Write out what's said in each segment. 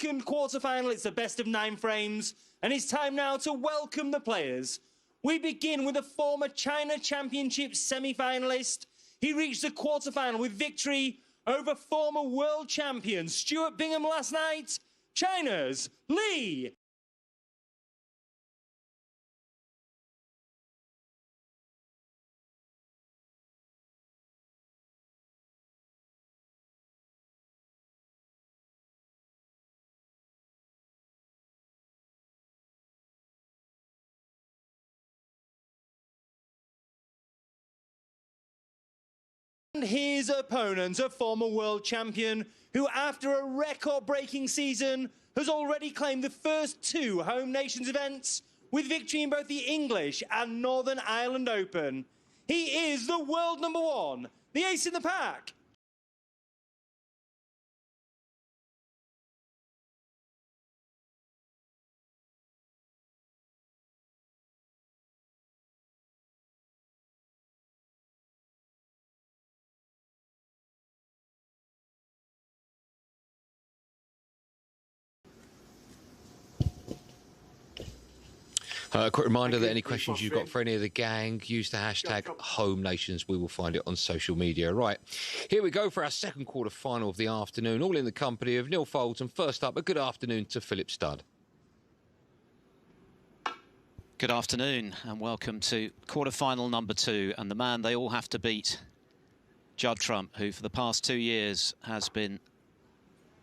second quarter-final. It's the best of 9 frames, and it's time now to welcome the players. We begin with a former China Championship semi-finalist. He reached the quarter-final with victory over former world champion Stuart Bingham last night. China's Li. And his opponent, a former world champion who, after a record-breaking season, has already claimed the first 2 Home Nations events with victory in both the English and Northern Ireland Open. He is the world #1, the ace in the pack. A quick reminder that any questions you've got for any of the gang, use the hashtag #HomeNations. We will find it on social media. Right, here we go for our second quarter final of the afternoon, all in the company of Neil Foulds. And first up, a good afternoon to Philip Studd. Good afternoon and welcome to quarter-final number 2, and the man they all have to beat, Judd Trump, who for the past 2 years has been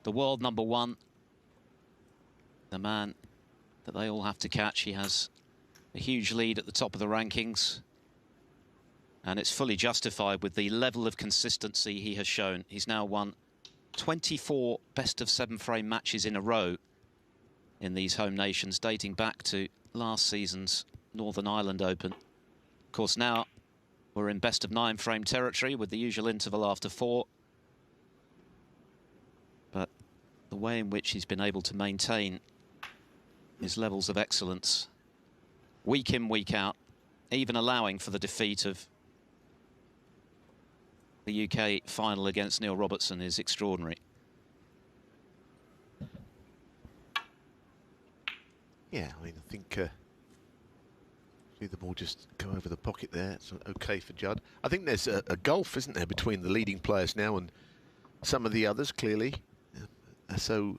the world #1, the man that they all have to catch. He has a huge lead at the top of the rankings, and it's fully justified with the level of consistency he has shown. He's now won 24 best-of-7 frame matches in a row in these Home Nations, dating back to last season's Northern Ireland Open. Of course, now we're in best-of-9 frame territory with the usual interval after 4. But the way in which he's been able to maintain his levels of excellence week in, week out, even allowing for the defeat of the UK final against Neil Robertson, is extraordinary. Yeah, I mean, I think see the ball just go over the pocket there. It's okay for Judd. I think there's a gulf, isn't there, between the leading players now and some of the others, clearly. So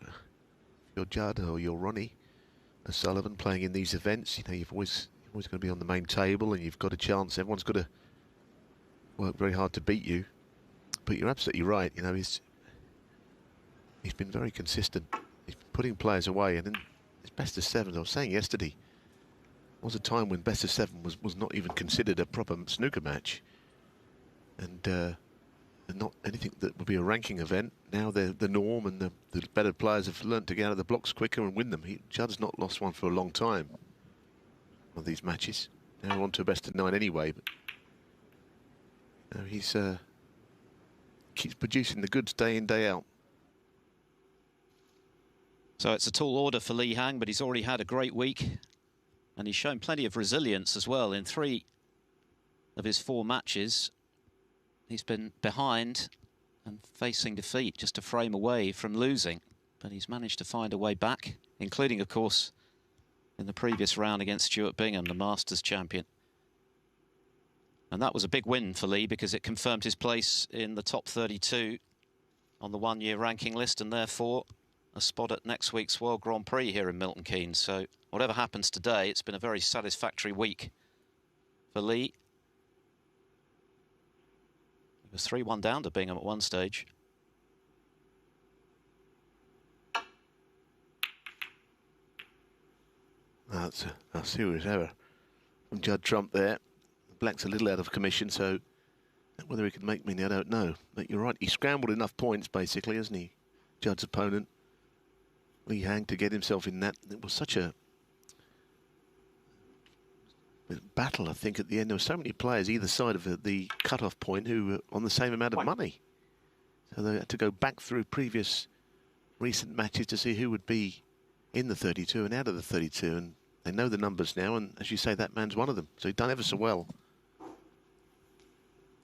you're Judd or you're Ronnie O'Sullivan playing in these events, you know, you've always going to be on the main table, and you've got a chance. Everyone's got to work very hard to beat you. But you're absolutely right. You know, he's been very consistent. He's been putting players away, and in his best-of-7s, I was saying yesterday, there was a time when best-of-7 was not even considered a proper snooker match, and not anything that would be a ranking event. Now they're the norm, and the better players have learnt to get out of the blocks quicker and win them. Judd's not lost one for a long time of these matches. Now we're on to a best-of-9 anyway, but you know, he's keeps producing the goods day in, day out. So it's a tall order for Li Hang, but he's already had a great week, and he's shown plenty of resilience as well. In 3 of his 4 matches, he's been behind and facing defeat, just a frame away from losing. But he's managed to find a way back, including, of course, in the previous round against Stuart Bingham, the Masters champion. And that was a big win for Li, because it confirmed his place in the top 32 on the one-year ranking list, and therefore a spot at next week's World Grand Prix here in Milton Keynes. So whatever happens today, it's been a very satisfactory week for Li. It was 3-1 down to Bingham at one stage. That's a serious error from Judd Trump there. The black's a little out of commission, so whether he can make many, I don't know. But you're right, he scrambled enough points, basically, hasn't he? Judd's opponent, Li Hang, to get himself in that. It was such a battle, I think, at the end. There were so many players either side of the cut-off point who were on the same amount of money. So they had to go back through previous recent matches to see who would be in the 32 and out of the 32. And they know the numbers now, and as you say, that man's one of them. So he's done ever so well.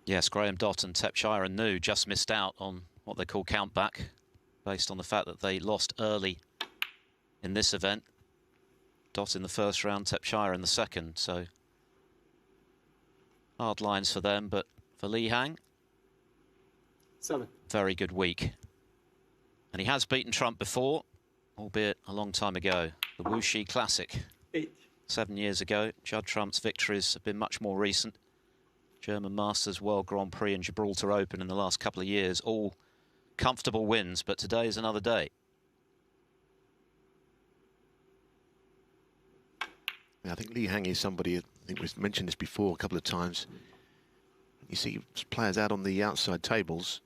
Yes, Graham Dott and Tepshire and New just missed out on what they call countback, based on the fact that they lost early in this event. Dot in the first round, Tepchire in the second, so hard lines for them, but for Li Hang, 7. very good week. And he has beaten Trump before, albeit a long time ago. The Wuxi Classic. 8. 7 years ago. Judd Trump's victories have been much more recent. German Masters, World Grand Prix and Gibraltar Open in the last couple of years, all comfortable wins, but today is another day. Yeah, I think Li Hang is somebody, I think we've mentioned this before a couple of times. You see players out on the outside tables.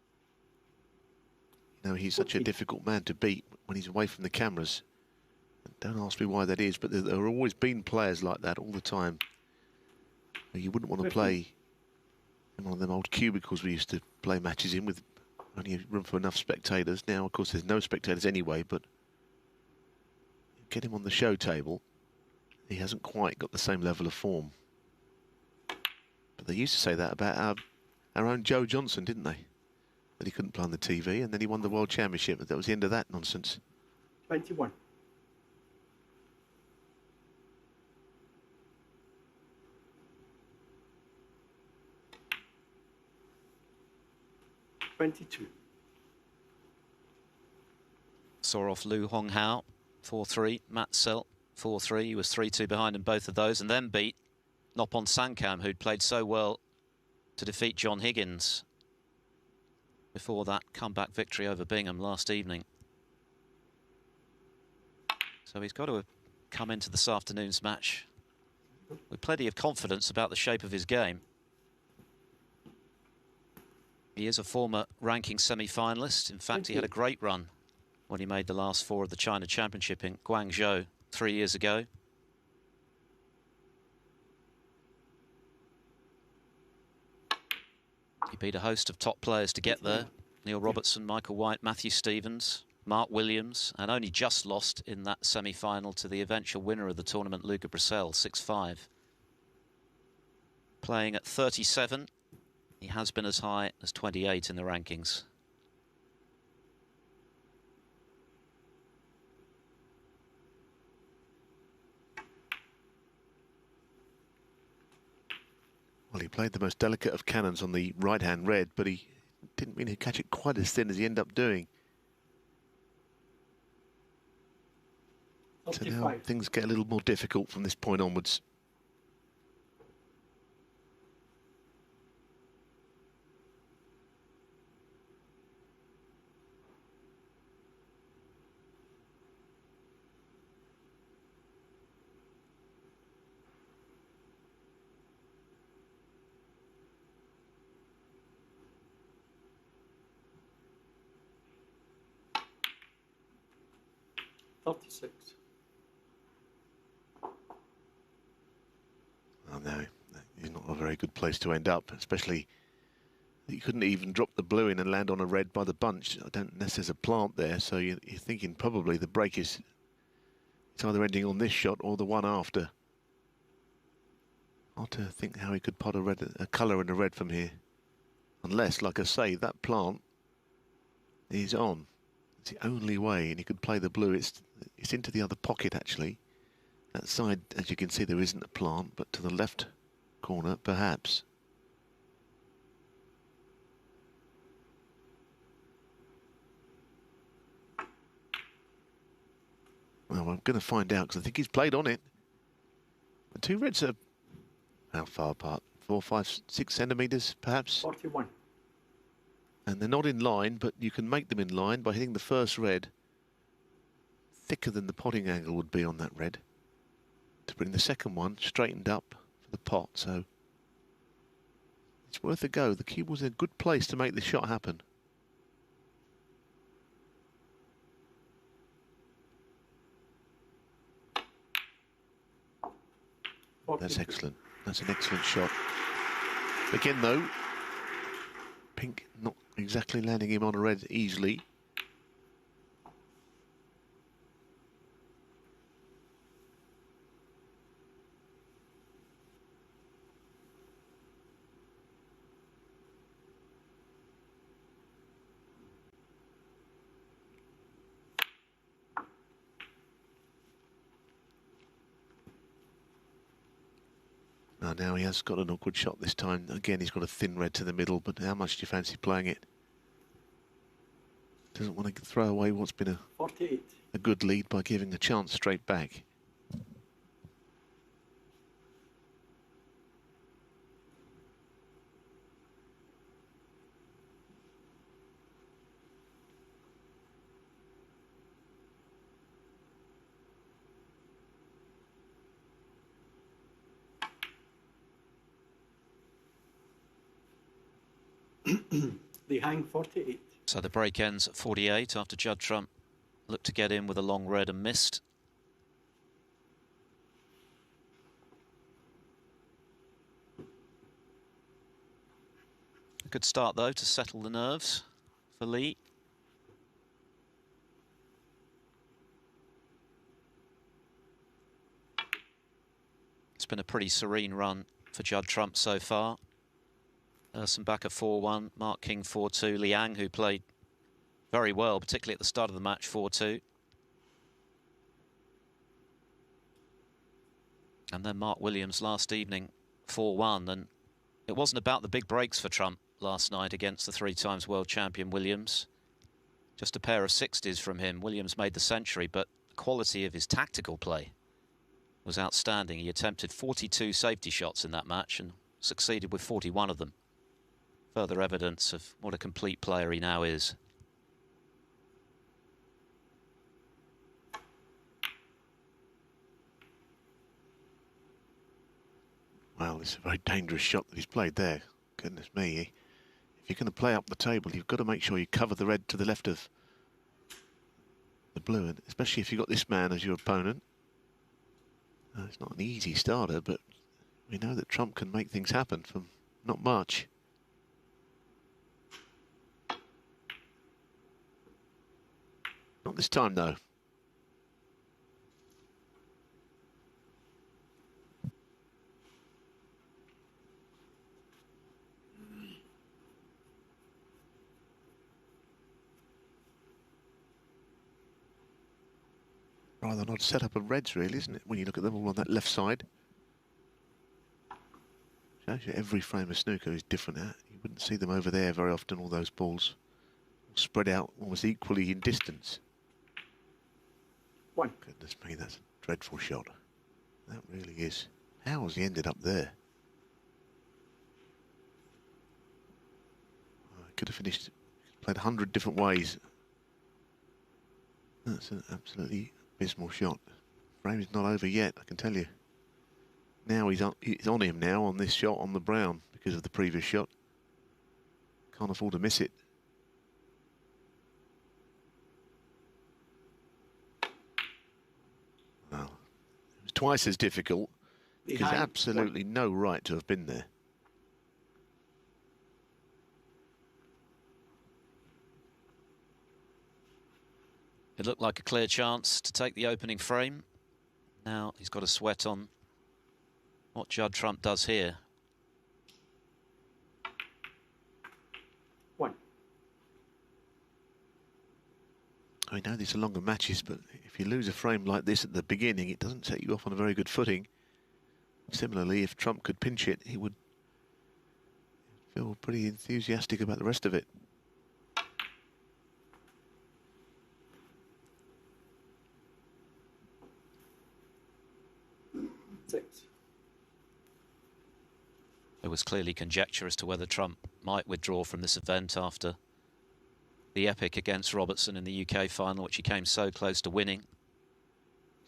You know, he's such a difficult man to beat when he's away from the cameras. Don't ask me why that is, but there have always been players like that all the time. You wouldn't want to play in one of them old cubicles we used to play matches in with only room for enough spectators. Now, of course, there's no spectators anyway, but get him on the show table. He hasn't quite got the same level of form. But they used to say that about our own Joe Johnson, didn't they? That he couldn't play on the TV, and then he won the World Championship. That was the end of that nonsense. 21. 22. Saw off Lu Honghao, 4-3. Matt Selt, 4-3. He was 3-2 behind in both of those, and then beat Noppon Sankam, who'd played so well to defeat John Higgins before that comeback victory over Bingham last evening. So he's got to come into this afternoon's match with plenty of confidence about the shape of his game. He is a former ranking semi-finalist. In fact, he had a great run when he made the last 4 of the China Championship in Guangzhou 3 years ago. He beat a host of top players to get there. Neil Robertson, Michael White, Matthew Stevens, Mark Williams, and only just lost in that semi-final to the eventual winner of the tournament, Luca Brissell, 6-5. Playing at 37, he has been as high as 28 in the rankings. Well, he played the most delicate of cannons on the right-hand red, but he didn't mean to catch it quite as thin as he ended up doing. So now things get a little more difficult from this point onwards. Oh no, it's not a very good place to end up, especially you couldn't even drop the blue in and land on a red by the bunch. I don't unless there's a plant there, so you're thinking probably the break is it's either ending on this shot or the one after. Hard to think how he could pot a colour in a red from here. Unless, like I say, that plant is on. It's the only way, and he could play the blue. It's into the other pocket, actually. That side, as you can see, there isn't a plant, but to the left corner, perhaps. Well, I'm going to find out, because I think he's played on it. The two reds are how far apart? 4, 5, 6 centimetres, perhaps? 41. And they're not in line, but you can make them in line by hitting the first red thicker than the potting angle would be on that red to bring the second one straightened up for the pot. So it's worth a go. The cube was in a good place to make the shot happen. That's excellent. That's an excellent shot. Again, though, pink not exactly landing him on a red easily. Oh, now he has got an awkward shot this time. Again, he's got a thin red to the middle, but how much do you fancy playing it? Doesn't want to throw away what's been 48. a good lead by giving a chance straight back. They hang 48. So the break ends at 48 after Judd Trump looked to get in with a long red and missed. A good start, though, to settle the nerves for Lee. It's been a pretty serene run for Judd Trump so far. Back at 4-1, Mark King 4-2, Liang, who played very well, particularly at the start of the match, 4-2. And then Mark Williams last evening, 4-1. And it wasn't about the big breaks for Trump last night against the 3-times world champion Williams. Just a pair of 60s from him. Williams made the century, but the quality of his tactical play was outstanding. He attempted 42 safety shots in that match and succeeded with 41 of them. Further evidence of what a complete player he now is. Well, it's a very dangerous shot that he's played there. Goodness me. If you're going to play up the table, you've got to make sure you cover the red to the left of the blue, and especially if you've got this man as your opponent. It's not an easy starter, but we know that Trump can make things happen from not much. Not this time, though. Rather an odd setup of reds, really, isn't it? When you look at them all on that left side. Shows you every frame of snooker is different. You wouldn't see them over there very often, all those balls spread out almost equally in distance. One. Goodness me, that's a dreadful shot. That really is. How has he ended up there? Oh, he could have finished, played 100 different ways. That's an absolutely abysmal shot. Frame is not over yet, I can tell you. Now he's on him now on this shot on the brown because of the previous shot. Can't afford to miss it. Well, it was twice as difficult. There's absolutely no right to have been there. It looked like a clear chance to take the opening frame. Now he's got a sweat on what Judd Trump does here. One. I know these are longer matches, but if you lose a frame like this at the beginning, it doesn't set you off on a very good footing. Similarly, if Trump could pinch it, he would feel pretty enthusiastic about the rest of it. Six. There was clearly conjecture as to whether Trump might withdraw from this event after the epic against Robertson in the UK final, which he came so close to winning.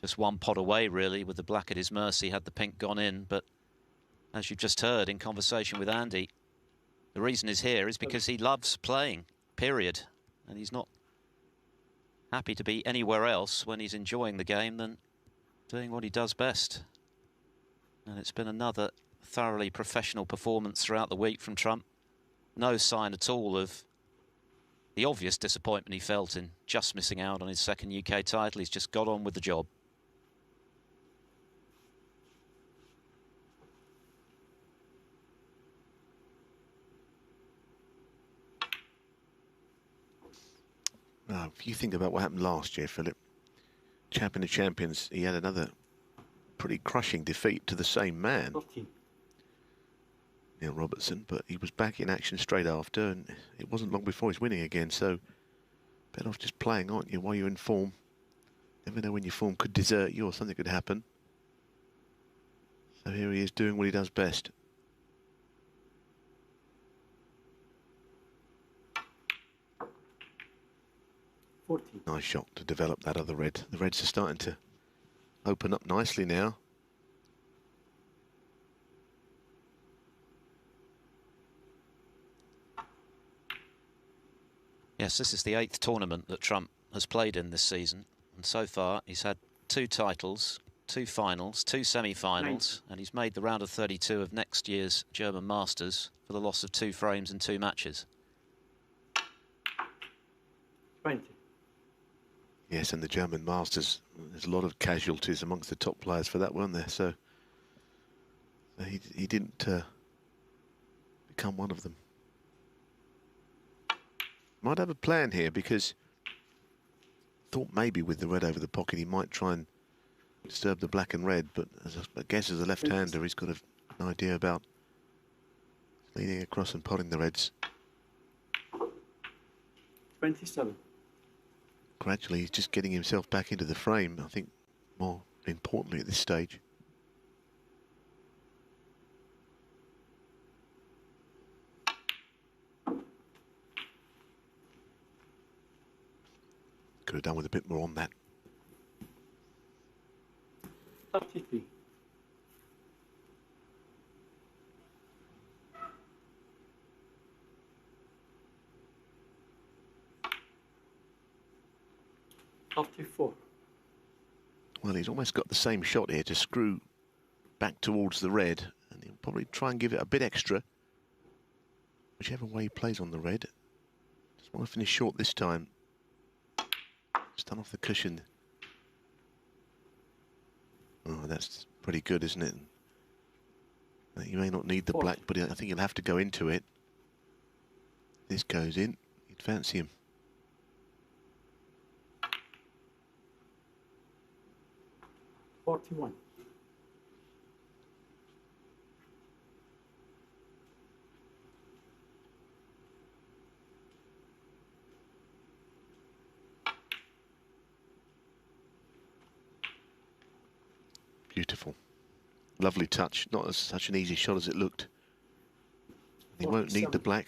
Just one pot away, really, with the black at his mercy had the pink gone in. But as you've just heard in conversation with Andy, the reason he's here is because he loves playing, period. And he's not happy to be anywhere else when he's enjoying the game than doing what he does best. And it's been another thoroughly professional performance throughout the week from Trump. No sign at all of the obvious disappointment he felt in just missing out on his second UK title. He's just got on with the job. Now, if you think about what happened last year, Philip, Champion of Champions, he had another pretty crushing defeat to the same man. 13. Neil Robertson, but he was back in action straight after, and it wasn't long before he's winning again, so better off just playing, aren't you, while you're in form. Never know when your form could desert you or something could happen. So here he is doing what he does best. Nice shot to develop that other red. The reds are starting to open up nicely now. Yes, this is the 8th tournament that Trump has played in this season. And so far, he's had 2 titles, 2 finals, 2 semi-finals, and he's made the round of 32 of next year's German Masters for the loss of 2 frames in 2 matches. 20. Yes, and the German Masters, there's a lot of casualties amongst the top players for that, weren't there? So he didn't become one of them. Might have a plan here, because thought maybe with the red over the pocket he might try and disturb the black and red, but I guess as a left-hander he's got an idea about leaning across and potting the reds. 27. Gradually he's just getting himself back into the frame, I think, more importantly at this stage. Could have done with a bit more on that. 33. Well, he's almost got the same shot here to screw back towards the red, and he'll probably try and give it a bit extra, whichever way he plays on the red. Just want to finish short this time. Just done off the cushion. Oh, that's pretty good, isn't it? You may not need the black, but I think you'll have to go into it. This goes in, you'd fancy him. $41. Beautiful. Lovely touch. Not as such an easy shot as it looked. He won't need the black.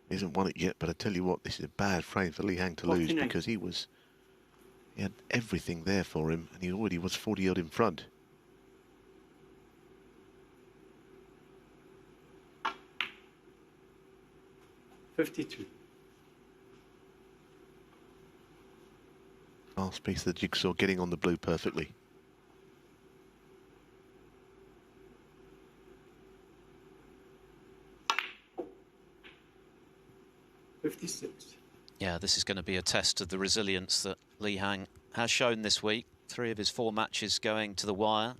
He hasn't won it yet, but I tell you what, this is a bad frame for Li Hang to lose, because he had everything there for him, and he already was 40-odd in front. $52. Last piece of the jigsaw, getting on the blue perfectly. $56. Yeah, this is going to be a test of the resilience that Li Hang has shown this week. 3 of his 4 matches going to the wire.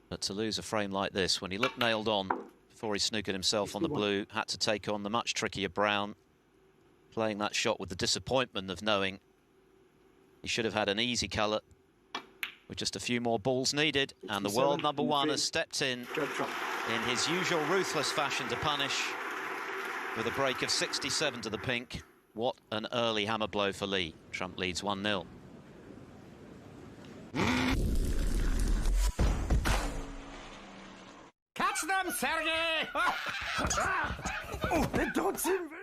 But to lose a frame like this, when he looked nailed on before he snookered himself on the blue, had to take on the much trickier brown, playing that shot with the disappointment of knowing he should have had an easy colour with just a few more balls needed, and the world number 1 has stepped in his usual ruthless fashion to punish with a break of 67 to the pink. What an early hammer blow for Lee. Trump leads 1-0. Catch them, Sergei! Oh, they don't seem very...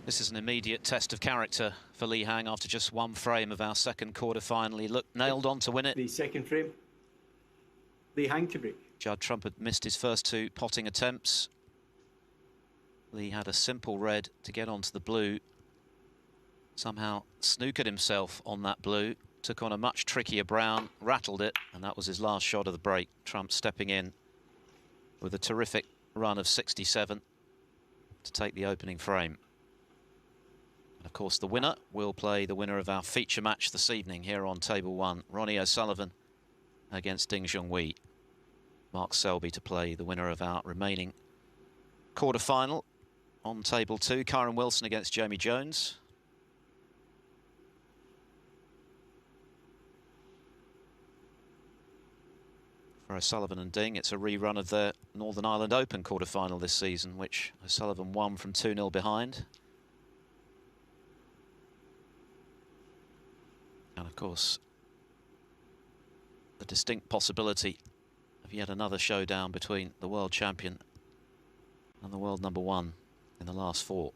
This is an immediate test of character for Li Hang after just one frame of our second quarter-final. He looked nailed on to win it. The second frame. Li Hang to break. Judd Trump had missed his first 2 potting attempts. Lee had a simple red to get onto the blue. Somehow snookered himself on that blue. Took on a much trickier brown, rattled it, and that was his last shot of the break. Trump stepping in with a terrific run of 67 to take the opening frame. And of course, the winner will play the winner of our feature match this evening here on Table 1. Ronnie O'Sullivan against Ding Junhui. Mark Selby to play the winner of our remaining quarter-final on Table 2. Kyron Wilson against Jamie Jones. For O'Sullivan and Ding, it's a rerun of the Northern Ireland Open quarter-final this season, which O'Sullivan won from 2-0 behind. And of course, the distinct possibility of yet another showdown between the world champion and the world number 1 in the last 4.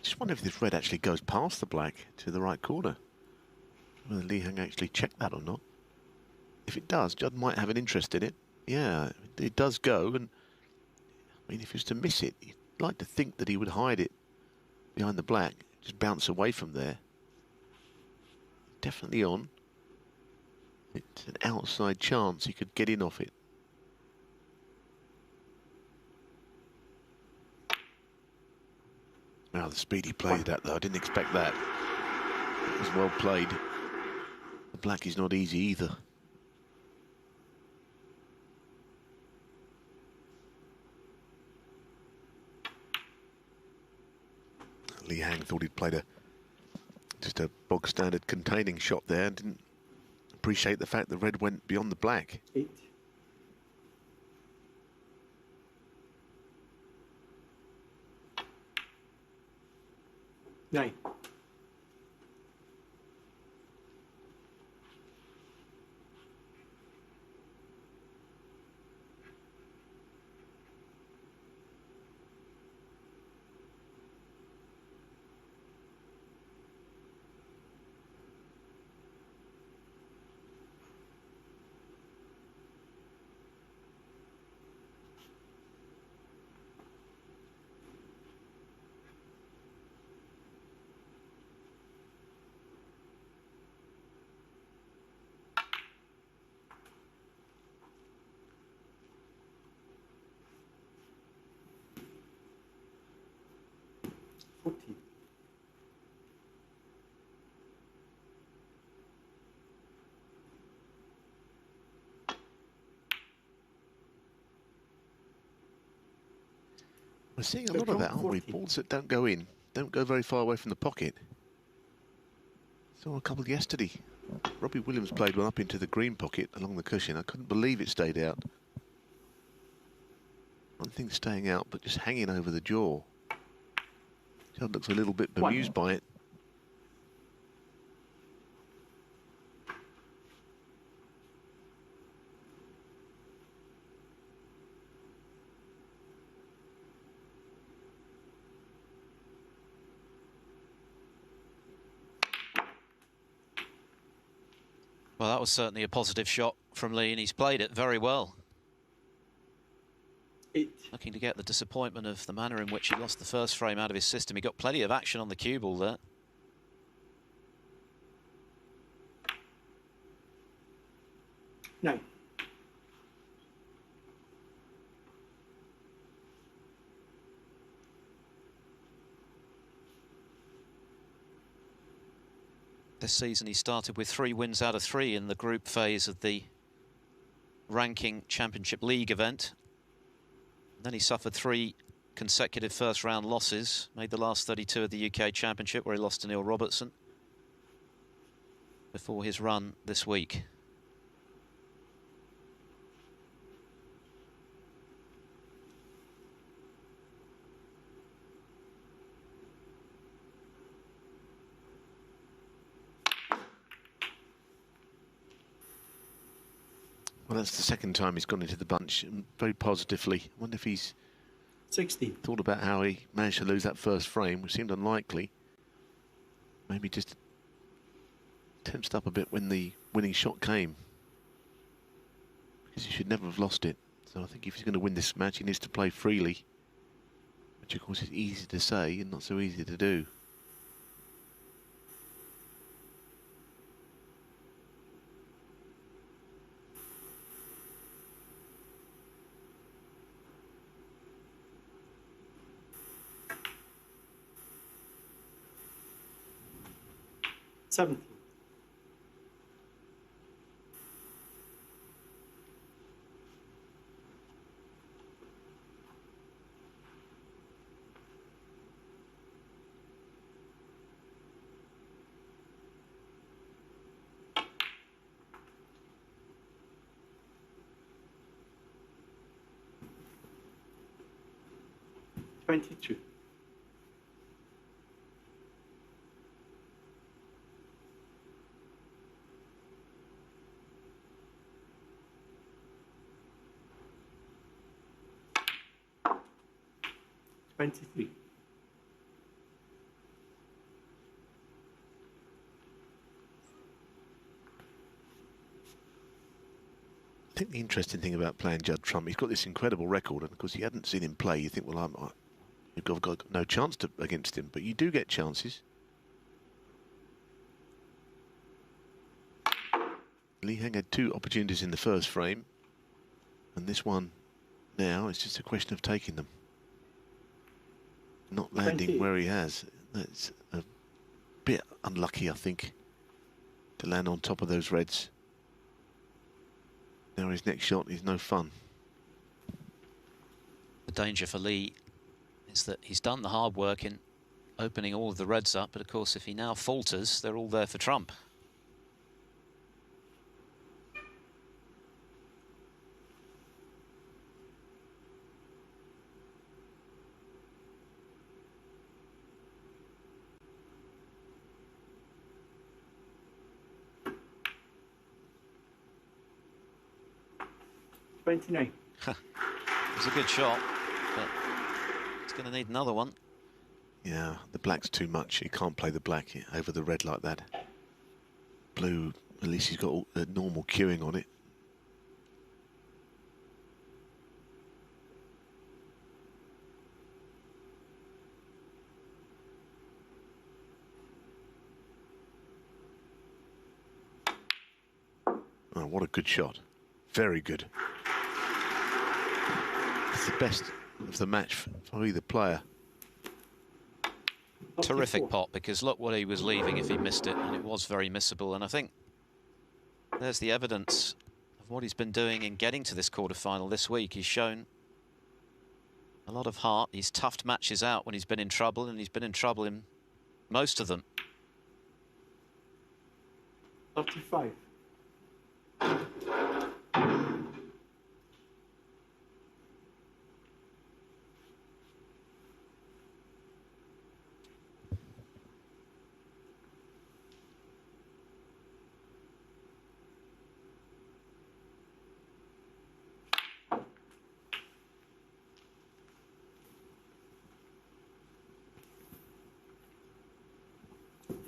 Just wonder if this red actually goes past the black to the right corner. Whether Li Hang actually checked that or not. If it does, Judd might have an interest in it. Yeah, it does go, and I mean, if he was to miss it, you'd like to think that he would hide it behind the black, just bounce away from there. Definitely on. It's an outside chance he could get in off it. Now the speed he played that, though, I didn't expect that. It was well played. The black is not easy either. Li Hang thought he'd played just a bog standard containing shot there and didn't appreciate the fact the red went beyond the black. 8. 9. We're seeing a lot of that, aren't we? Balls that don't go in, don't go very far away from the pocket. Saw a couple yesterday. Robbie Williams played one up into the green pocket along the cushion. I couldn't believe it stayed out. One thing staying out, but just hanging over the jaw. Judd looks a little bit bemused by it. Well, that was certainly a positive shot from Lee, and he's played it very well. 8. Looking to get the disappointment of the manner in which he lost the first frame out of his system. He got plenty of action on the cue ball there. 9. This season he started with 3 wins out of 3 in the group phase of the ranking Championship League event. Then he suffered 3 consecutive first-round losses, made the last 32 of the UK Championship, where he lost to Neil Robertson, before his run this week. Well, that's the second time he's gone into the bunch, and very positively. I wonder if he's 16. thought about how he managed to lose that first frame, which seemed unlikely. Maybe just tensed up a bit when the winning shot came, because he should never have lost it. So I think if he's going to win this match, he needs to play freely, which of course is easy to say and not so easy to do. Seventeen. $22. $23. I think the interesting thing about playing Judd Trump, he's got this incredible record, and of course you hadn't seen him play. You think, well, you've got no chance against him, but you do get chances. Li Heng had 2 opportunities in the first frame, and this one now, it's just a question of taking them. Not landing 20. where he has. That's a bit unlucky, I think, to land on top of those reds. Now his next shot is no fun. The danger for Lee is that he's done the hard work in opening all of the reds up, but of course if he now falters, they're all there for Trump. $29. It's a good shot, but it's going to need another one. Yeah, the black's too much. He can't play the black over the red like that. Blue, at least he's got a normal cueing on it. Oh, what a good shot. Very good. It's the best of the match for either player. Terrific pot, because look what he was leaving if he missed it, and it was very missable. And I think there's the evidence of what he's been doing in getting to this quarter-final this week. He's shown a lot of heart. He's toughed matches out when he's been in trouble, and he's been in trouble in most of them. 35.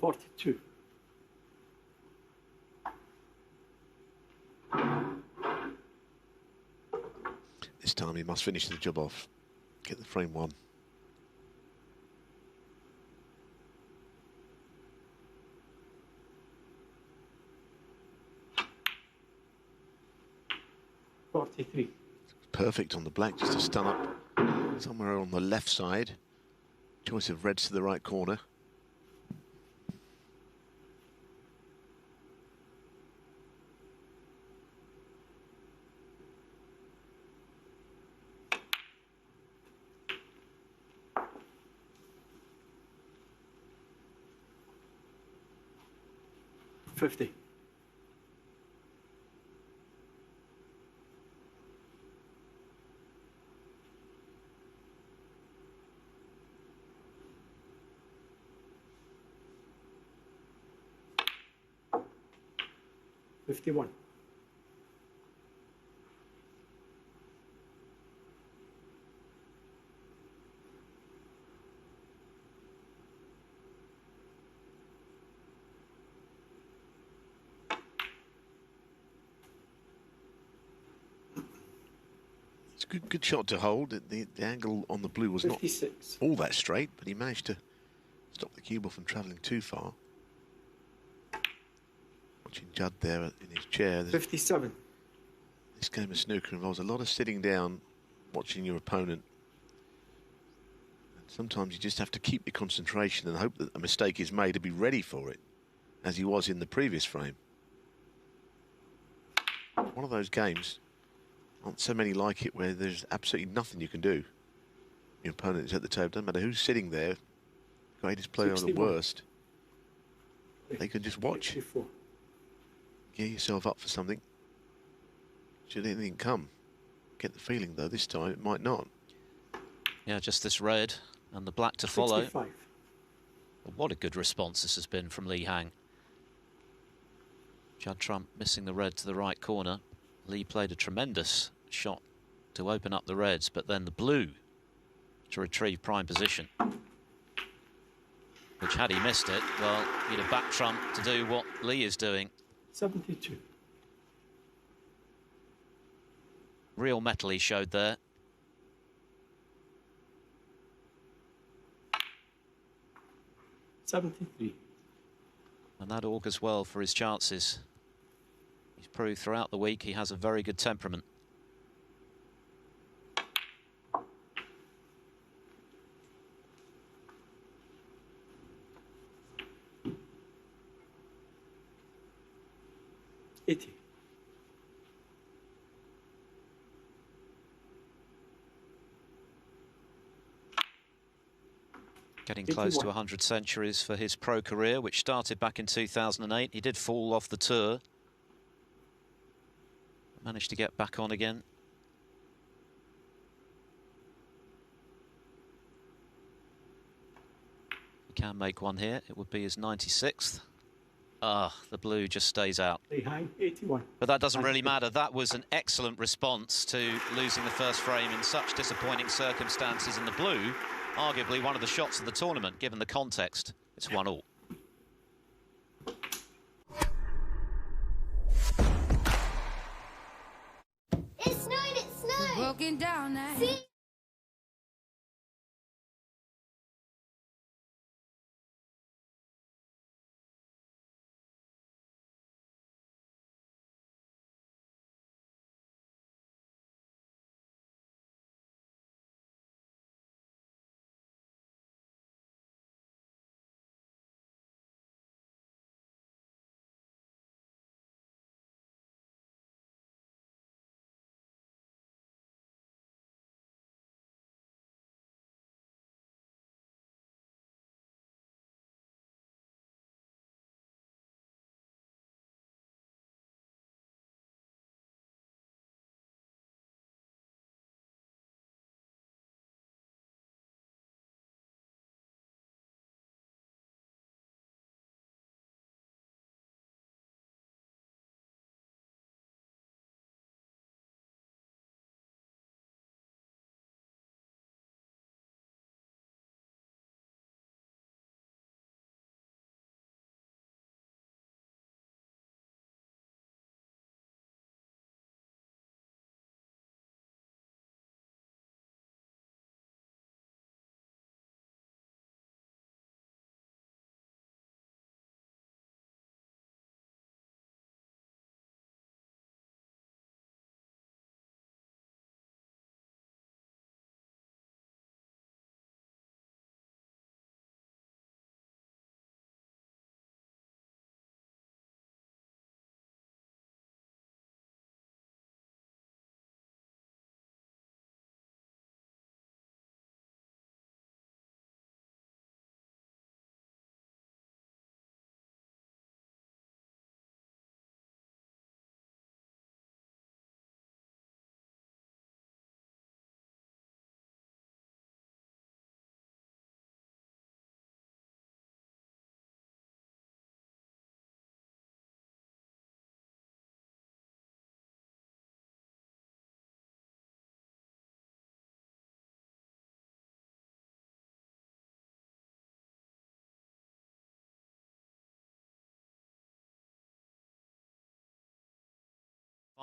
$42. This time he must finish the job off. Get the frame one. $43. Perfect on the black, just a stun up somewhere on the left side. Choice of reds to the right corner. 50. $51. It's a good shot to hold. The angle on the blue was 56. not all that straight, but he managed to stop the cue ball from travelling too far. Watching Judd there in his chair. 57. This game of snooker involves a lot of sitting down, watching your opponent. And sometimes you just have to keep your concentration and hope that a mistake is made to be ready for it, as he was in the previous frame. One of those games, aren't so many like it, where there's absolutely nothing you can do. Your opponent is at the table, doesn't matter who's sitting there, greatest player or the 61. worst. They can just watch. 64. Gear yourself up for something. Should anything come? Get the feeling, though, this time it might not. Yeah, just this red and the black to follow. 65. What a good response this has been from Lee Hang. Judd Trump missing the red to the right corner. Lee played a tremendous shot to open up the reds, but then the blue to retrieve prime position. Which, had he missed it, well, he'd have backed Trump to do what Lee is doing. 72. Real metal he showed there. $73. And that augurs well for his chances. He's proved throughout the week he has a very good temperament. $80. Getting close to 100 centuries for his pro career, which started back in 2008. He did fall off the tour. Managed to get back on again. He can make one here. It would be his 96th. Ah, the blue just stays out. Lee Hang, 81. But that doesn't really matter. That was an excellent response to losing the first frame in such disappointing circumstances. In the blue, arguably one of the shots of the tournament, given the context. It's 1-1. It snowed! Broken down now. See?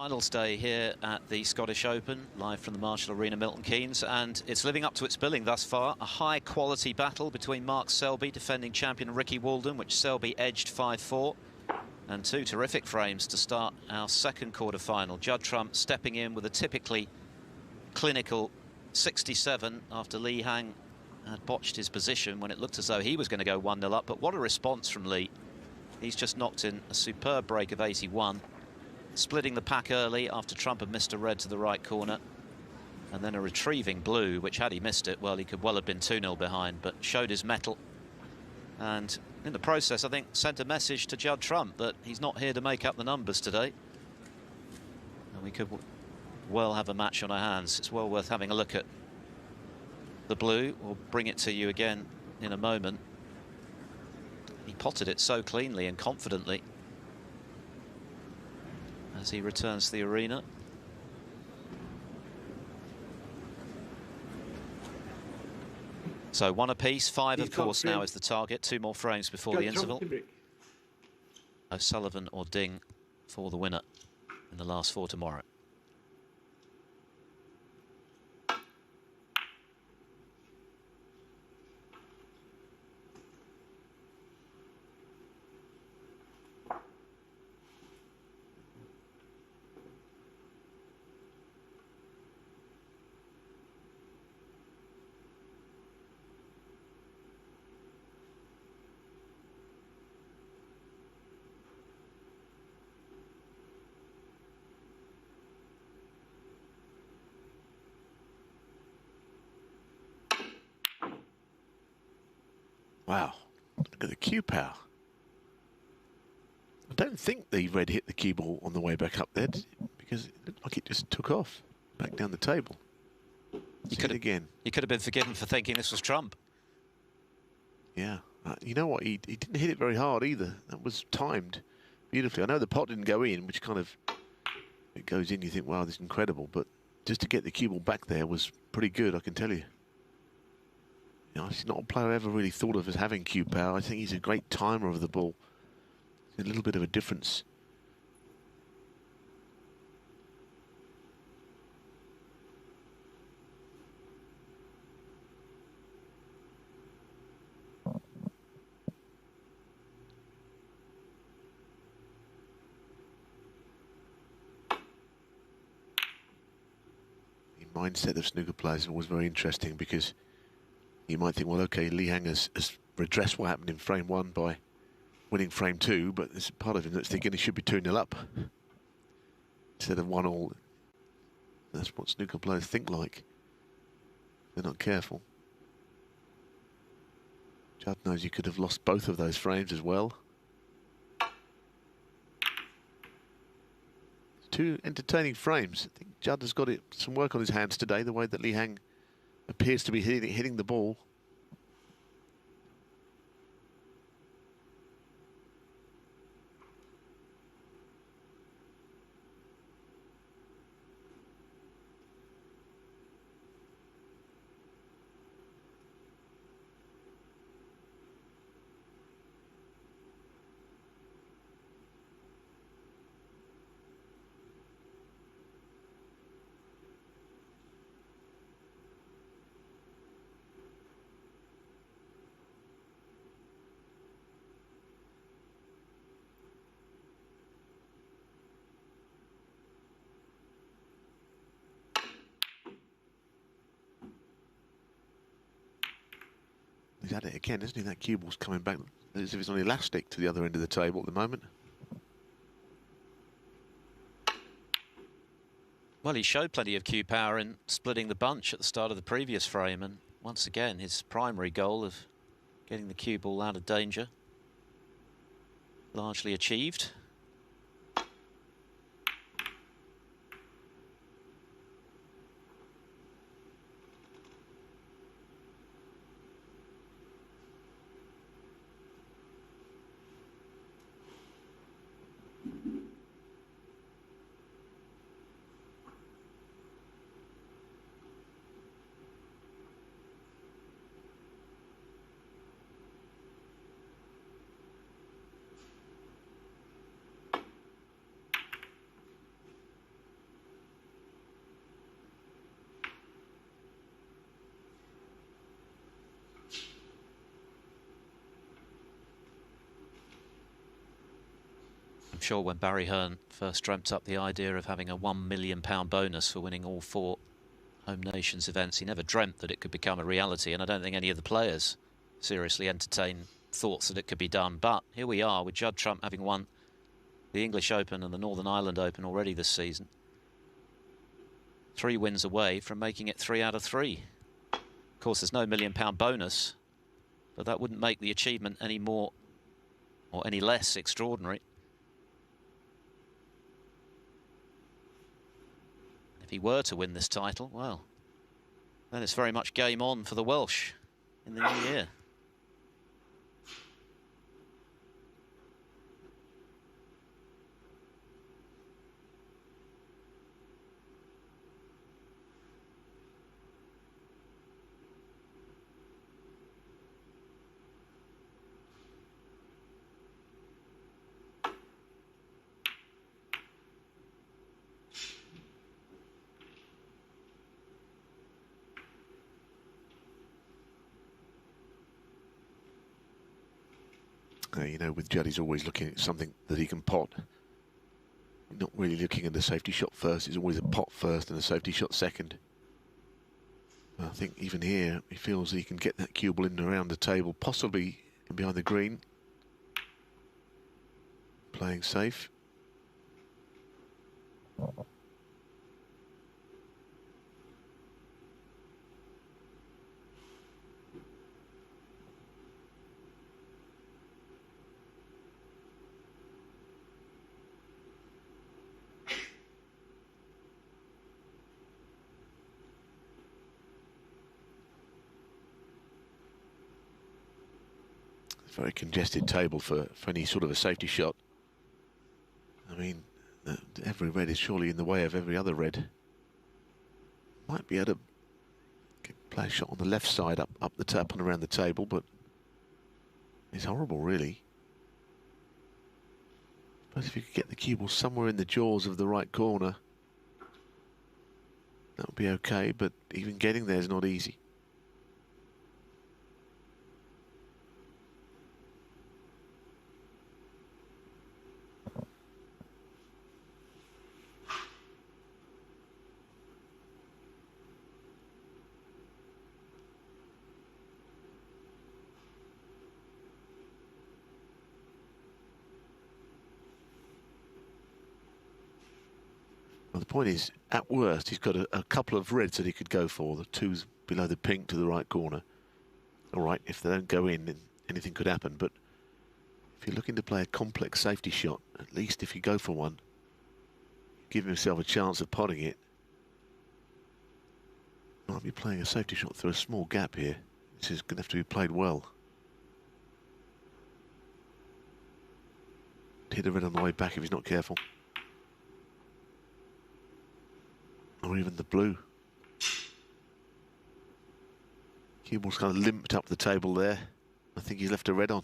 Finals day here at the Scottish Open, live from the Marshall Arena, Milton Keynes, and it's living up to its billing thus far. A high-quality battle between Mark Selby, defending champion Ricky Walden, which Selby edged 5-4, and two terrific frames to start our second quarter-final. Judd Trump stepping in with a typically clinical 67 after Lee Hang had botched his position when it looked as though he was going to go 1-0 up, but what a response from Lee. He's just knocked in a superb break of 81. Splitting the pack early after Trump had missed a red to the right corner, and then a retrieving blue, which had he missed it, well, he could well have been 2-0 behind, but showed his mettle, and in the process I think sent a message to Judd Trump that he's not here to make up the numbers today, and we could well have a match on our hands. It's well worth having a look at the blue. We'll bring it to you again in a moment. He potted it so cleanly and confidently as he returns to the arena. So one apiece, 5 of course now is the target. 2 more frames before the interval. O'Sullivan or Ding for the winner in the last 4 tomorrow. Wow, look at the cue power. I don't think the red hit the cue ball on the way back up there, did it? Because it looked like it just took off back down the table. He could have been forgiven for thinking this was Trump. Yeah, you know what? He didn't hit it very hard either. That was timed beautifully. I know the pot didn't go in, which kind of, it goes in, you think, wow, this is incredible. But just to get the cue ball back there was pretty good, I can tell you. You know, he's not a player I ever really thought of as having cue power. I think he's a great timer of the ball. It's a little bit of a difference. The mindset of snooker players is always very interesting, because you might think, well, okay, Lee Hang has redressed what happened in frame 1 by winning frame 2, but there's part of him that's thinking he should be 2-0 up instead of 1-all. That's what snooker players think like. They're not careful. Judd knows you could have lost both of those frames as well. Two entertaining frames. I think Judd has got some work on his hands today, the way that Lee Hang appears to be hitting the ball. He's at it again, isn't he? That cue ball's coming back as if it's on elastic to the other end of the table at the moment. Well, he showed plenty of cue power in splitting the bunch at the start of the previous frame, and once again his primary goal of getting the cue ball out of danger largely achieved. sure when Barry Hearn first dreamt up the idea of having a £1 million bonus for winning all 4 Home Nations events, he never dreamt that it could become a reality, and I don't think any of the players seriously entertained thoughts that it could be done. But here we are with Judd Trump having won the English Open and the Northern Ireland Open already this season. 3 wins away from making it 3 out of 3. Of course, there's no £1 million bonus, but that wouldn't make the achievement any more or any less extraordinary. If he were to win this title, well, then it's very much game on for the Welsh in the new year. You know, with Judd, he's always looking at something that he can pot. Not really looking at the safety shot first. It's always a pot first and a safety shot second. I think even here, he feels he can get that cue ball in and around the table, possibly behind the green. Playing safe. Very congested table for any sort of a safety shot. I mean, every red is surely in the way of every other red. Might be able to play a shot on the left side up the top and around the table, but it's horrible, really. But if you could get the cue ball somewhere in the jaws of the right corner, that would be okay, but even getting there is not easy. Well, the point is, at worst, he's got a couple of reds that he could go for. The 2's below the pink to the right corner. All right, if they don't go in, then anything could happen. But if you're looking to play a complex safety shot, at least if you go for one, give himself a chance of potting it. Might be playing a safety shot through a small gap here. This is going to have to be played well. Hit a red on the way back if he's not careful. Or even the blue. Cue ball's kind of limped up the table there. I think he's left a red on.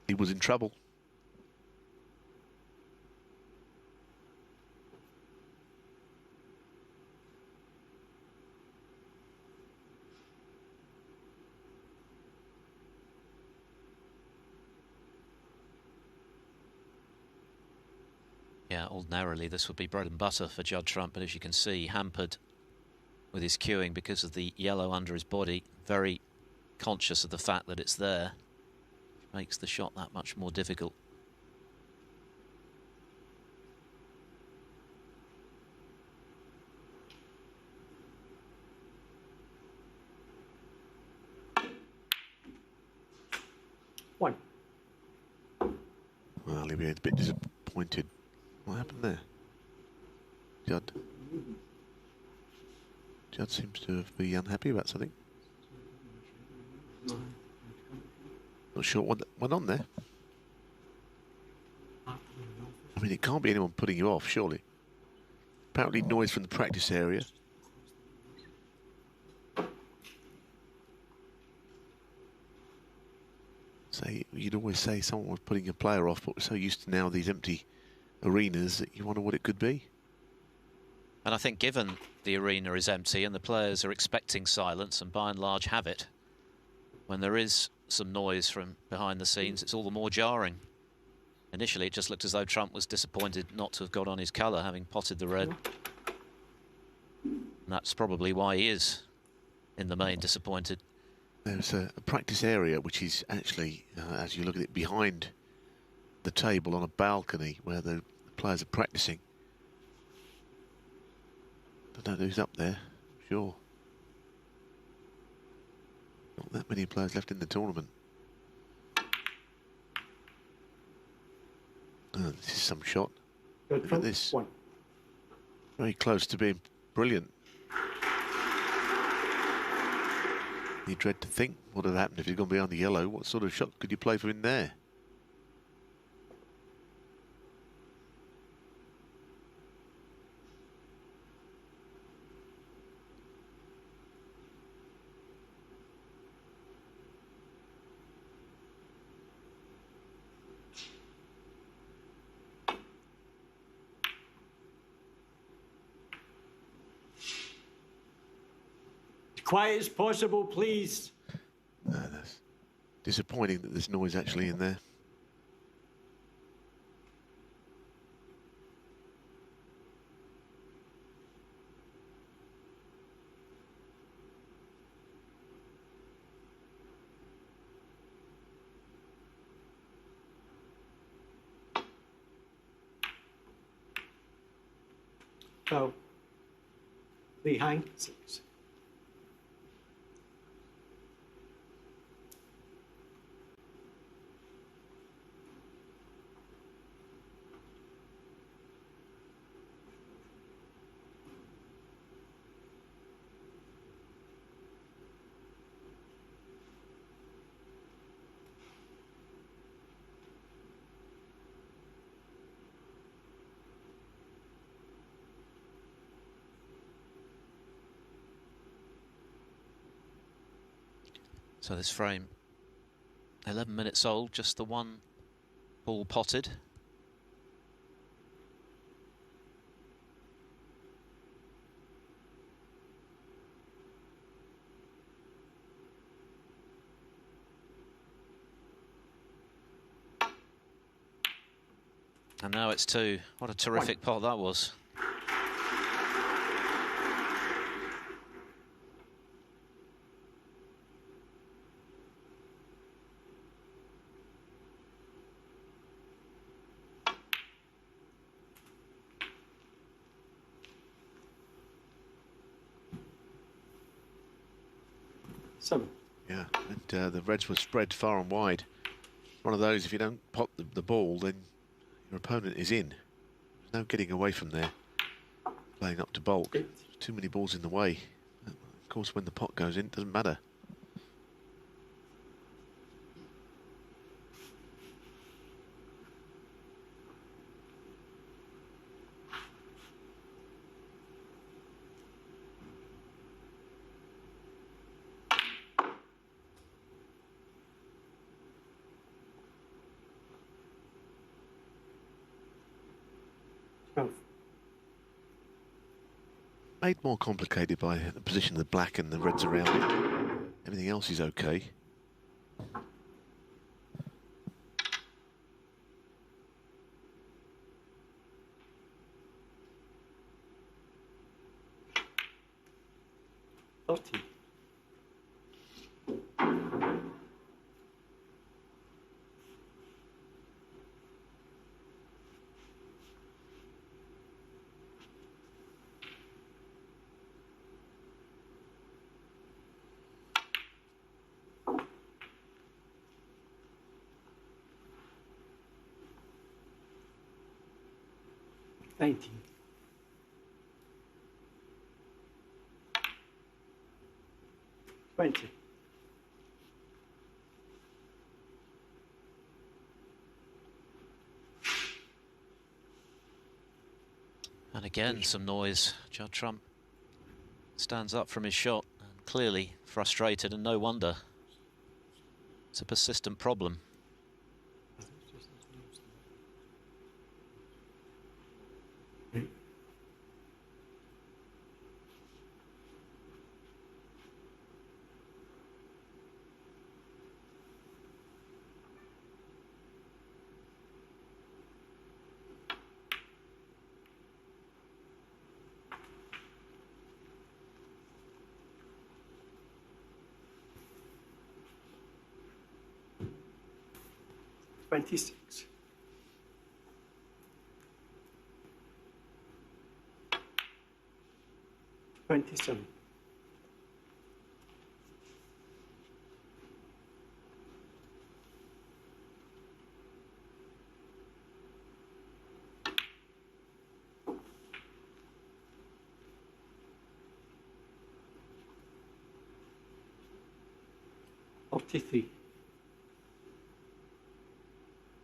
He was in trouble. Yeah, ordinarily this would be bread and butter for Judd Trump, but as you can see, hampered with his cueing because of the yellow under his body. Very conscious of the fact that it's there. Makes the shot that much more difficult. One. Well, he'll be a bit disappointed. What happened there? Judd? Judd seems to be unhappy about something. Not sure what went on there. I mean, it can't be anyone putting you off, surely. Apparently noise from the practice area. Say, you'd always say someone was putting a player off, but we're so used to now these empty arenas that you wonder what it could be. And I think given the arena is empty and the players are expecting silence and by and large have it, when there is some noise from behind the scenes, it's all the more jarring. Initially, it just looked as though Trump was disappointed not to have got on his colour, having potted the red. And that's probably why he is, in the main, disappointed. There's a practice area which is actually, as you look at it, behind the table on a balcony where the players are practicing. Don't know who's up there, sure. Not that many players left in the tournament. Oh, this is some shot. Look at this. Very close to being brilliant. You dread to think what would have happened if you'd gone behind the yellow. What sort of shot could you play for in there? Quiet as possible, please. That's disappointing that there's noise actually in there. So, the hang. 6. So this frame, 11 minutes old, just the one ball potted. And now it's 2. What a terrific pot that was. Yeah, and the reds were spread far and wide. One of those, if you don't pot the ball, then your opponent is in. There's no getting away from there. Playing up to bulk. Too many balls in the way. Of course, when the pot goes in, it doesn't matter. Made more complicated by the position of the black and the reds around it. Everything else is okay. $19. $20. And again, some noise. Judd Trump stands up from his shot, and clearly frustrated, and no wonder. It's a persistent problem. 26. 27. 43.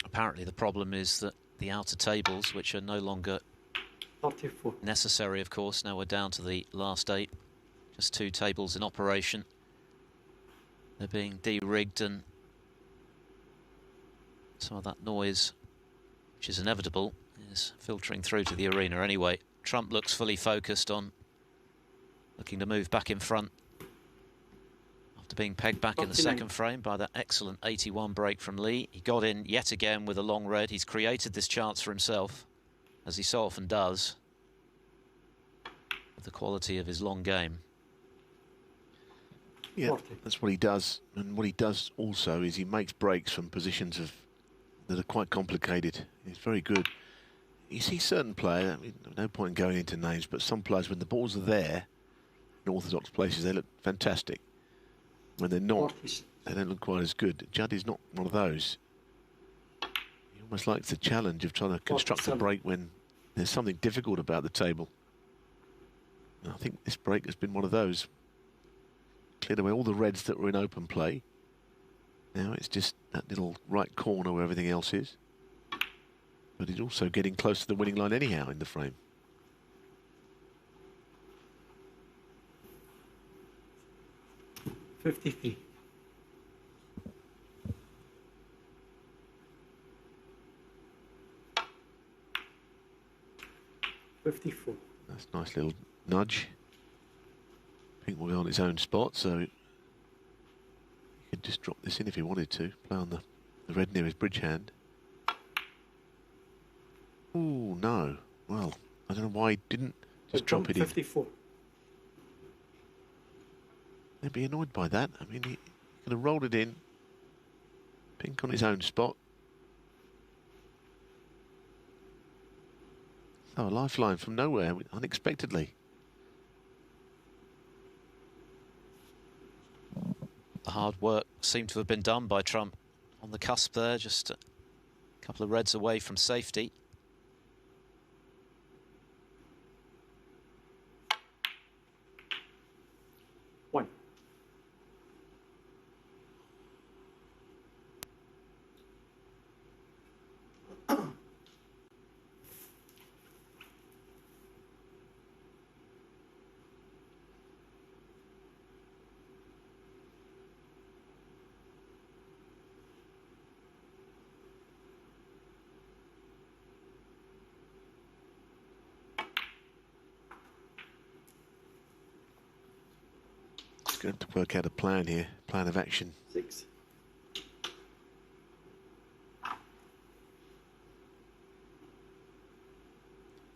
Apparently the problem is that the outer tables, which are no longer 44. necessary, of course, now we're down to the last 8. Just 2 tables in operation. They're being de-rigged, and some of that noise, which is inevitable, is filtering through to the arena anyway. Trump looks fully focused on looking to move back in front after being pegged back in the 49. second frame by that excellent 81 break from Lee. He got in yet again with a long red. He's created this chance for himself, as he so often does, with the quality of his long game. Yeah, 40. that's what he does. And what he does also is he makes breaks from positions that are quite complicated. He's very good. You see certain players, I mean, no point in going into names, but some players, when the balls are there, in orthodox places, they look fantastic. When they're not, 46. they don't look quite as good. Judd is not one of those. He almost likes the challenge of trying to construct a 47. break when there's something difficult about the table. And I think this break has been one of those. Cleared away all the reds that were in open play. Now it's just that little right corner where everything else is. But he's also getting close to the winning line anyhow in the frame. $53. $54. That's a nice little nudge. Pink will be on its own spot, so he could just drop this in if he wanted to. Play on the red near his bridge hand. Oh no. Well, I don't know why he didn't just drop it in. 54. They'd be annoyed by that. I mean, he could have rolled it in. Pink on his own spot. Oh, a lifeline from nowhere, unexpectedly. The hard work seemed to have been done by Trump on the cusp there, just a couple of reds away from safety. One. He's going to work out a plan here, plan of action. 6.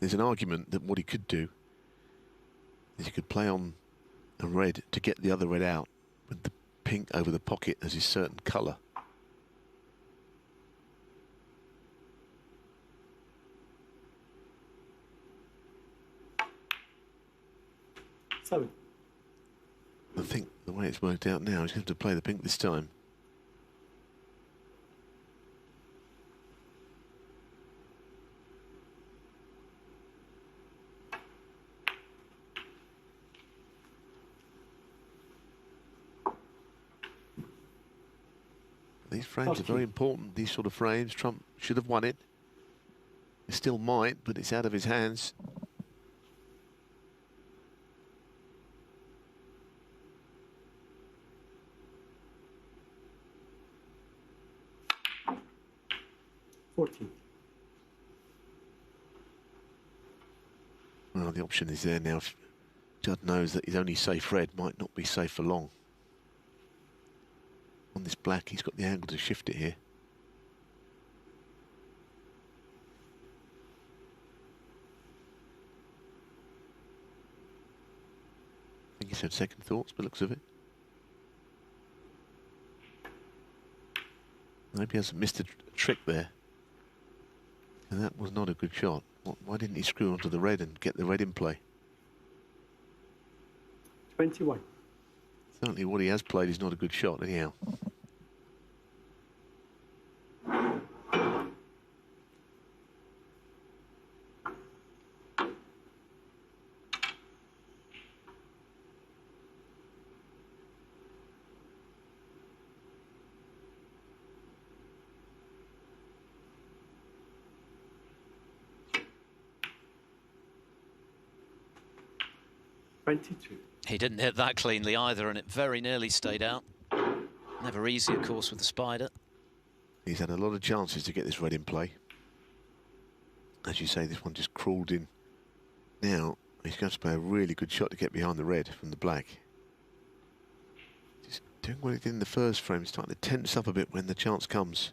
There's an argument that what he could do is he could play on a red to get the other red out with the pink over the pocket as his certain colour. Seven. I think the way it's worked out now, he's going to have to play the pink this time. These frames are very important, these sort of frames. Trump should have won it. He still might, but it's out of his hands. Well, the option is there now. If Judd knows that his only safe red might not be safe for long. On this black, he's got the angle to shift it here. think he's had second thoughts, by the looks of it. Maybe he has missed a trick there. And that was not a good shot. Why didn't he screw onto the red and get the red in play? 21. Certainly what he has played is not a good shot anyhow. He didn't hit that cleanly either, and it very nearly stayed out. Never easy, of course, with the Spider. He's had a lot of chances to get this red in play. As you say, this one just crawled in. Now, he's going to play a really good shot to get behind the red from the black. Just doing what he did in the first frame, starting to tense up a bit when the chance comes.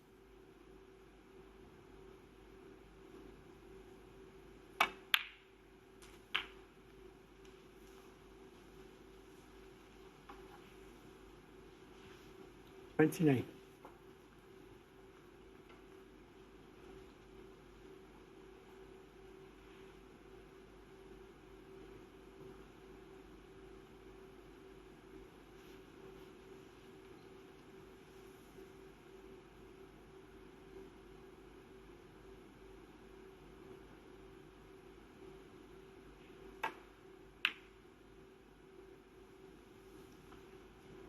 $29.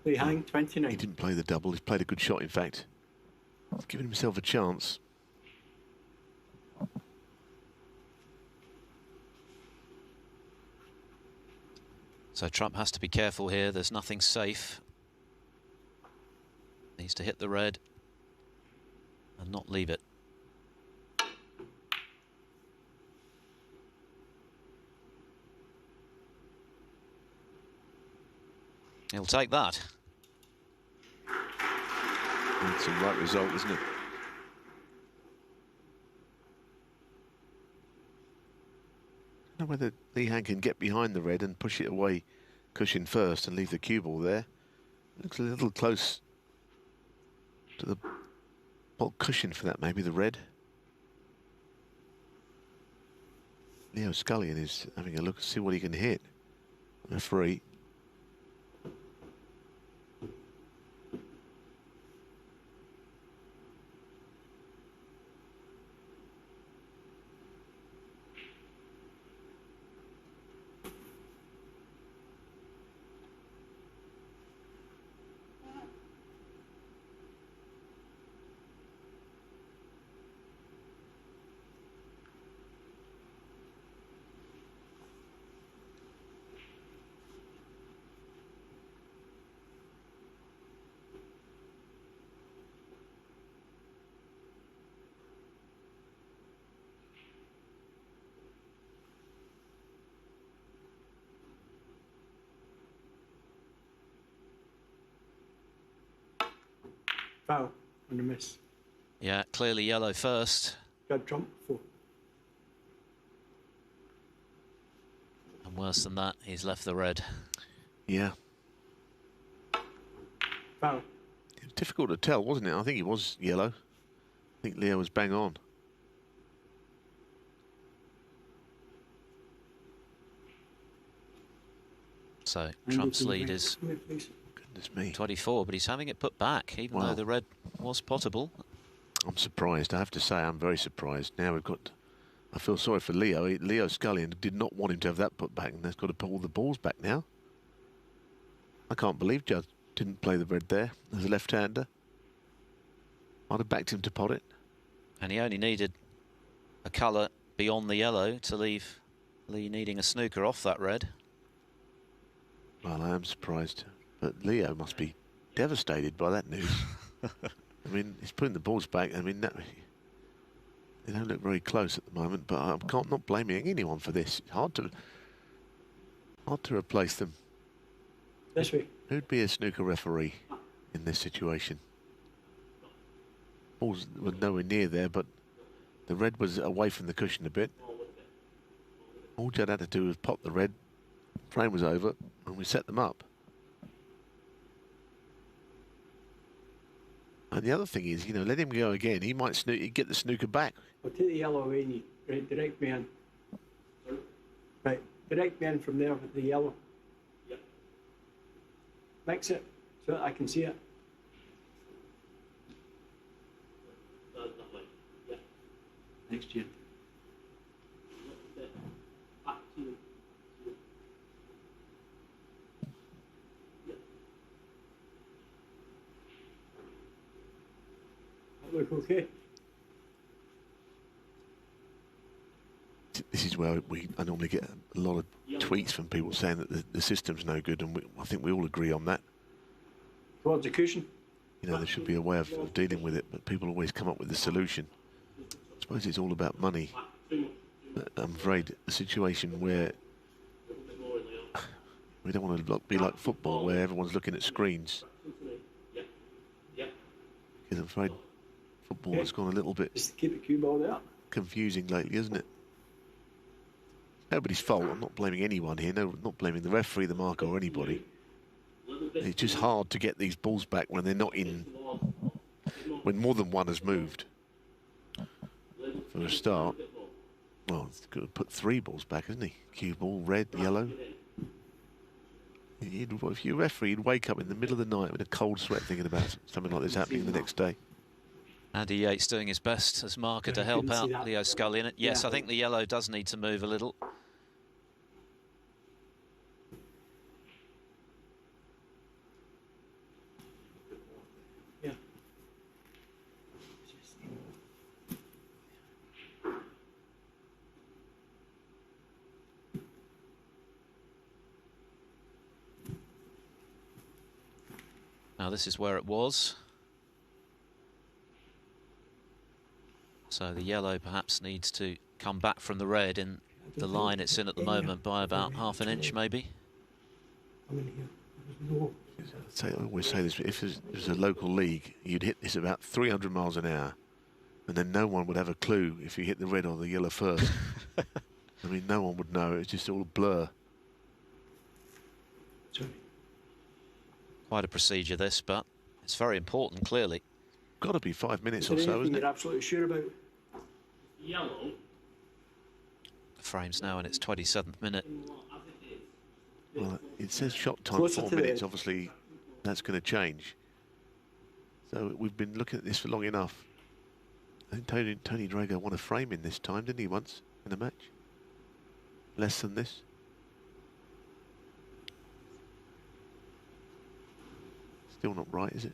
They hang 29. He didn't play the double. He's played a good shot, in fact. He's given himself a chance. So Trump has to be careful here. There's nothing safe. Needs to hit the red and not leave it. He'll take that. It's the right result, isn't it? I don't know whether Lehan can get behind the red and push it away cushion first and leave the cue ball there. Looks a little close to the ball cushion for that, maybe the red. Leo Scullion is having a look to see what he can hit. A free. Foul and a miss. Yeah, clearly yellow first. Judd Trump 4. And worse than that, he's left the red. Yeah. Foul. It was difficult to tell, wasn't it? I think he was yellow. I think Leo was bang on. So Trump's lead is Goodness me. 24, but he's having it put back, even though the red was potable. I'm surprised. I have to say, I'm very surprised. Now we've got... I feel sorry for Leo. Leo Scullion did not want him to have that put back, and they've got to put all the balls back now. I can't believe Judd didn't play the red there as a left-hander. I'd have backed him to pot it. And he only needed a colour beyond the yellow to leave Lee needing a snooker off that red. Well, I am surprised. But Leo must be devastated by that news. I mean, he's putting the balls back. I mean, they don't look very close at the moment, but I'm not blaming anyone for this. It's hard to replace them. This way. Who'd be a snooker referee in this situation? Balls were nowhere near there, but the red was away from the cushion a bit. All Judd had to do was pop the red, frame was over and we set them up. And the other thing is, you know, let him go again. He might he'd get the snooker back. I'll take the yellow away and you direct me in. Right, direct me in from there with the yellow. Yep. Mix it so that I can see it. That way. Yeah. Next year. Back to you. That look okay? This is where I normally get a lot of tweets from people saying that the system's no good, and I think we all agree on that. Towards the cushion. You know, there should be a way of dealing with it, but people always come up with the solution. I suppose it's all about money. But I'm afraid the situation where we don't want to be like football, where everyone's looking at screens. Because I'm afraid football has gone a little bit Just keep the cue ball there. confusing lately, isn't it? Nobody's fault. I'm not blaming anyone here. No, not blaming the referee, the marker, or anybody. It's just hard to get these balls back when they're not in, when more than one has moved. For a start, well, he's got to put 3 balls back, isn't he? Cue ball, red, yellow. If you're a referee, you'd wake up in the middle of the night with a cold sweat thinking about something like this happening the next day. Andy Yates doing his best as marker to help out Leo Scully in it. Yes, I think the yellow does need to move a little. Yeah. Now this is where it was. So the yellow perhaps needs to come back from the red in the line it's in at the moment by about half an inch maybe. I'm in here. There's no. I always say this, if there's a local league, you'd hit this about 300 miles an hour, and then no one would have a clue if you hit the red or the yellow first. I mean, no one would know. It's just all a blur. Sorry. Quite a procedure this, but it's very important clearly. Got to be 5 minutes Is there or so, anything isn't it? you're absolutely sure about? Yellow. The frame's now in its 27th minute. As it is. Well, it says shot time Closer 4 to the minutes. edge. Obviously, that's going to change. So we've been looking at this for long enough. I think Tony Drago won a frame in this time, didn't he, once in a match? Less than this. Still not right, is it?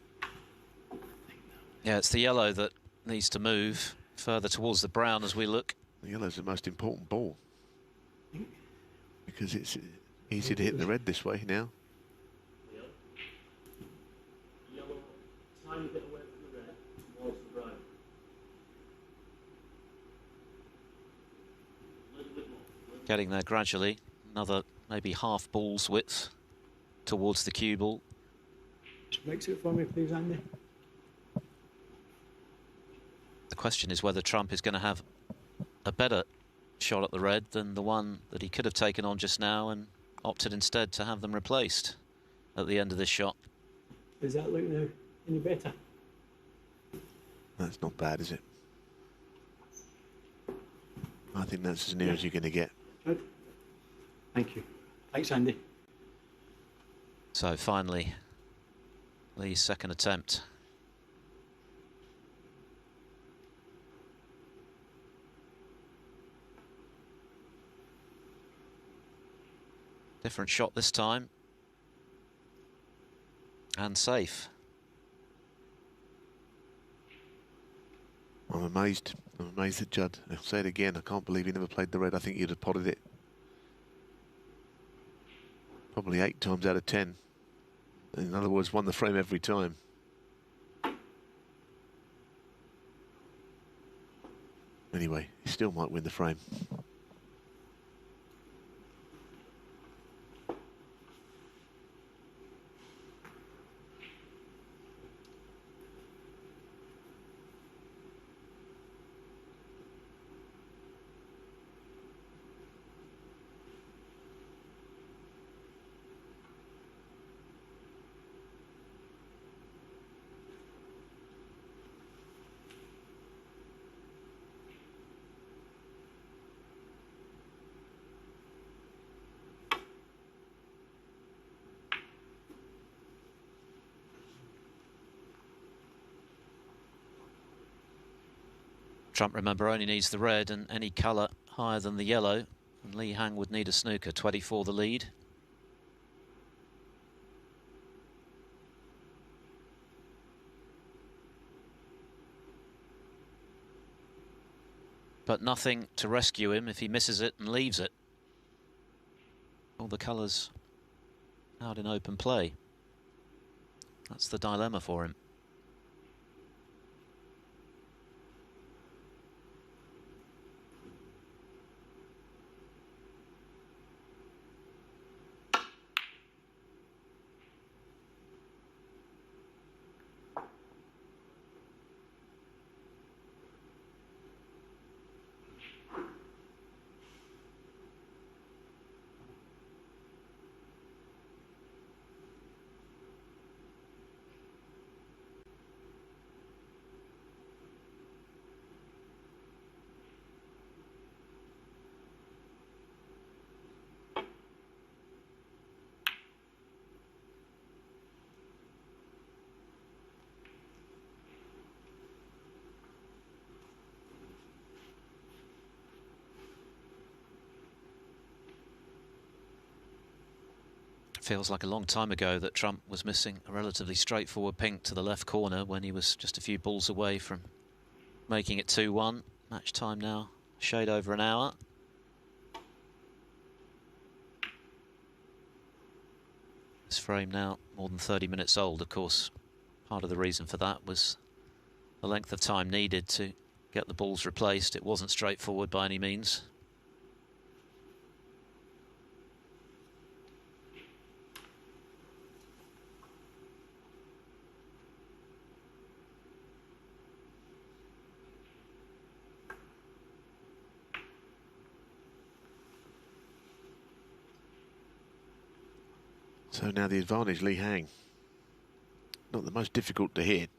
Yeah, it's the yellow that needs to move further towards the brown as we look. The yellow's the most important ball. Because it's easy to hit the red this way now. Yellow. Tiny bit away from the red. Towards the brown. A little bit more. Getting there gradually. Another maybe half ball's width towards the cue ball. Just mix it for me, please, Andy. The question is whether Trump is going to have a better shot at the red than the one that he could have taken on just now and opted instead to have them replaced at the end of this shot. Does that look now any better? That's not bad, is it? I think that's as near as you're going to get. Good. Thank you. Thanks, Andy. So finally, Lee's second attempt. Different shot this time. And safe. I'm amazed. I'm amazed at Judd. I'll say it again. I can't believe he never played the red. I think he'd have potted it. Probably 8 times out of 10. In other words, won the frame every time. Anyway, he still might win the frame. Trump, remember, only needs the red, and any colour higher than the yellow, and Lee Hang would need a snooker. 24 the lead. But nothing to rescue him if he misses it and leaves it. All the colours out in open play. That's the dilemma for him. Feels like a long time ago that Trump was missing a relatively straightforward pink to the left corner when he was just a few balls away from making it 2-1. Match time now, shade over an hour. This frame now more than 30 minutes old, of course. Part of the reason for that was the length of time needed to get the balls replaced. It wasn't straightforward by any means. So now the advantage, Lee Hang. Not the most difficult to hit.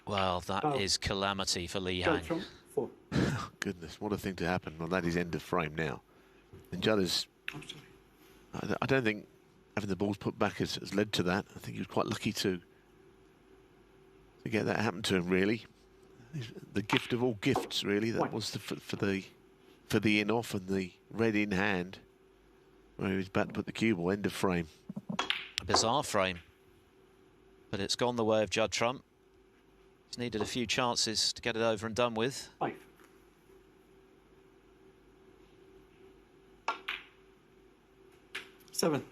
Well, that is calamity for Lee Hang. Oh, goodness, what a thing to happen. Well, that is end of frame now. And Judd is... I don't think having the balls put back has led to that. I think he was quite lucky to get that happen to him, really. The gift of all gifts, really. That was for the in off and the red in hand, where he was about to put the cue ball. End of frame. A bizarre frame, but it's gone the way of Judd Trump. He's needed a few chances to get it over and done with. 5. 7.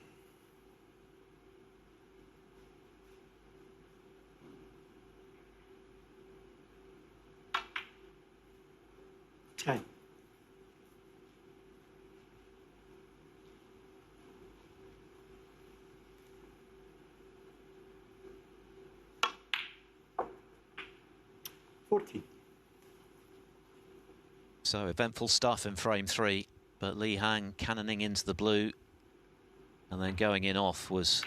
10. 14. So eventful stuff in frame 3, but Lee Hang cannoning into the blue and then going in off was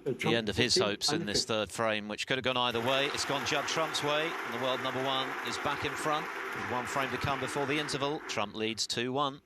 the end of his hopes in this third frame, which could have gone either way. It's gone Judd Trump's way, and the world number 1 is back in front. With 1 frame to come before the interval, Trump leads 2-1.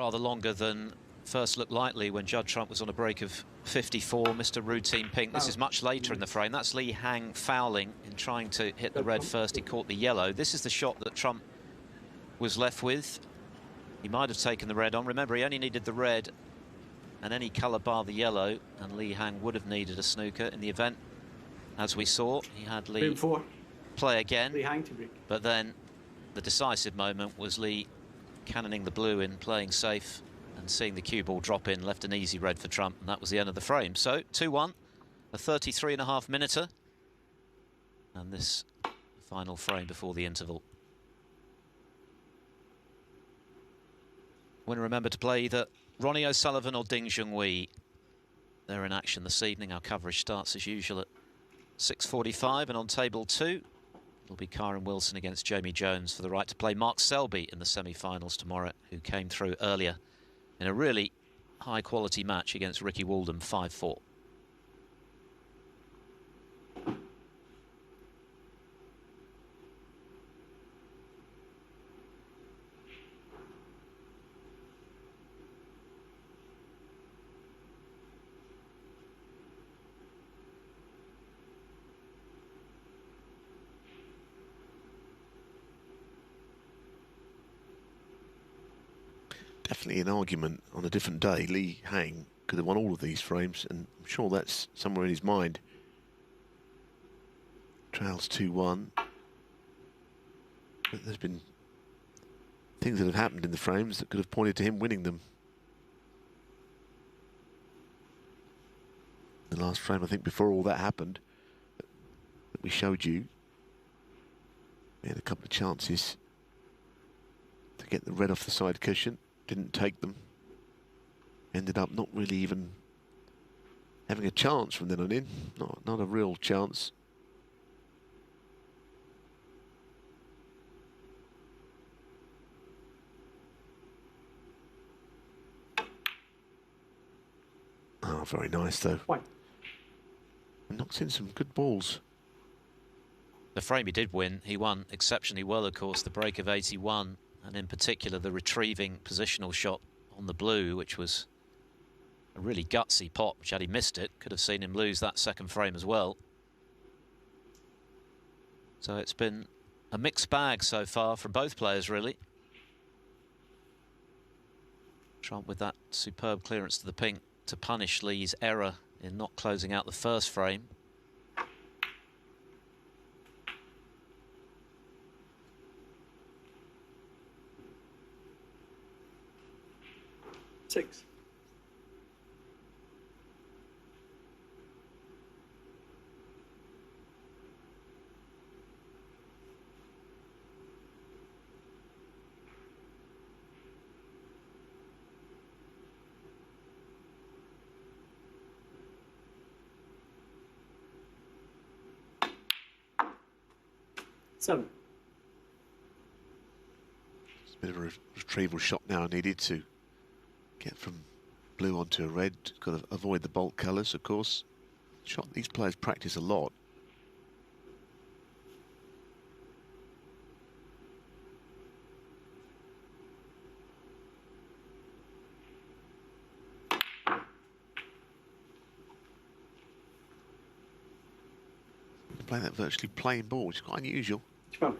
rather longer than first looked likely when Judd Trump was on a break of 54. Mr. Routine Pink. This is much later in the frame. That's Lee Hang fouling in trying to hit the red first. He caught the yellow. This is the shot that Trump was left with. He might have taken the red on. Remember, he only needed the red and any colour bar the yellow, and Lee Hang would have needed a snooker in the event. As we saw, he had Lee play again, Lee Hang to break. but then the decisive moment was Lee cannoning the blue in, playing safe, and seeing the cue ball drop in left an easy red for Trump, and that was the end of the frame. So 2-1, a 33.5 minuter, and this final frame before the interval. Want to remember to play either Ronnie O'Sullivan or Ding Junhui. They're in action this evening. Our coverage starts as usual at 6:45, and on table 2 it'll be Kyron Wilson against Jamie Jones for the right to play Mark Selby in the semi-finals tomorrow, who came through earlier in a really high-quality match against Ricky Waldham, 5-4. Definitely an argument on a different day. Lee Hang could have won all of these frames, and I'm sure that's somewhere in his mind. Trails 2-1. But there's been things that have happened in the frames that could have pointed to him winning them. The last frame, I think, before all that happened, that we showed you, he had a couple of chances to get the red off the side cushion. Didn't take them. Ended up not really even having a chance from then on in. Not a real chance. Oh, very nice though. Knocks in some good balls. The frame he did win, he won exceptionally well, of course, the break of 81. And in particular, the retrieving positional shot on the blue, which was a really gutsy pot, which had he missed it, could have seen him lose that second frame as well. So it's been a mixed bag so far from both players, really. Trump with that superb clearance to the pink to punish Lee's error in not closing out the first frame. Six. Seven. It's a bit of a retrieval shot now needed to get from blue onto a red. Got to avoid the bulk colours, of course. Shot these players practice a lot. Playing that virtually plain ball, which is quite unusual. 12.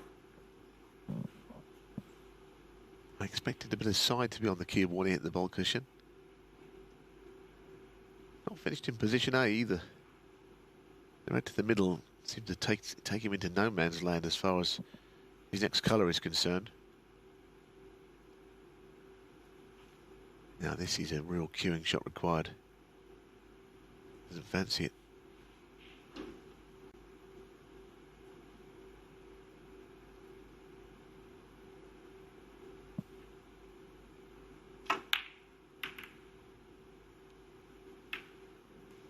I expected a bit of side to be on the cue when he hit the ball cushion. Not finished in position A either. The red to the middle seemed to take him into no man's land as far as his next colour is concerned. Now this is a real cueing shot required. Doesn't fancy it.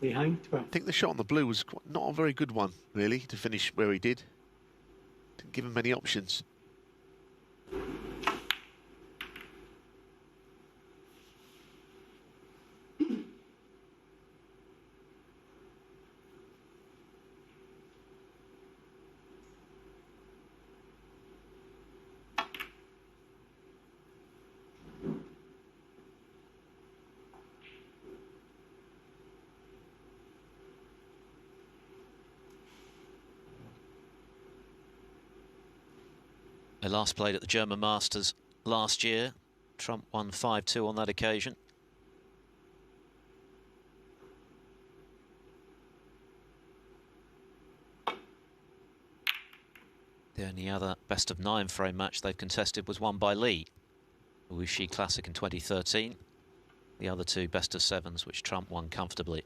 Lee Hang, 12. I think the shot on the blue was not a very good one, really, to finish where he did. Didn't give him many options. last played at the German Masters last year. Trump won 5-2 on that occasion. The only other best-of-9 frame match they've contested was won by Lee, the Wuxi Classic in 2013. The other two best-of-7s, which Trump won comfortably.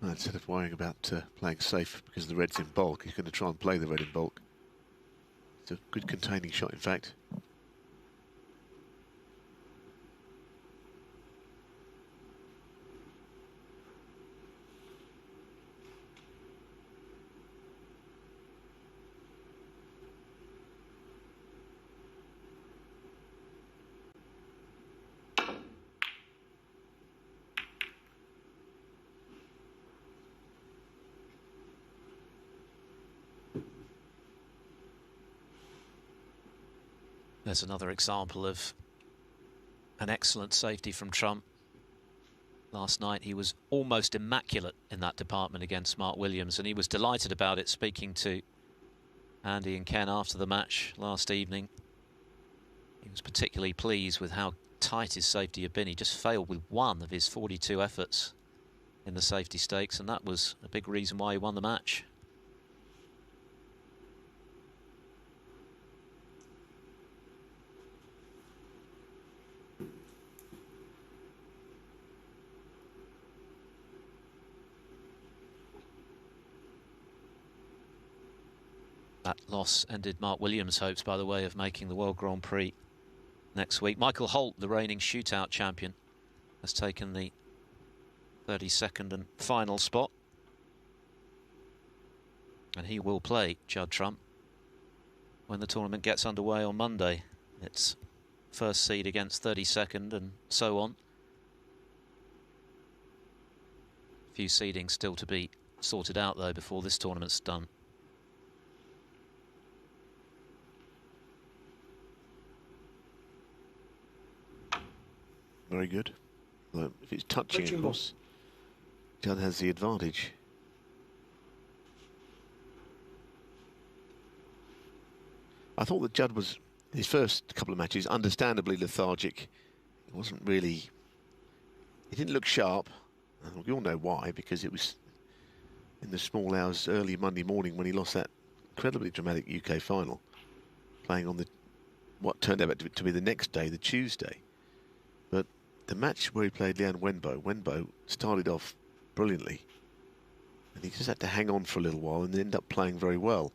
Instead of worrying about playing safe because the red's in bulk, he's going to try and play the red in bulk. It's a good containing shot, in fact. There's another example of an excellent safety from Trump. Last night he was almost immaculate in that department against Mark Williams, and he was delighted about it, speaking to Andy and Ken after the match last evening. He was particularly pleased with how tight his safety had been. He just failed with one of his 42 efforts in the safety stakes, and that was a big reason why he won the match. That loss ended Mark Williams' hopes, by the way, of making the World Grand Prix next week. Michael Holt, the reigning shootout champion, has taken the 32nd and final spot. And he will play Judd Trump when the tournament gets underway on Monday. It's first seed against 32nd and so on. A few seedings still to be sorted out, though, before this tournament's done. Very good. Well, if it's touching, of course, Judd has the advantage. I thought that Judd was, in his first couple of matches, understandably lethargic. He wasn't really... He didn't look sharp. And we all know why, because it was in the small hours early Monday morning when he lost that incredibly dramatic UK final, playing on the what turned out to be the next day, the Tuesday. But the match where he played Lian Wenbo started off brilliantly, and he just had to hang on for a little while and end up playing very well.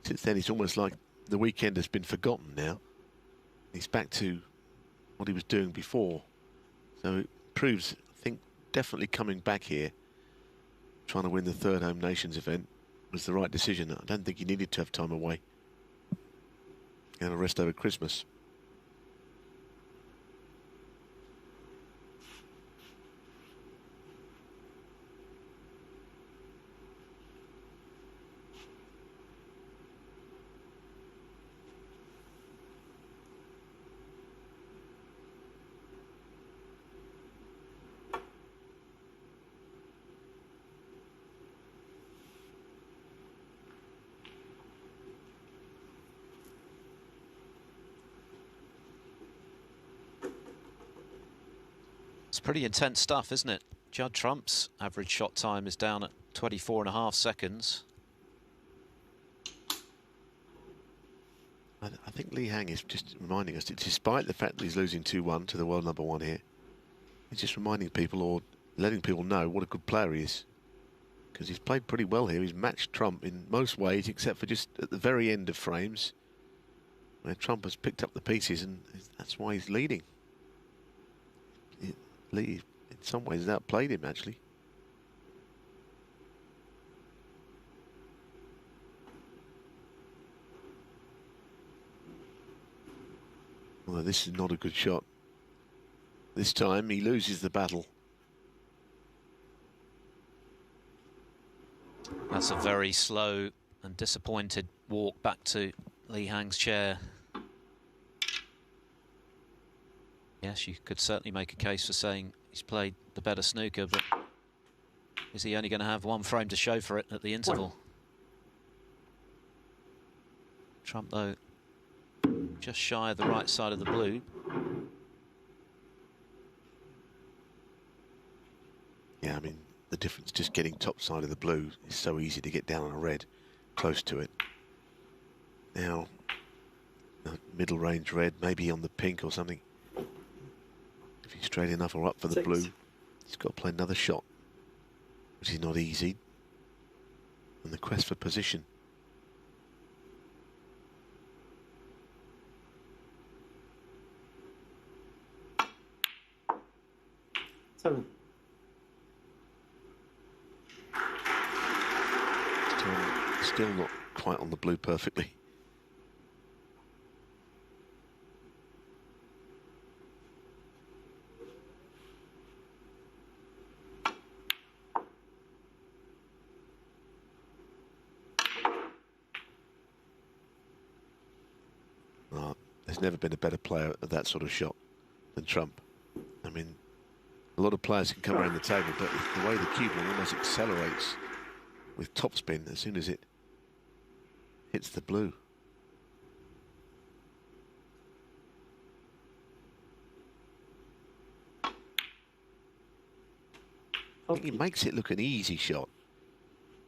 Since then, it's almost like the weekend has been forgotten now. He's back to what he was doing before. So it proves, I think, definitely coming back here, trying to win the third Home Nations event, was the right decision. I don't think he needed to have time away and a rest over Christmas. It's pretty intense stuff, isn't it? Judd Trump's average shot time is down at 24.5 seconds. I think Li Hang is just reminding us, despite the fact that he's losing 2-1 to the world #1 here, he's just reminding people, or letting people know, what a good player he is. because he's played pretty well here. He's matched Trump in most ways, except for just at the very end of frames, where Trump has picked up the pieces, and that's why he's leading. Lee, in some ways, has outplayed him, actually. Although this is not a good shot. This time he loses the battle. That's a very slow and disappointed walk back to Lee Hang's chair. Yes, you could certainly make a case for saying he's played the better snooker, but is he only going to have one frame to show for it at the interval? Trump, though, just shy of the right side of the blue. Yeah, I mean, the difference just getting top side of the blue is so easy to get down on a red, close to it. Now, middle range red, maybe on the pink or something. If he's straight enough or up for the blue, he's got to play another shot, which is not easy. And the quest for position. Still not quite on the blue perfectly. There's never been a better player at that sort of shot than Trump. I mean, a lot of players can come around the table, but the way the cue ball almost accelerates with topspin as soon as it hits the blue. I think he makes it look an easy shot,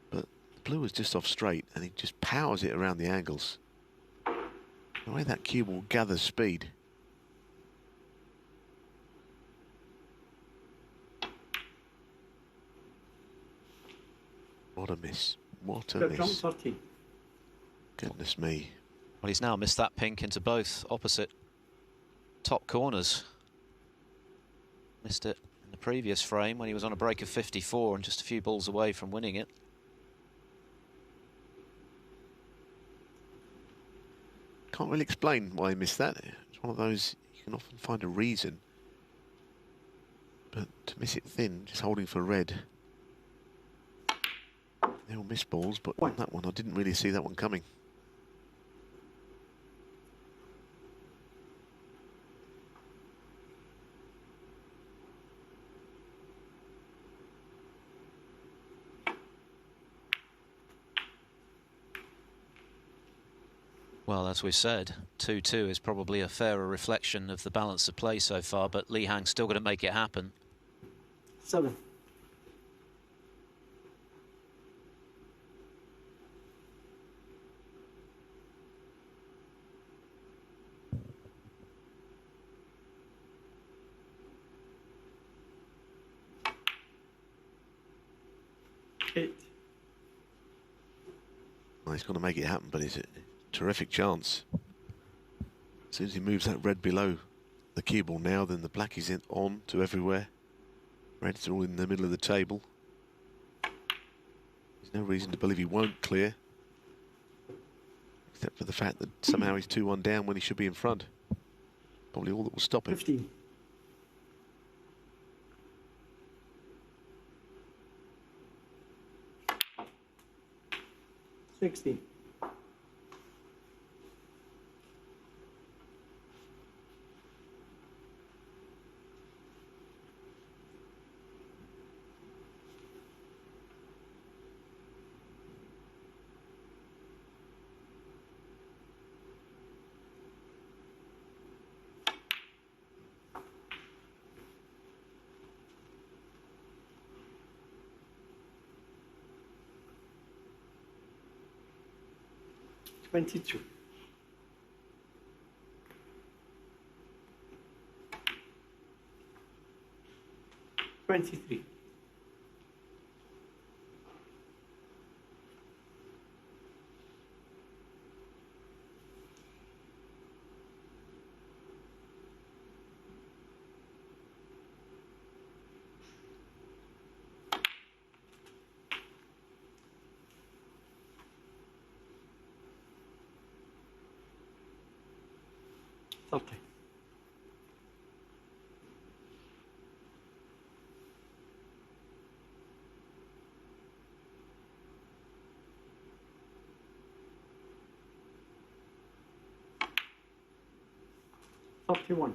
but the blue is just off straight and he just powers it around the angles. The way that cue ball gathers speed. What a miss. What a miss. Goodness me. Well, he's now missed that pink into both opposite top corners. Missed it in the previous frame when he was on a break of 54 and just a few balls away from winning it. Can't really explain why he missed that. It's one of those, you can often find a reason. But to miss it thin, just holding for red. They all miss balls, but on that one, I didn't really see that one coming. Well, as we've said, 2-2 is probably a fairer reflection of the balance of play so far, but Lee Hang's still going to make it happen. 7. Well, he's got to make it happen, but it's a terrific chance. As soon as he moves that red below the cue ball now, then the black is on to everywhere. Reds are all in the middle of the table. There's no reason to believe he won't clear, except for the fact that somehow he's 2-1 down when he should be in front. Probably all that will stop him. 15. 16. $22. 23. 30. $31.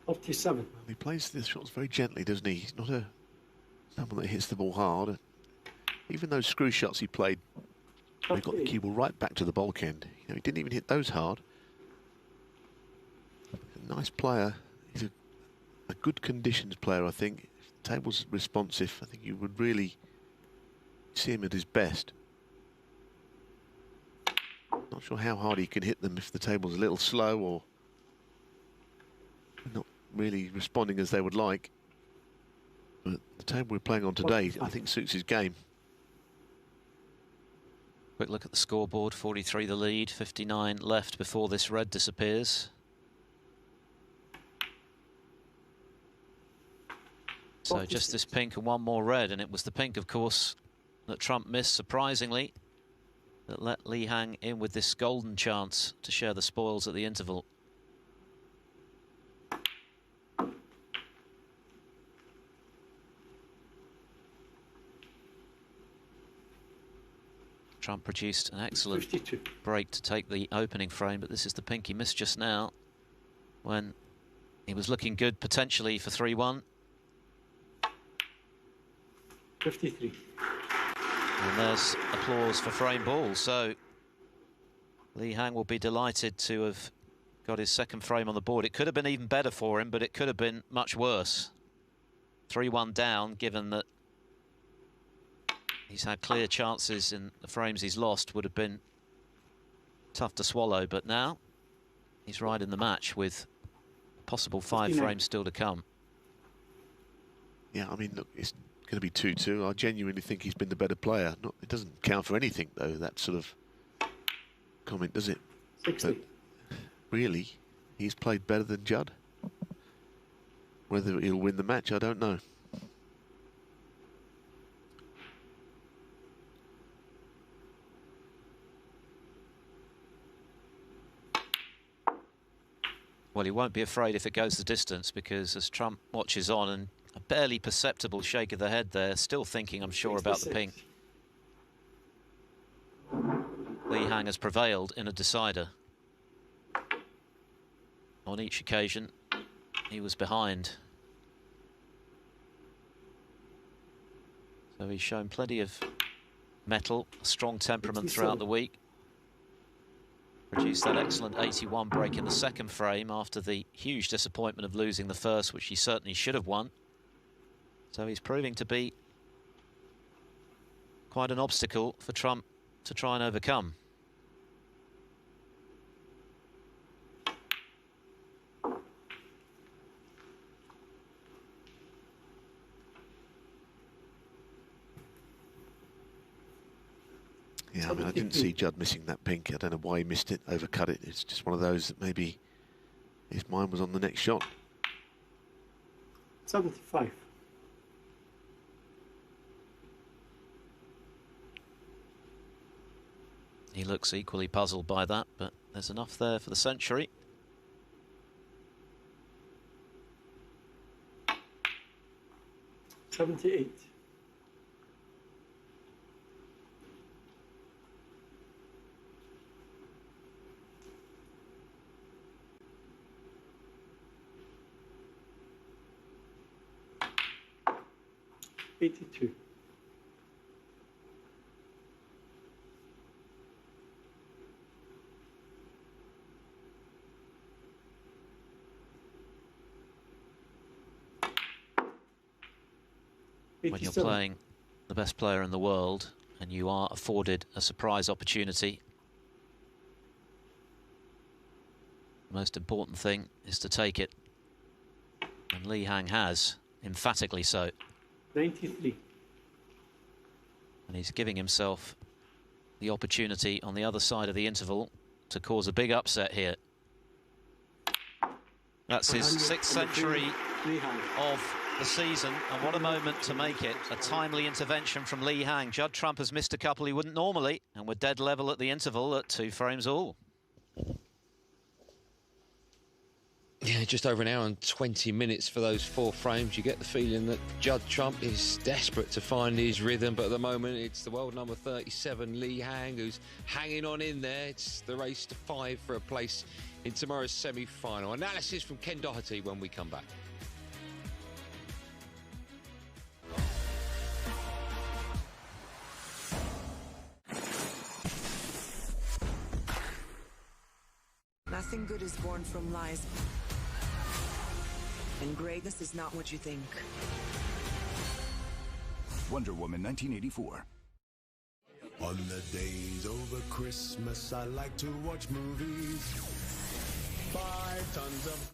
$47. He plays the shots very gently, doesn't he? He's not someone that hits the ball hard. Even those screw shots he played, he got the cue ball right back to the bulk end. You know, he didn't even hit those hard. A nice player. He's a good conditions player, I think. If the table's responsive, I think you would really see him at his best. Not sure how hard he can hit them if the table's a little slow or not really responding as they would like. But the table we're playing on today, I think, suits his game. Quick look at the scoreboard. 43 the lead, 59 left before this red disappears. So just this pink and one more red, and it was the pink, of course, that Trump missed, surprisingly, that let Li Hang in with this golden chance to share the spoils at the interval. Trump produced an excellent 52. break to take the opening frame, but this is the pink he missed just now when he was looking good potentially for 3-1. 53. And there's applause for frame ball. So Li Hang will be delighted to have got his second frame on the board. It could have been even better for him, but it could have been much worse. 3-1 down, given that he's had clear chances in the frames he's lost, would have been tough to swallow. But now he's right in the match with a possible 5 59. frames still to come. Yeah, I mean, look, it's going to be 2-2. I genuinely think he's been the better player. It doesn't count for anything, though, that sort of comment, does it? 60. But really, he's played better than Judd. Whether he'll win the match, I don't know. Well, he won't be afraid if it goes the distance, because as Trump watches on, and a barely perceptible shake of the head there, still thinking, I'm sure, about the 66. pink. Li Hang has prevailed in a decider. On each occasion, he was behind. So he's shown plenty of mettle, a strong temperament throughout the week. Produced that excellent 81 break in the second frame after the huge disappointment of losing the first, which he certainly should have won. So he's proving to be quite an obstacle for Trump to try and overcome. Yeah, I mean, I didn't see Judd missing that pink. I don't know why he missed it, overcut it. It's just one of those that maybe his mind was on the next shot. 75. He looks equally puzzled by that, but there's enough there for the century. $78. $82. When you're playing the best player in the world and you are afforded a surprise opportunity, the most important thing is to take it. And Li Hang has, emphatically so. 93. And he's giving himself the opportunity on the other side of the interval to cause a big upset here. That's his 6th century of the season, and what a moment to make it. A timely intervention from Lee Hang. Judd Trump has missed a couple he wouldn't normally, and we're dead level at the interval at 2 frames all. Yeah, just over an hour and 20 minutes for those 4 frames. You get the feeling that Judd Trump is desperate to find his rhythm, but at the moment it's the world number 37, Lee Hang, who's hanging on in there. It's the race to 5 for a place in tomorrow's semi-final. Analysis from Ken Doherty when we come back. Nothing good is born from lies. And greatness is not what you think. Wonder Woman 1984. On the days over Christmas, I like to watch movies. 5 tons of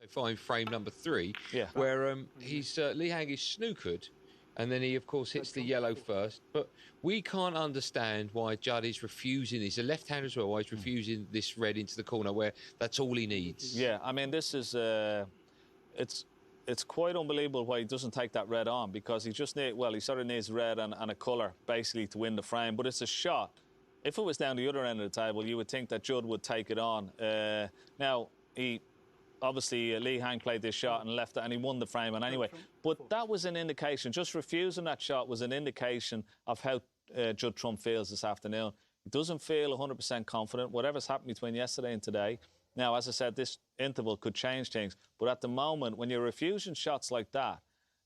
Find frame number 3, Yeah. where he's Li Hang is snookered, and then he of course hits the yellow first. But we can't understand why Judd is refusing. He's a left-hander as well. Why he's refusing this red into the corner, where that's all he needs. Yeah, I mean, this is it's quite unbelievable why he doesn't take that red on, because he just he sort of needs red and a colour basically to win the frame. But it's a shot. If it was down the other end of the table, you would think that Judd would take it on. Now he. Obviously, Li Hang played this shot and left it, and he won the frame. And anyway, but that was an indication. Just refusing that shot was an indication of how Judd Trump feels this afternoon. He doesn't feel 100% confident. Whatever's happened between yesterday and today. Now, as I said, this interval could change things. But at the moment, when you're refusing shots like that,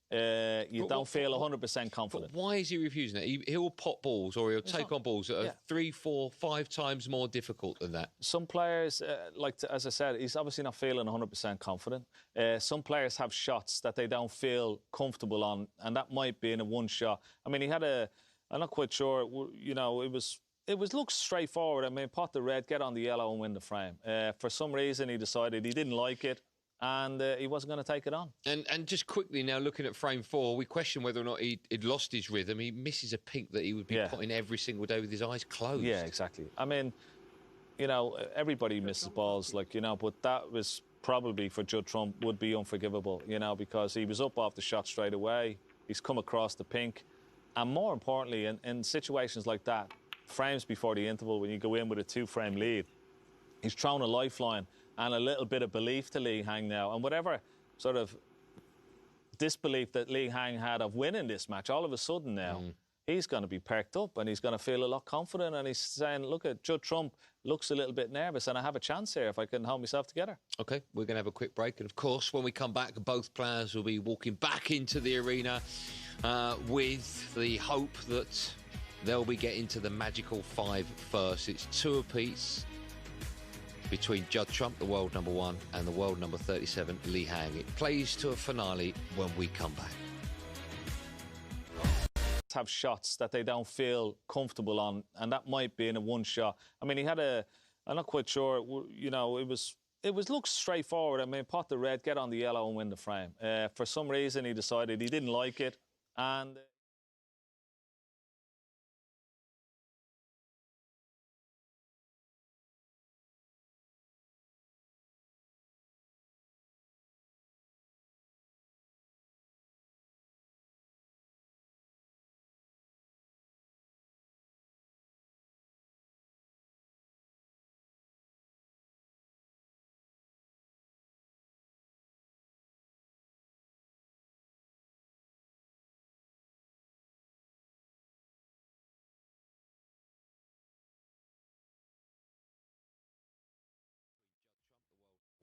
you don't feel 100% confident. But why is he refusing it? He'll pop balls, or he'll take on balls that are 3, 4, 5 times more difficult than that. Some players, as I said, he's obviously not feeling 100% confident. Some players have shots that they don't feel comfortable on, and that might be in a one shot. I mean, he had I'm not quite sure, you know, it looks straightforward. I mean, pot the red, get on the yellow and win the frame. For some reason, he decided he didn't like it, and he wasn't going to take it on. And just quickly now, looking at frame 4, we question whether or not he'd lost his rhythm. He misses a pink that he would be putting every single day with his eyes closed. Yeah, exactly. I mean, you know, everybody misses balls, like, you know, but that was probably for Judd Trump would be unforgivable, you know, because he was up off the shot straight away. He's come across the pink. And more importantly, in situations like that, frames before the interval, when you go in with a 2-frame lead, he's thrown a lifeline and a little bit of belief to Li Hang now. And whatever sort of disbelief that Li Hang had of winning this match, all of a sudden now, he's going to be perked up and he's going to feel a lot confident. And he's saying, look, at Judd Trump looks a little bit nervous and I have a chance here if I can hold myself together. OK, we're going to have a quick break. And, of course, when we come back, both players will be walking back into the arena with the hope that they'll be getting to the magical 5 first. It's 2 apiece between Judd Trump, the world number 1, and the world number 37, Li Hang. It plays to a finale when we come back. Have shots that they don't feel comfortable on, and that might be in a one shot. I mean, he had I'm not quite sure, you know, it looks straightforward. I mean, pot the red, get on the yellow and win the frame. For some reason, he decided he didn't like it, and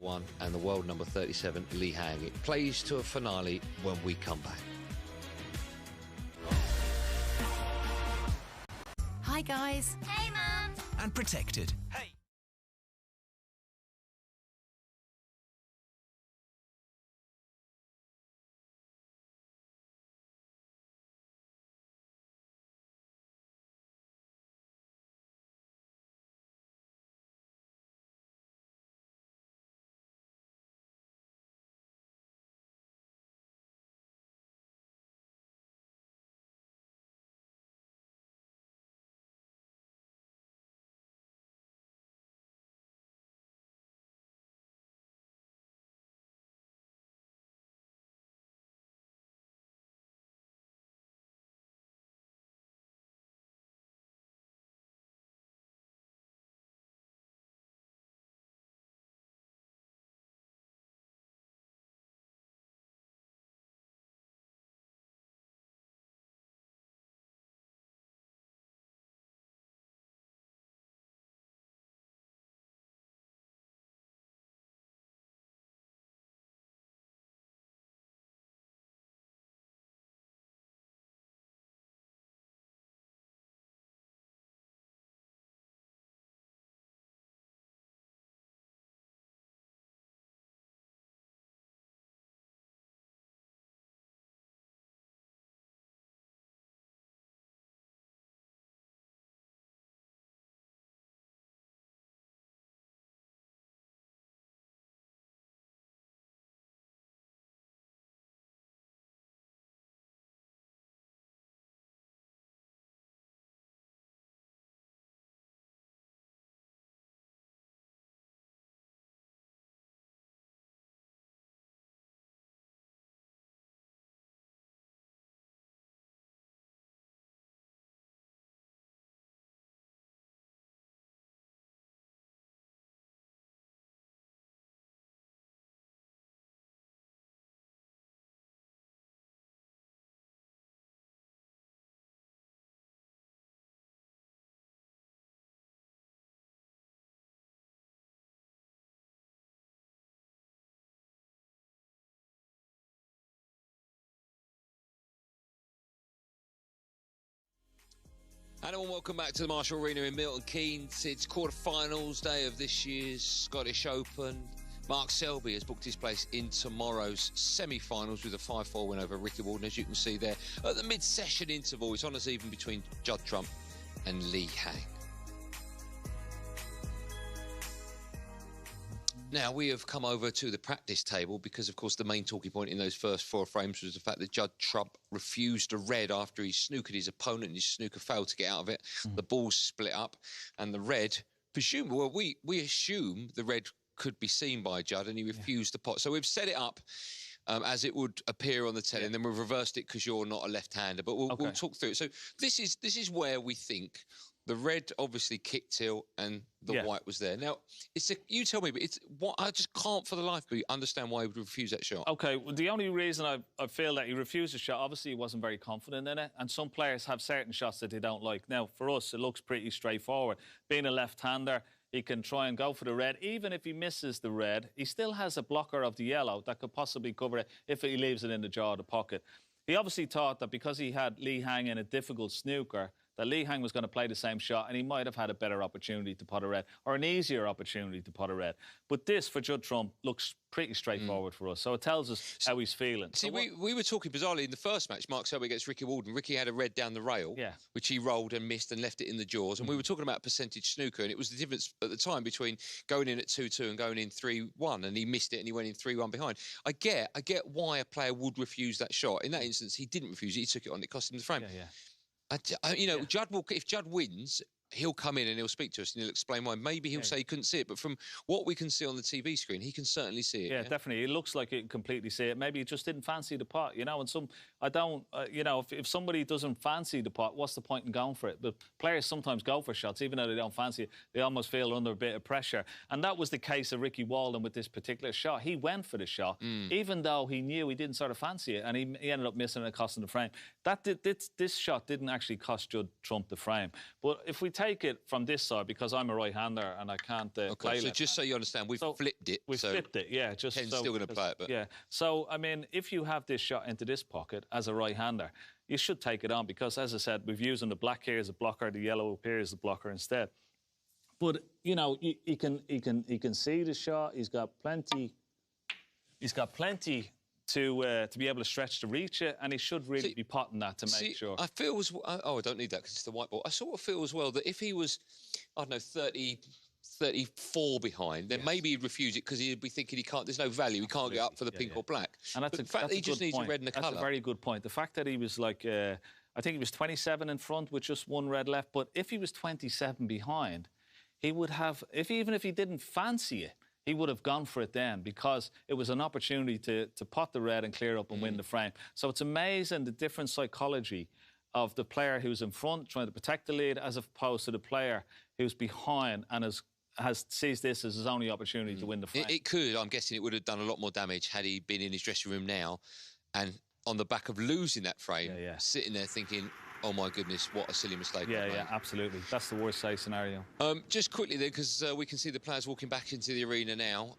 One and the world number 37, Li Hang. It plays to a finale when we come back. Hi, guys. Hey, Mum. And protected. Hey. And welcome back to the Marshall Arena in Milton Keynes. It's quarter-finals day of this year's Scottish Open. Mark Selby has booked his place in tomorrow's semi-finals with a 5-4 win over Ricky Walden, as you can see there. At the mid-session interval, it's honours even between Judd Trump and Lee Hang. Now, we have come over to the practice table because, of course, the main talking point in those first 4 frames was the fact that Judd Trump refused a red after he snookered his opponent and his snooker failed to get out of it. The balls split up and the red, we assume the red could be seen by Judd and he refused the pot. So we've set it up as it would appear on the telly, and then we've reversed it because you're not a left-hander. But we'll talk through it. So this is where we think the red obviously kicked till and the white was there. Now, you tell me, but it's what I just can't for the life of me understand why he would refuse that shot. OK, well, the only reason I feel that he refused the shot, obviously he wasn't very confident in it, and some players have certain shots that they don't like. Now, for us, it looks pretty straightforward. Being a left-hander, he can try and go for the red. Even if he misses the red, he still has a blocker of the yellow that could possibly cover it if he leaves it in the jaw of the pocket. He obviously thought that because he had Lee Hang in a difficult snooker, that Lee Hang was going to play the same shot and he might have had a better opportunity to pot a red or an easier opportunity to pot a red. But this, for Judd Trump, looks pretty straightforward for us. So it tells us how he's feeling. See, we were talking bizarrely in the first match, Mark Selby against Ricky Walden. Ricky had a red down the rail, which he rolled and missed and left it in the jaws. And we were talking about percentage snooker, and it was the difference at the time between going in at 2-2 and going in 3-1, and he missed it and he went in 3-1 behind. I get why a player would refuse that shot. In that instance, he didn't refuse it. He took it on. It cost him the frame. Judd will, if Judd wins, he'll come in and he'll speak to us and he'll explain why. Maybe he'll say he couldn't see it, but from what we can see on the TV screen, he can certainly see it. Yeah, definitely. It looks like he can completely see it. Maybe he just didn't fancy the pot, you know. And I don't, if somebody doesn't fancy the pot, what's the point in going for it? But players sometimes go for shots, even though they don't fancy it. They almost feel under a bit of pressure. And that was the case of Ricky Walden with this particular shot. He went for the shot, even though he knew he didn't sort of fancy it, and he ended up missing it and costing the frame. This shot didn't actually cost Judd Trump the frame. But if we take it from this side, because I'm a right-hander and I can't play so just so you understand, we've flipped it. We've flipped it, yeah. Ken's still going to play it, but... Yeah. So, I mean, if you have this shot into this pocket as a right-hander, you should take it on because, as I said, we've used the black here as a blocker, the yellow up here as a blocker instead. But, you know, he can see the shot. He's got plenty to be able to stretch to reach it, and he should really be potting that to make sure. I feel I don't need that because it's the white ball. I sort of feel as well that if he was, I don't know, 34 behind, then maybe he'd refuse it because he'd be thinking there's no value, he can't get up for the pink or black. And the fact that he just needs a red and a colour. That's a very good point. The fact that he was like, I think he was 27 in front with just one red left, but if he was 27 behind, he would have, even if he didn't fancy it, he would have gone for it then because it was an opportunity to pot the red and clear up and win the frame. So it's amazing the different psychology of the player who's in front trying to protect the lead as opposed to the player who's behind and sees this as his only opportunity to win the frame. It could. I'm guessing it would have done a lot more damage had he been in his dressing room now and on the back of losing that frame, sitting there thinking, oh, my goodness, what a silly mistake. Yeah, absolutely. That's the worst-case scenario. Just quickly, then, because we can see the players walking back into the arena now.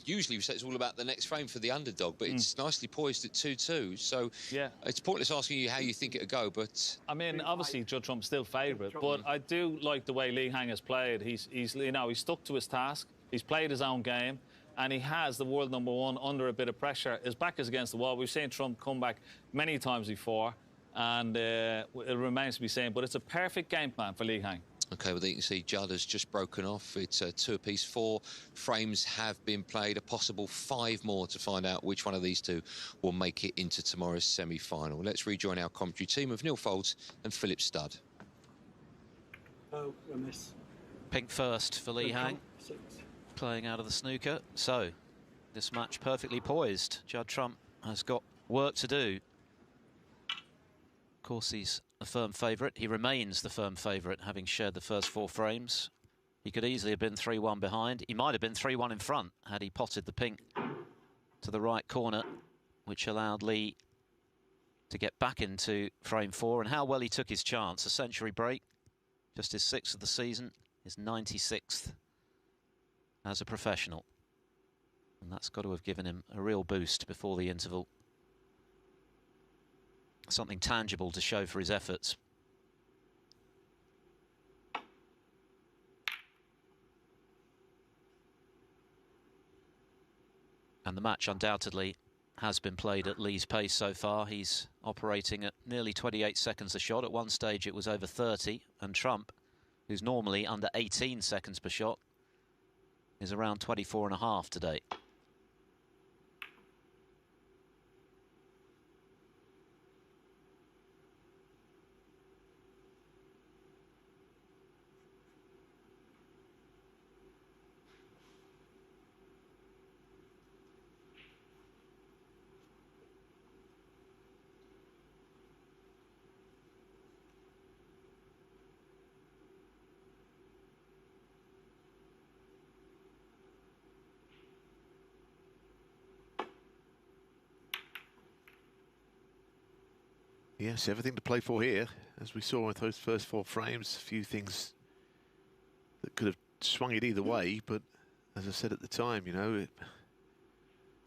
Usually we say it's all about the next frame for the underdog, but it's nicely poised at 2-2. So it's pointless asking you how you think it'll go, but... I mean, obviously, Judd Trump's still favourite, but I do like the way Lee Hang has played. He's stuck to his task. He's played his own game. And he has the world #1 under a bit of pressure. His back is against the wall. We've seen Trump come back many times before. And it remains to be seen. But it's a perfect game plan for Lee Hang. OK, well, there you can see Judd has just broken off. It's a 2 apiece. 4 frames have been played. A possible 5 more to find out which one of these two will make it into tomorrow's semi-final. Let's rejoin our commentary team of Neil Folds and Philip Studd. Oh, I miss. Pink first for Lee Hang. Playing out of the snooker. So, this match perfectly poised. Judd Trump has got work to do. Of course, he's a firm favourite. He remains the firm favourite, having shared the first 4 frames. He could easily have been 3-1 behind. He might have been 3-1 in front had he potted the pink to the right corner, which allowed Lee to get back into frame 4. And how well he took his chance. A century break, just his 6th of the season, his 96th as a professional. And that's got to have given him a real boost before the interval. Something tangible to show for his efforts. And the match undoubtedly has been played at Lee's pace so far. He's operating at nearly 28 seconds a shot. At one stage it was over 30, and Trump, who's normally under 18 seconds per shot, is around 24.5 today. Yes, everything to play for here. As we saw with those first 4 frames, a few things that could have swung it either way, but as I said at the time, you know,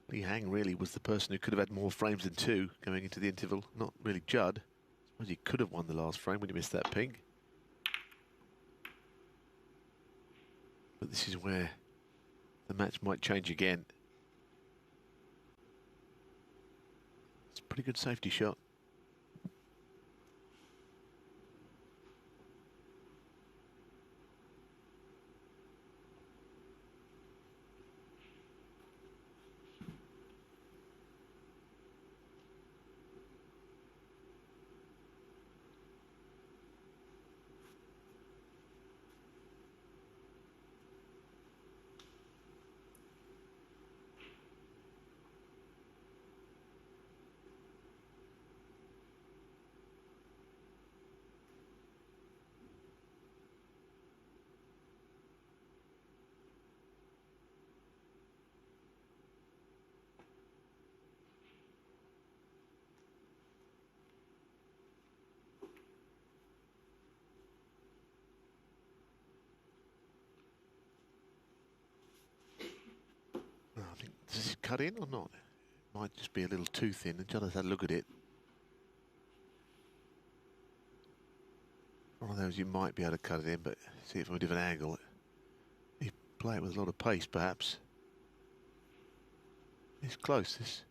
Lee Hang really was the person who could have had more frames than 2 going into the interval, not really Judd. I suppose he could have won the last frame when he missed that pink. But this is where the match might change again. It's a pretty good safety shot. I think, does it cut in or not? It might just be a little too thin, and Judd has had a look at it. One of those you might be able to cut it in, but see it from a different angle. You play it with a lot of pace, perhaps. It's close, this.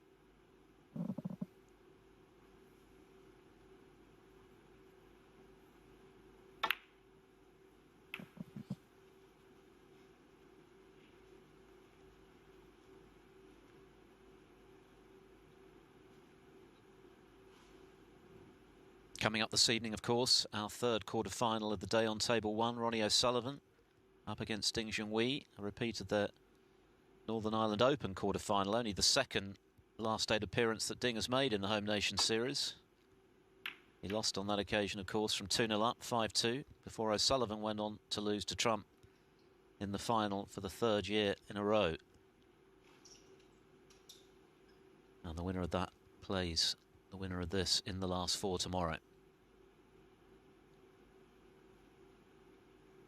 Coming up this evening, of course, our third quarter-final of the day on table 1. Ronnie O'Sullivan up against Ding Junhui, a repeat of the Northern Ireland Open quarter-final, only the second last date appearance that Ding has made in the Home Nation Series. He lost on that occasion, of course, from 2-0 up, 5-2, before O'Sullivan went on to lose to Trump in the final for the 3rd year in a row. And the winner of that plays the winner of this in the last 4 tomorrow.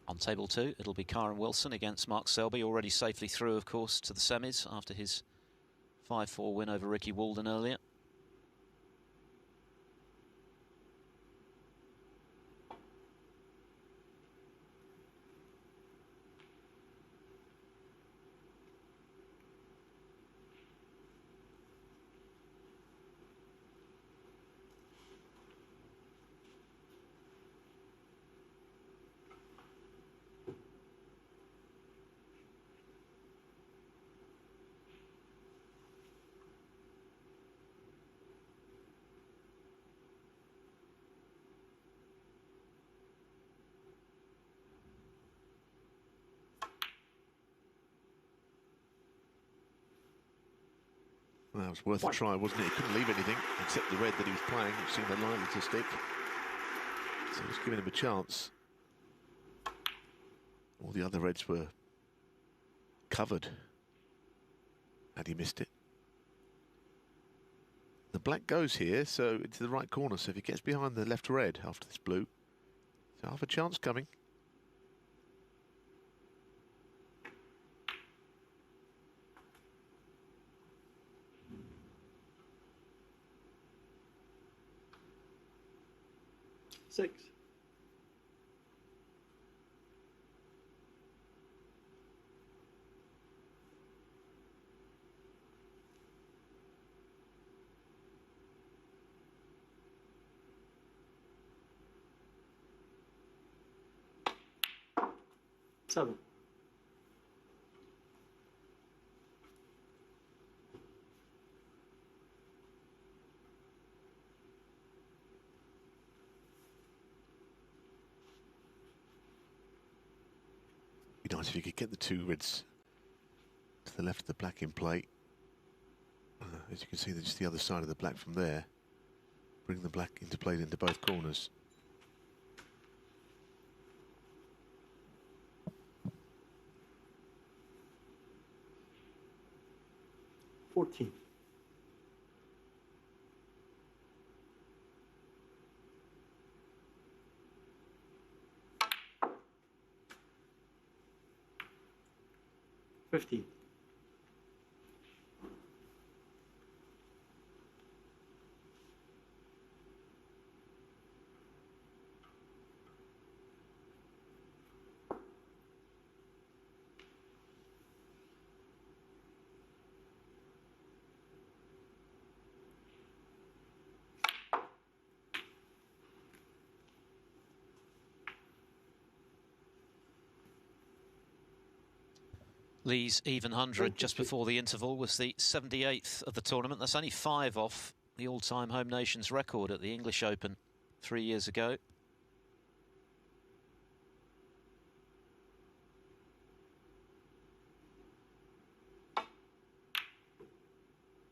On table 2, it'll be Kyron Wilson against Mark Selby, already safely through, of course, to the semis after his 5-4 win over Ricky Walden earlier. Well, that was worth a try, wasn't it? He couldn't leave anything except the red that he was playing, which seemed unlikely to stick. So just giving him a chance. All the other reds were covered had he missed it. The black goes here, so into the right corner. So if he gets behind the left red after this blue, so half a chance coming. Six. 7. Be nice if you could get the 2 reds to the left of the black in play. As you can see, they're just the other side of the black from there. Bring the black into play into both corners. $14. $15. Lee's even 100 just before the interval was the 78th of the tournament. That's only 5 off the all-time home nations record at the English Open 3 years ago.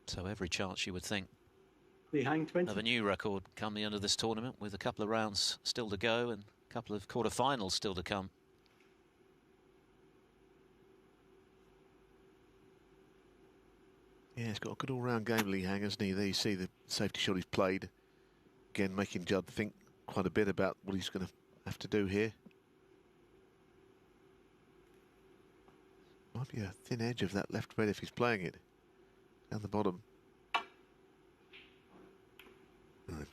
So every chance, you would think, Behind 20. of a new record come the end of this tournament, with a couple of rounds still to go and a couple of quarter-finals still to come. Yeah, he's got a good all-round game, Lee Hang, hasn't he? There you see the safety shot he's played. Again, making Judd think quite a bit about what he's going to have to do here. Might be a thin edge of that left red if he's playing it. Down the bottom. Oh,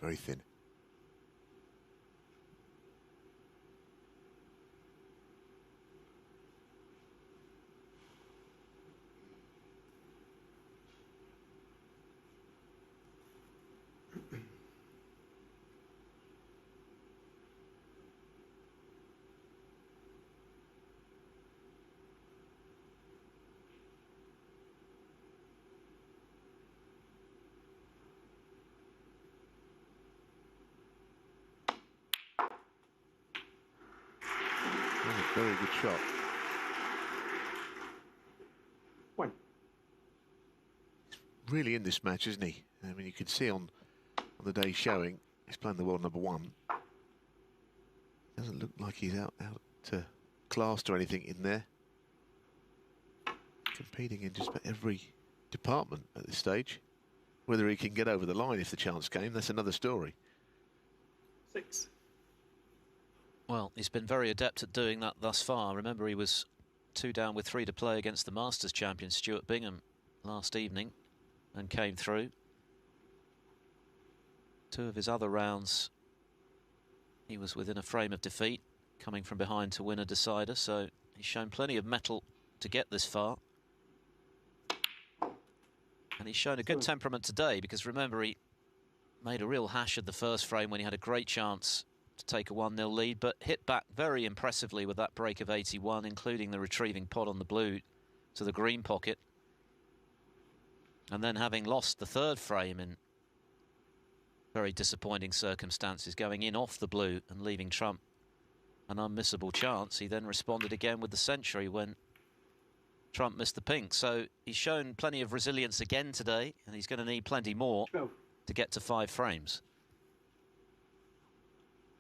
very thin. Very good shot. 1. He's really in this match, isn't he? I mean, you can see on the day showing, he's playing the world #1. Doesn't look like he's out classed or anything in there. Competing in just about every department at this stage. Whether he can get over the line if the chance came, that's another story. 6. Well, he's been very adept at doing that thus far. Remember, he was 2 down with 3 to play against the Masters champion Stuart Bingham last evening and came through. 2 of his other rounds, he was within a frame of defeat, coming from behind to win a decider, so he's shown plenty of mettle to get this far. And he's shown a good temperament today, because remember, he made a real hash of the first frame when he had a great chance to take a 1-0 lead, but hit back very impressively with that break of 81, including the retrieving pot on the blue to the green pocket. And then, having lost the third frame in very disappointing circumstances, going in off the blue and leaving Trump an unmissable chance, he then responded again with the century when Trump missed the pink. So he's shown plenty of resilience again today, and he's going to need plenty more to get to 5 frames.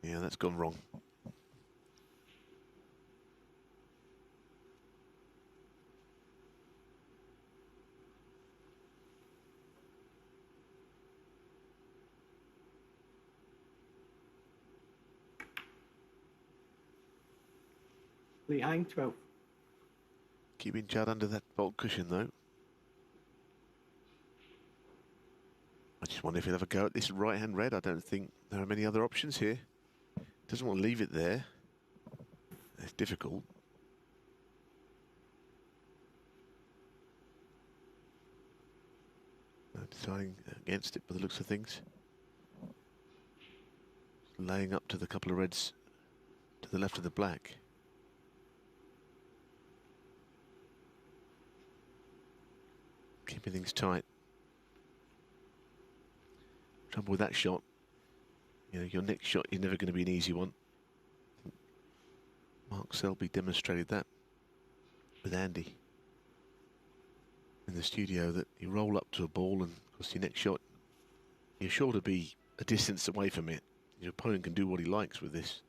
Yeah, that's gone wrong. Lee Hang, 12. Keeping Judd under that bolt cushion, though. I just wonder if he'll have a go at this right-hand red. I don't think there are many other options here. Doesn't want to leave it there. It's difficult. Deciding against it by the looks of things. Laying up to the couple of reds to the left of the black. keeping things tight. Trouble with that shot, you know, your next shot is never going to be an easy one. Mark Selby demonstrated that with Andy in the studio, that you roll up to a ball and of course your next shot, you're sure to be a distance away from it. Your opponent can do what he likes with this.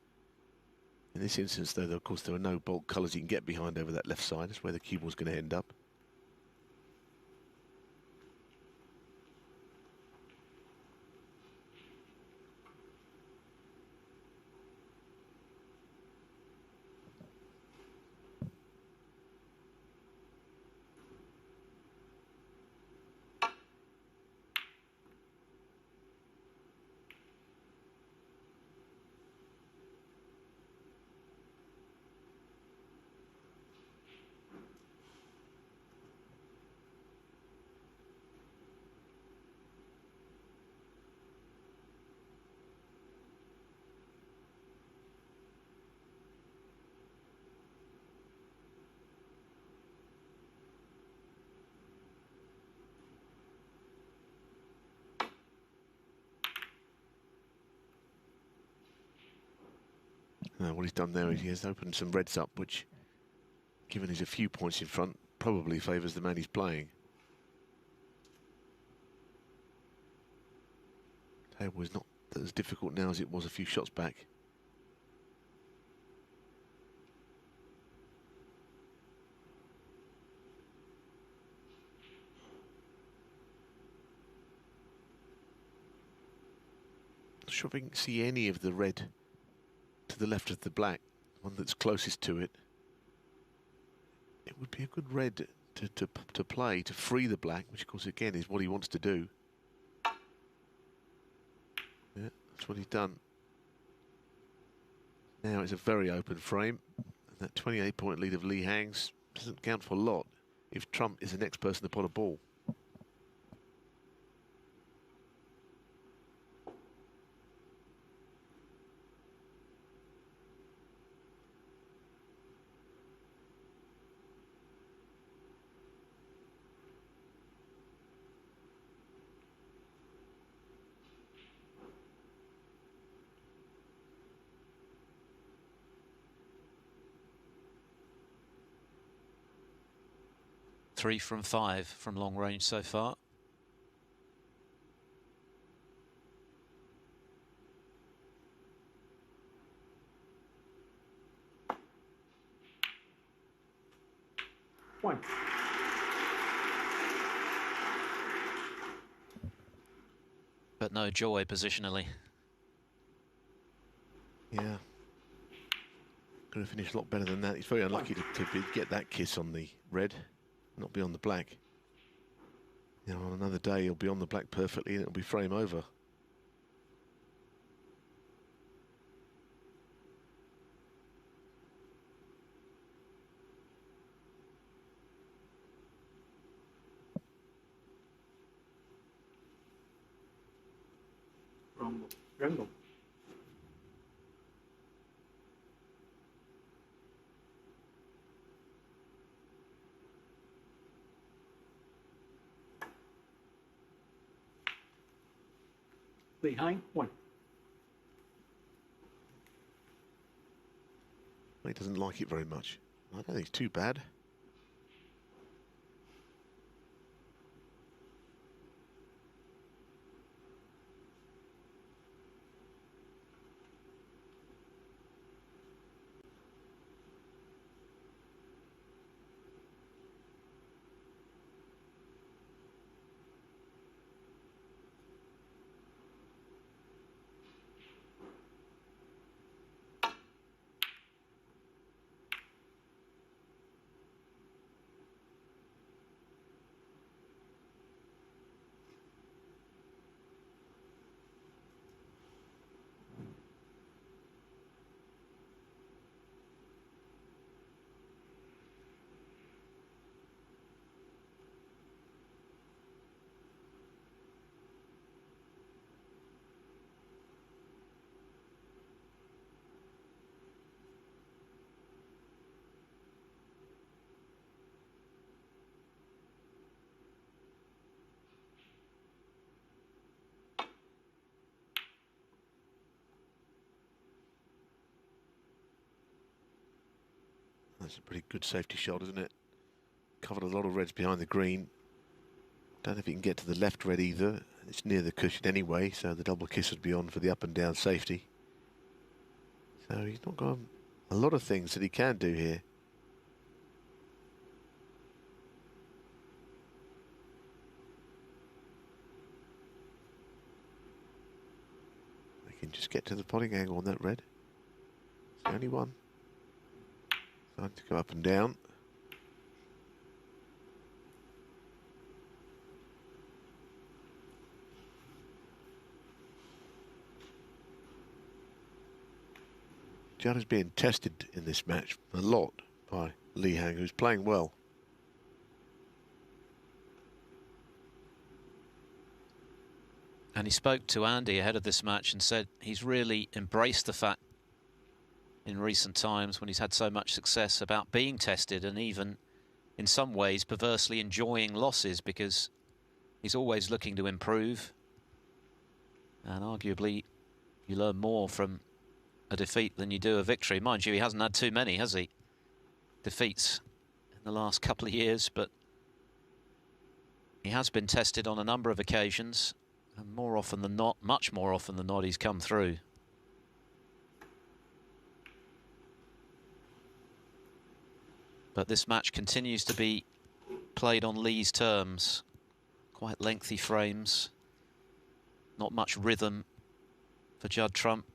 In this instance though, of course there are no bolt colours you can get behind over that left side. That's where the cue ball's going to end up. What he's done there is he has opened some reds up, which, given he's a few points in front, probably favours the man he's playing. Table is not as difficult now as it was a few shots back. Not sure if I can see any of the red to the left of the black, one that's closest to it. It would be a good red to play, to free the black, which of course again is what he wants to do. Yeah, that's what he's done. Now it's a very open frame, and that 28-point lead of Lee Hangs doesn't count for a lot if Trump is the next person to pot a ball. Three from 5 from long range so far. One. But no joy positionally. Yeah. Could have finished a lot better than that. He's very unlucky to get that kiss on the red, not be on the black. You know, on another day he'll be on the black perfectly and it'll be frame over. Rumble. Behind one. He doesn't like it very much. I don't think it's too bad. That's a pretty good safety shot, isn't it? Covered a lot of reds behind the green. Don't know if he can get to the left red either. It's near the cushion anyway, so the double kiss would be on for the up and down safety. So he's not got a lot of things that he can do here. They can just get to the potting angle on that red. It's the only one. Time to go up and down. Judd is being tested in this match a lot by Li Hang, who's playing well. And he spoke to Andy ahead of this match and said he's really embraced the fact in recent times when he's had so much success about being tested and even in some ways perversely enjoying losses because he's always looking to improve. And arguably you learn more from a defeat than you do a victory. Mind you, he hasn't had too many, has he? Defeats in the last couple of years, but he has been tested on a number of occasions, and more often than not, much more often than not, he's come through. But this match continues to be played on Lee's terms. Quite lengthy frames, not much rhythm for Judd Trump.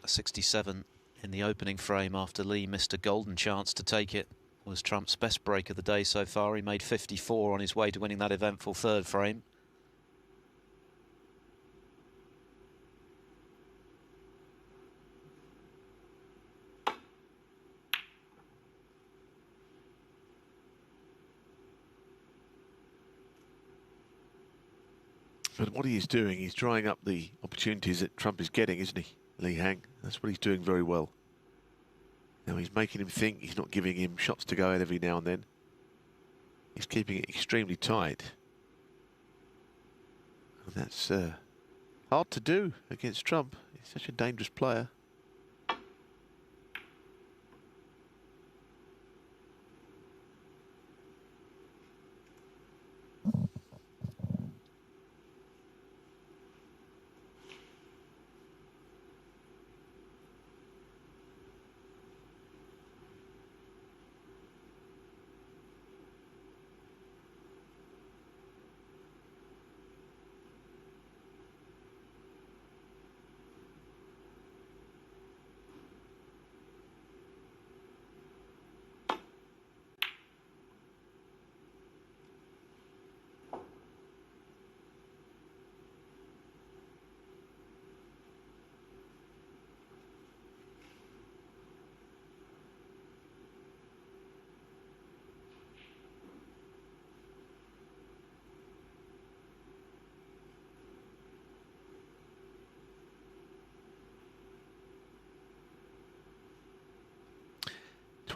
A 67 in the opening frame after Lee missed a golden chance to take it. Was Trump's best break of the day so far. He made 54 on his way to winning that eventful third frame. But what he is doing, he's drying up the opportunities that Trump is getting, isn't he, Li Hang? That's what he's doing very well. Now he's making him think, he's not giving him shots to go at every now and then. He's keeping it extremely tight. And that's hard to do against Trump. He's such a dangerous player.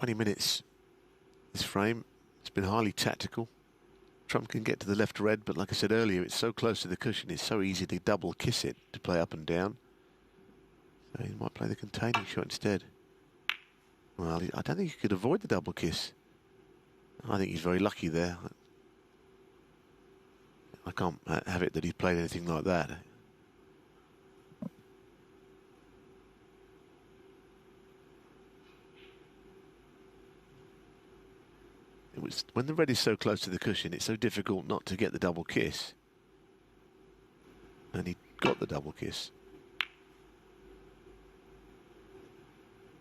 Minutes this frame. It's been highly tactical. Trump can get to the left red, but like I said earlier, it's so close to the cushion, it's so easy to double kiss it to play up and down. So he might play the containing shot instead. Well, I don't think he could avoid the double kiss. I think he's very lucky there. I can't have it that he played anything like that. It was, when the red is so close to the cushion, it's so difficult not to get the double kiss. And he got the double kiss.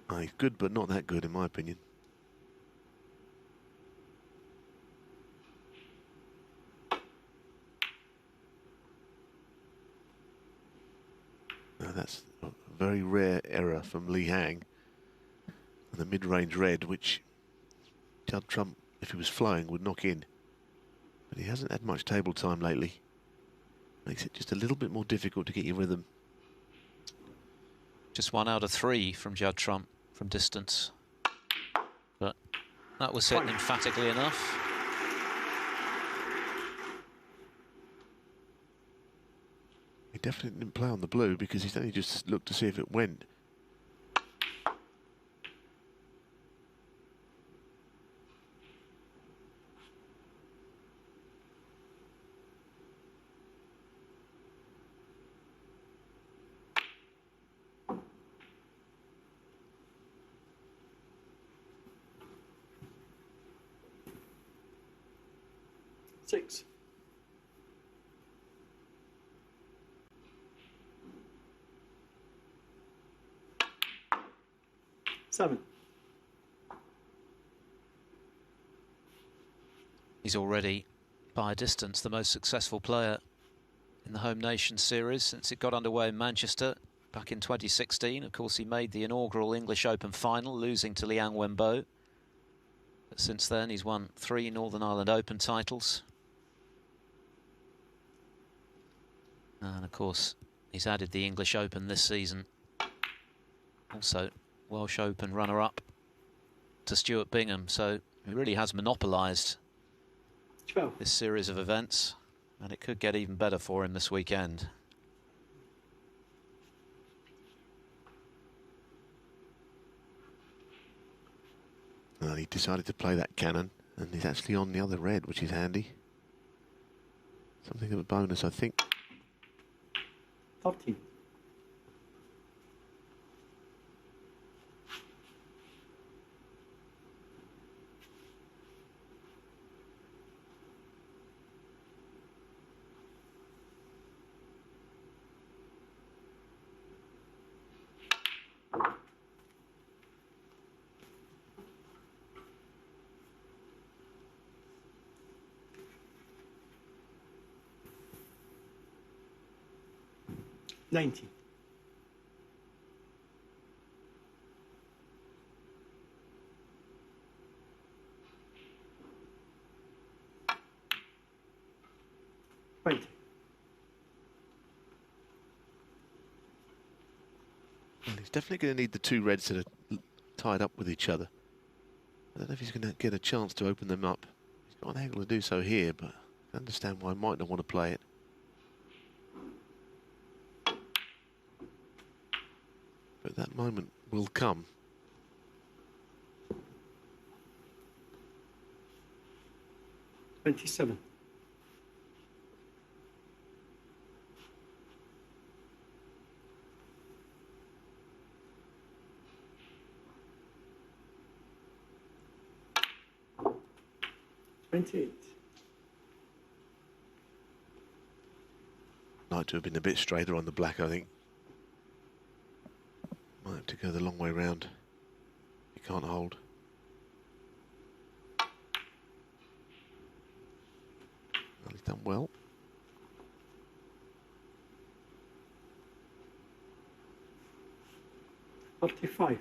Oh, he's good, but not that good, in my opinion. Now that's a very rare error from Li Hang. And the mid-range red, which Judd Trump, if he was flying, would knock in. But he hasn't had much table time lately. Makes it just a little bit more difficult to get your rhythm. Just 1 out of 3 from Judd Trump from distance. But that was hit emphatically enough. definitely didn't play on the blue because he's only just looked to see if it went. Six. Seven. He's already, by a distance, the most successful player in the Home Nations series since it got underway in Manchester back in 2016. Of course, he made the inaugural English Open final, losing to Liang Wenbo. But since then, he's won 3 Northern Ireland Open titles. And, of course, he's added the English Open this season. Also, Welsh Open runner-up to Stuart Bingham. So he really has monopolised this series of events. And it could get even better for him this weekend. Well, he decided to play that cannon, and he's actually on the other red, which is handy. Something of a bonus, I think. 13. $90. $20. Well, he's definitely going to need the 2 reds that are tied up with each other. I don't know if he's going to get a chance to open them up. He's got an angle to do so here, but I understand why he might not want to play it. But that moment will come. $27. $28. Like to have been a bit straighter on the black, I think. Might have to go the long way round. He can't hold. Well, he's done well. $35.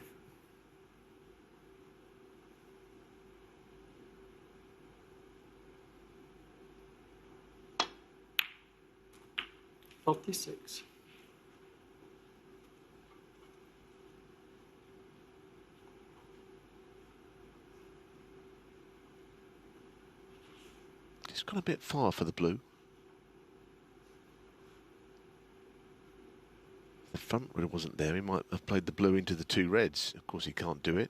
$36. It's gone a bit far for the blue. If the front red wasn't there, he might have played the blue into the 2 reds. Of course, he can't do it.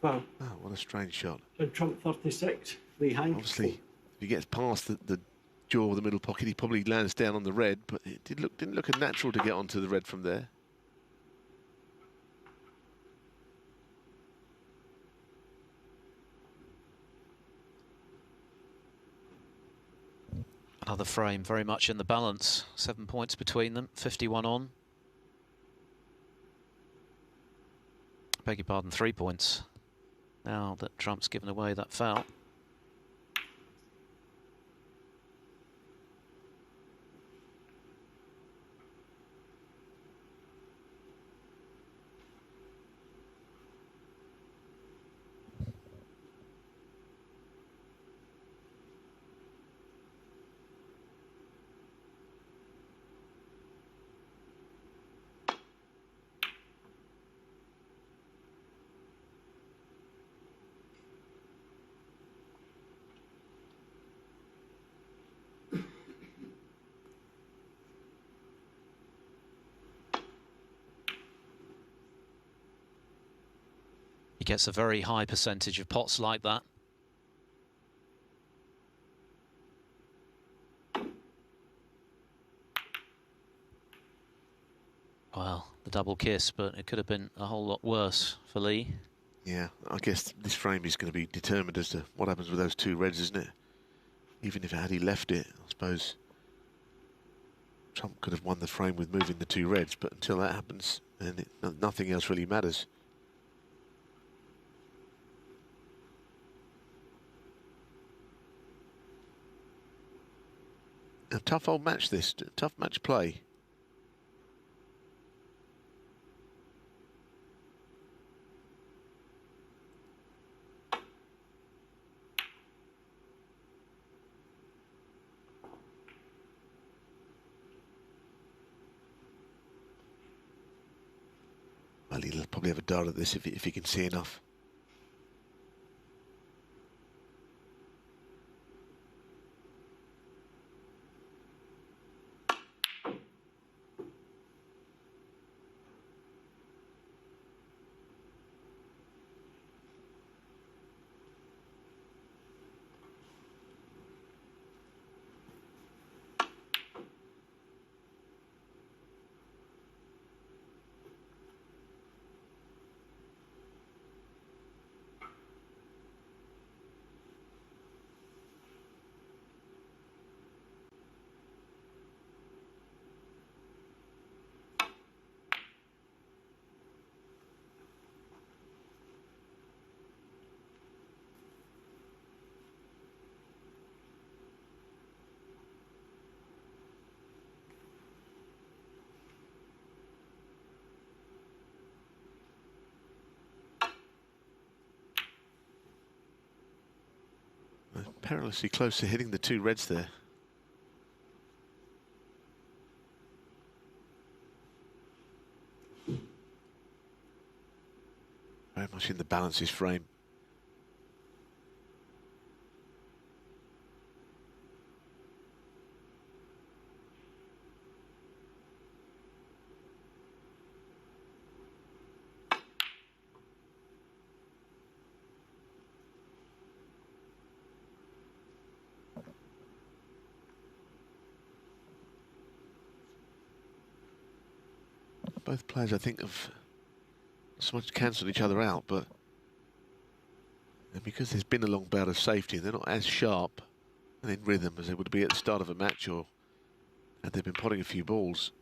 Wow. Oh, what a strange shot. Judd Trump 36. Lee Hank. Obviously, if he gets past the jaw of the middle pocket, he probably lands down on the red, but it didn't look natural to get onto the red from there. Another frame very much in the balance. 7 points between them, 51 on. Beg your pardon, 3 points. Now that Trump's given away that foul. He gets a very high percentage of pots like that. Well, the double kiss, but it could have been a whole lot worse for Lee. Yeah, I guess this frame is going to be determined as to what happens with those two reds, isn't it? Even if had he left it, I suppose Trump could have won the frame with moving the two reds, but until that happens, then nothing else really matters. A tough old match this, tough match play. Well, he'll probably have a dart at this if he can see enough. Perilously close to hitting the two reds there. Very much in the balances frame. Both players, I think, have so much cancelled each other out, but because there's been a long bout of safety, they're not as sharp and in rhythm as they would be at the start of a match or had they been potting a few balls.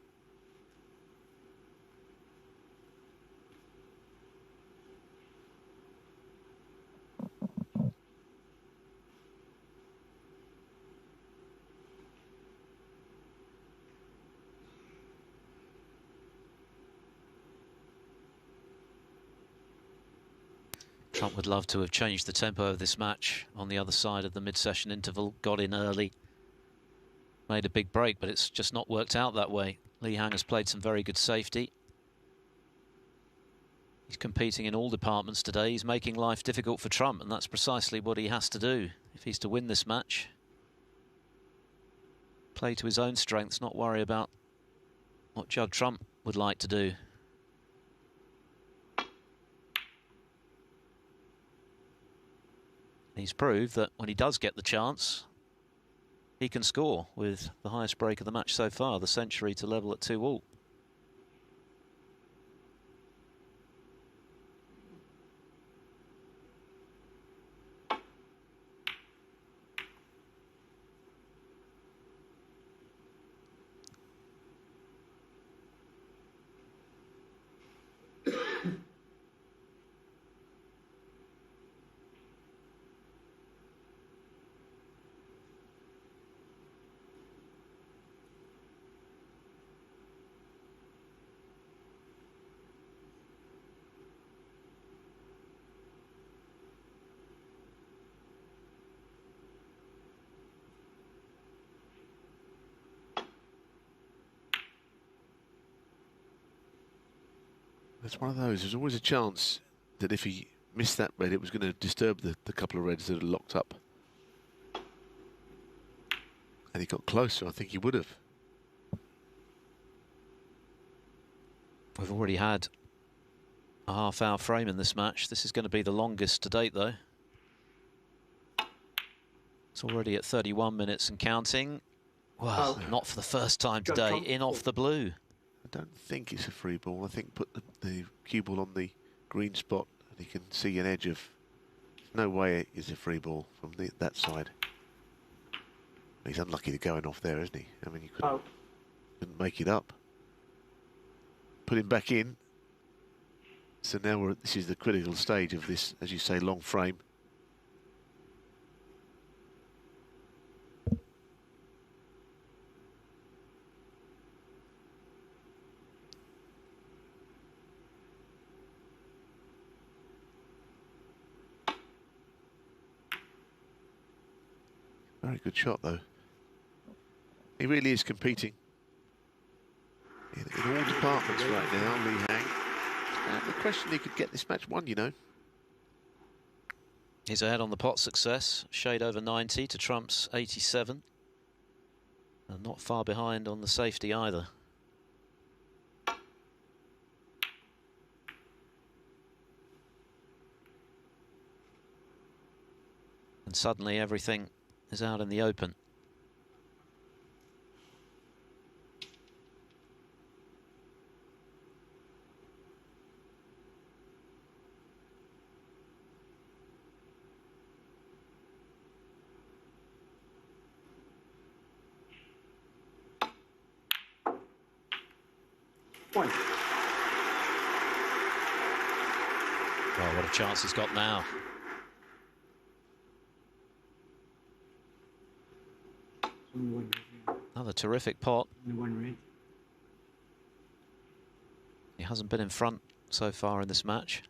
Trump would love to have changed the tempo of this match on the other side of the mid-session interval, got in early, made a big break, but it's just not worked out that way. Lee Hang has played some very good safety. He's competing in all departments today. He's making life difficult for Trump, and that's precisely what he has to do if he's to win this match. Play to his own strengths, not worry about what Judd Trump would like to do. He's proved that when he does get the chance, he can score with the highest break of the match so far, the century to level at 2-all. It's one of those. There's always a chance that if he missed that red, it was going to disturb the couple of reds that are locked up. And he got closer. I think he would have. We've already had A half-hour frame in this match. This is going to be the longest to date, though. It's already at 31 minutes and counting. Well, not for the first time today, in off the blue. I don't think it's a free ball. I think put the cue ball on the green spot and you can see an edge of... No way it is a free ball from that side. He's unlucky to going off there, isn't he? I mean, you couldn't make it up. Put him back in. So now this is the critical stage of this, as you say, long frame. Very good shot, though. He really is competing in all departments right now, Lee Hang. And the question, he could get this match won, you know. He's ahead on the pot success, shade over 90 to Trump's 87. And not far behind on the safety either. And suddenly everything is out in the open. One. Well, what a chance he's got now. Another terrific pot. He hasn't been in front so far in this match.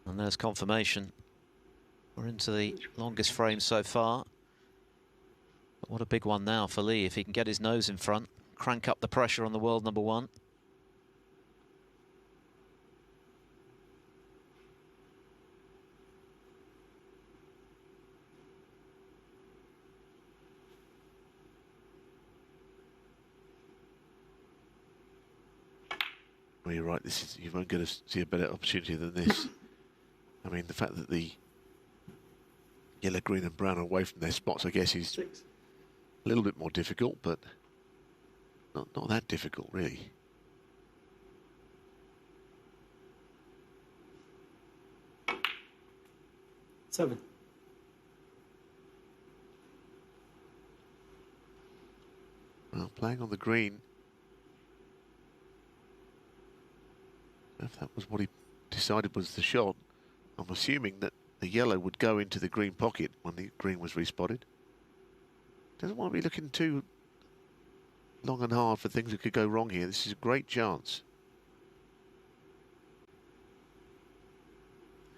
And there's confirmation. We're into the longest frame so far. But what a big one now for Lee, if he can get his nose in front, crank up the pressure on the world number one. Well, you're right. You won't get to see a better opportunity than this. I mean, the fact that the yellow, green, and brown are away from their spots, I guess, is a little bit more difficult, but not that difficult, really. Seven. Well, playing on the green. If that was what he decided was the shot, I'm assuming that the yellow would go into the green pocket when the green was respotted. Doesn't want to be looking too long and hard for things that could go wrong here. This is a great chance.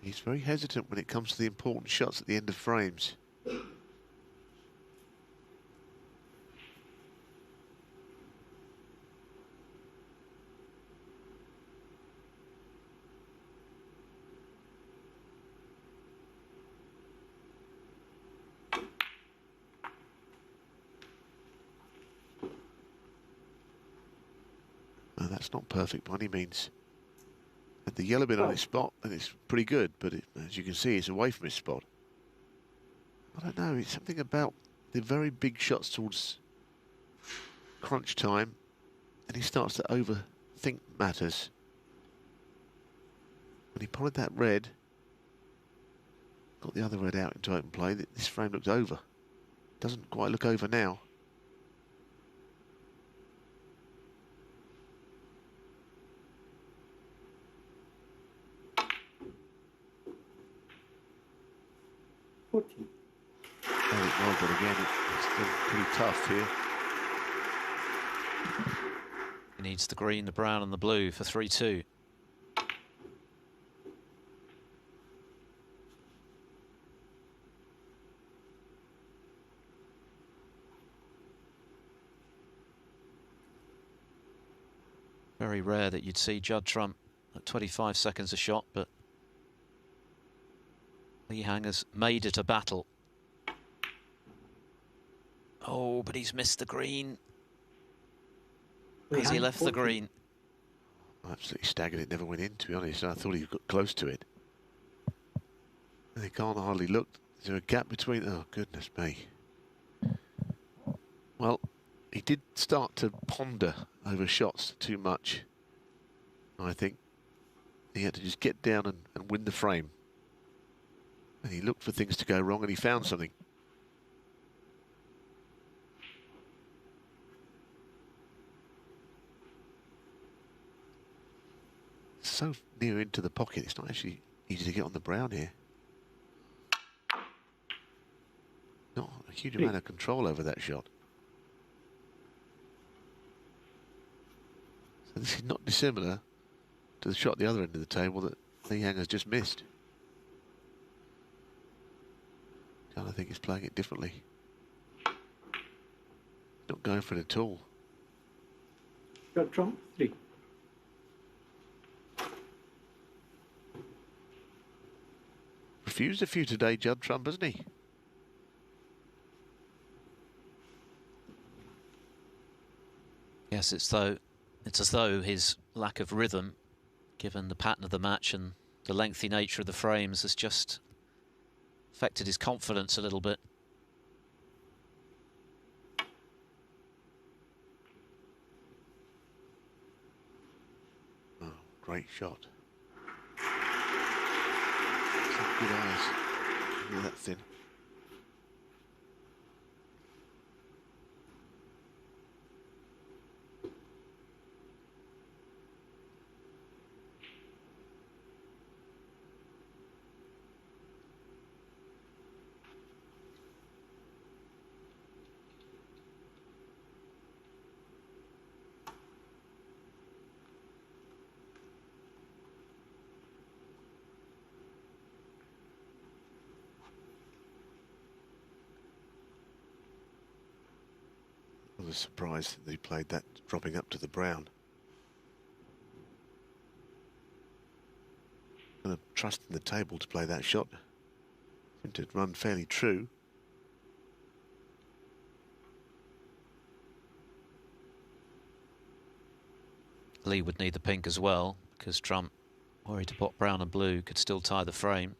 He's very hesitant when it comes to the important shots at the end of frames. No, that's not perfect by any means. Had the yellow been on its spot, then it's pretty good, but as you can see, it's away from his spot. I don't know, it's something about the very big shots towards crunch time, and he starts to overthink matters. When he potted that red, got the other red out into open play, this frame looks over. Doesn't quite look over now. Well, but again, it's still pretty tough here. He needs the green, the brown and the blue for 3-2. Very rare that you'd see Judd Trump at 25 seconds a shot, but Lee Hang has made it a battle. Oh, but he's missed the green. Has he left the green? I absolutely staggered. It never went in, to be honest. I thought he got close to it. And he can't hardly look. Is there a gap between? Oh, goodness me. Well, he did start to ponder over shots too much, I think. He had to just get down and win the frame. And he looked for things to go wrong, and he found something. So near into the pocket, it's not actually easy to get on the brown here. Not a huge amount of control over that shot. So this is not dissimilar to the shot at the other end of the table that Lee Hang has just missed. I think he's playing it differently. Not going for it at all. Judd Trump, 3. Refused a few today, Judd Trump, hasn't he? Yes, it's as though his lack of rhythm, given the pattern of the match and the lengthy nature of the frames, has just affected his confidence a little bit. Oh, great shot. Some good eyes. Look at that thin. I was surprised that he played that dropping up to the brown. Kind of trusting the table to play that shot. Seemed to run fairly true. Lee would need the pink as well, because Trump, worried to pot brown and blue, could still tie the frame.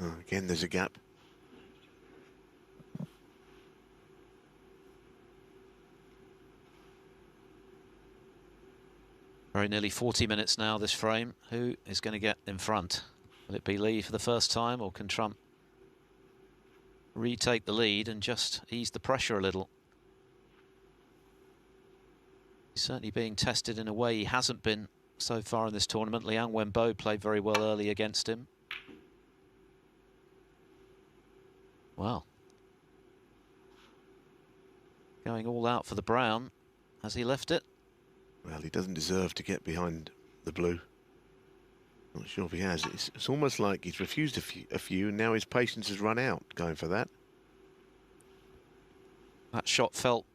Oh, again, there's a gap. Very nearly 40 minutes now, this frame. Who is going to get in front? Will it be Lee for the first time, or can Trump retake the lead and just ease the pressure a little? He's certainly being tested in a way he hasn't been so far in this tournament. Liang Wenbo played very well early against him. Well, going all out for the brown. Has he left it? Well, he doesn't deserve to get behind the blue. Not sure if he has. It's almost like he's refused a few, and now his patience has run out going for that. That shot felt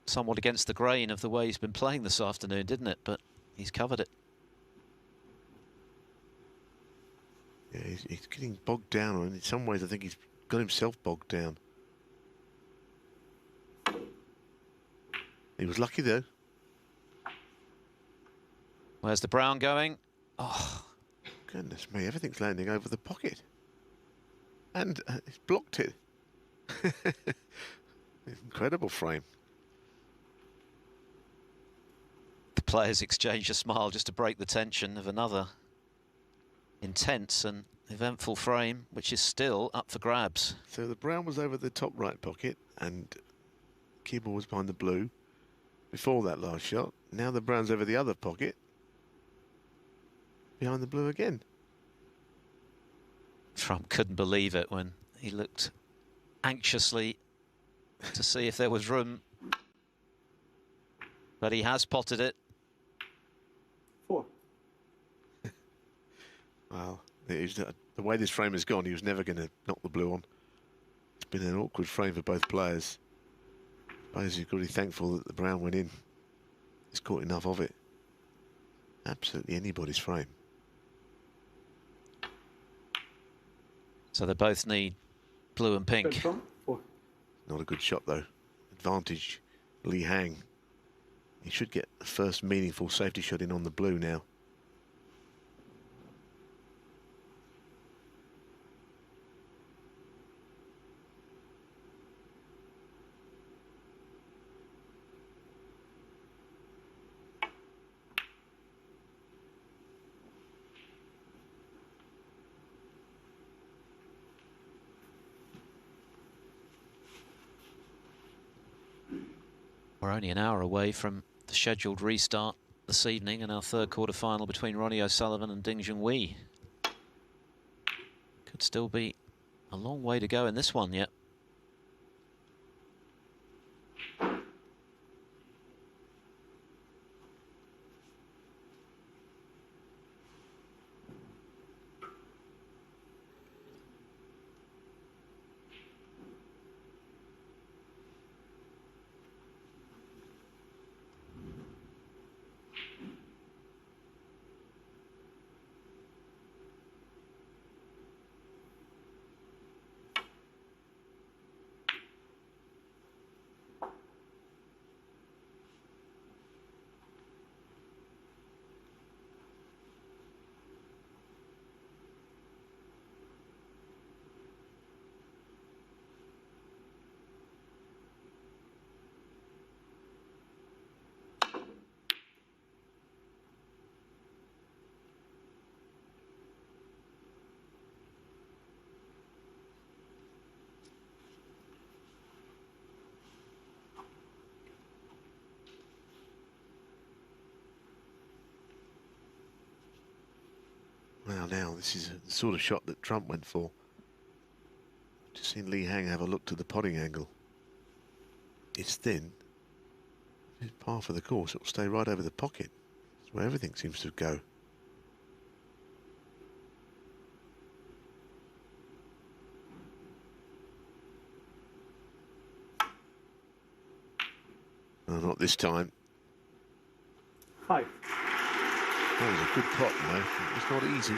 somewhat against the grain of the way he's been playing this afternoon, didn't it? But he's covered it. Yeah, he's getting bogged down, and in some ways I think he's got himself bogged down. He was lucky though. Where's the brown going? Oh, goodness me, everything's landing over the pocket. And it's blocked it. Incredible frame. The players exchange a smile just to break the tension of another intense and eventful frame, which is still up for grabs. So the brown was over the top right pocket and Keeble was behind the blue before that last shot. Now the brown's over the other pocket, behind the blue again. Trump couldn't believe it when he looked anxiously to see if there was room, but he has potted it. 4. Well, there's The way this frame has gone, he was never going to knock the blue on. It's been an awkward frame for both players. I suppose he's got to be thankful that the brown went in. He's caught enough of it. Absolutely anybody's frame. So they both need blue and pink. Not a good shot, though. Advantage, Lee Hang. He should get the first meaningful safety shot in on the blue now. We're only an hour away from the scheduled restart this evening in our third quarter-final between Ronnie O'Sullivan and Ding Junhui. Could still be a long way to go in this one yet. Well, now, this is the sort of shot that Trump went for. Just seen Lee Hang have a look to the potting angle. It's thin. It's par for the course. It'll stay right over the pocket. That's where everything seems to go. No, not this time. 5. That was a good pot, though. It's not easy.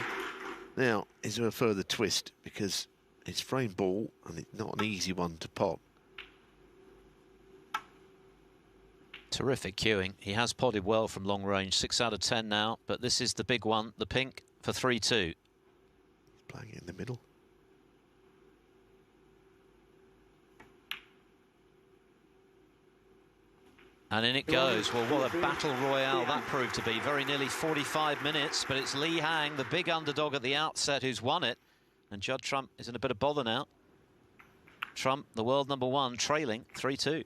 Now, is there a further twist? Because it's frame ball, and it's not an easy one to pot. Terrific cueing. He has potted well from long range, 6 out of 10 now, but this is the big one, the pink for 3-2. Playing it in the middle. And in it goes. Well, what a battle royale that proved to be. Very nearly 45 minutes, but it's Lee Hang, the big underdog at the outset, who's won it. And Judd Trump is in a bit of bother now. Trump, the world #1, trailing 3-2.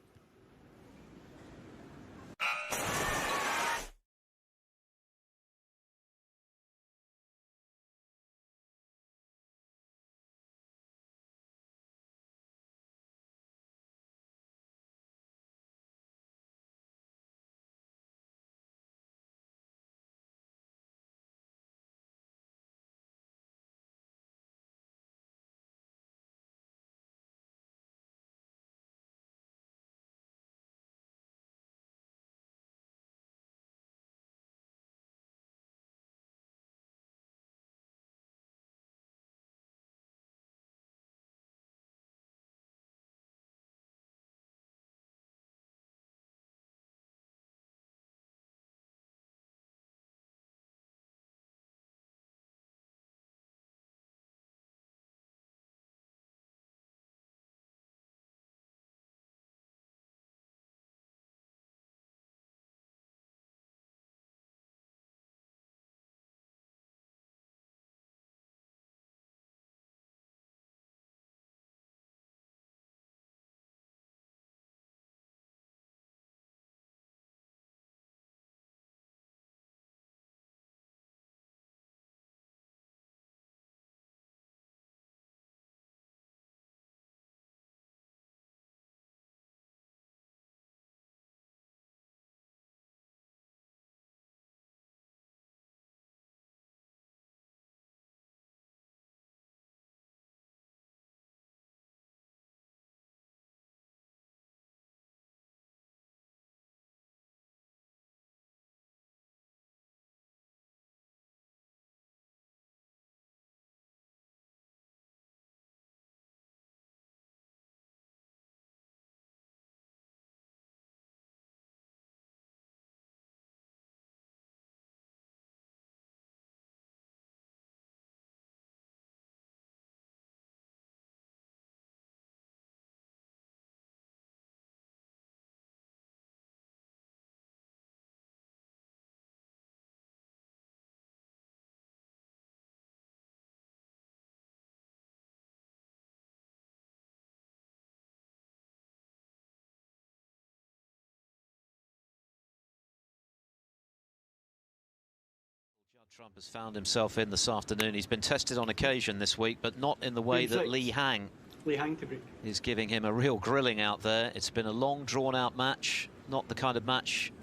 Trump has found himself in this afternoon. He's been tested on occasion this week, but not in the way that Li Hang to break. is giving him a real grilling out there. It's been a long, drawn-out match, not the kind of match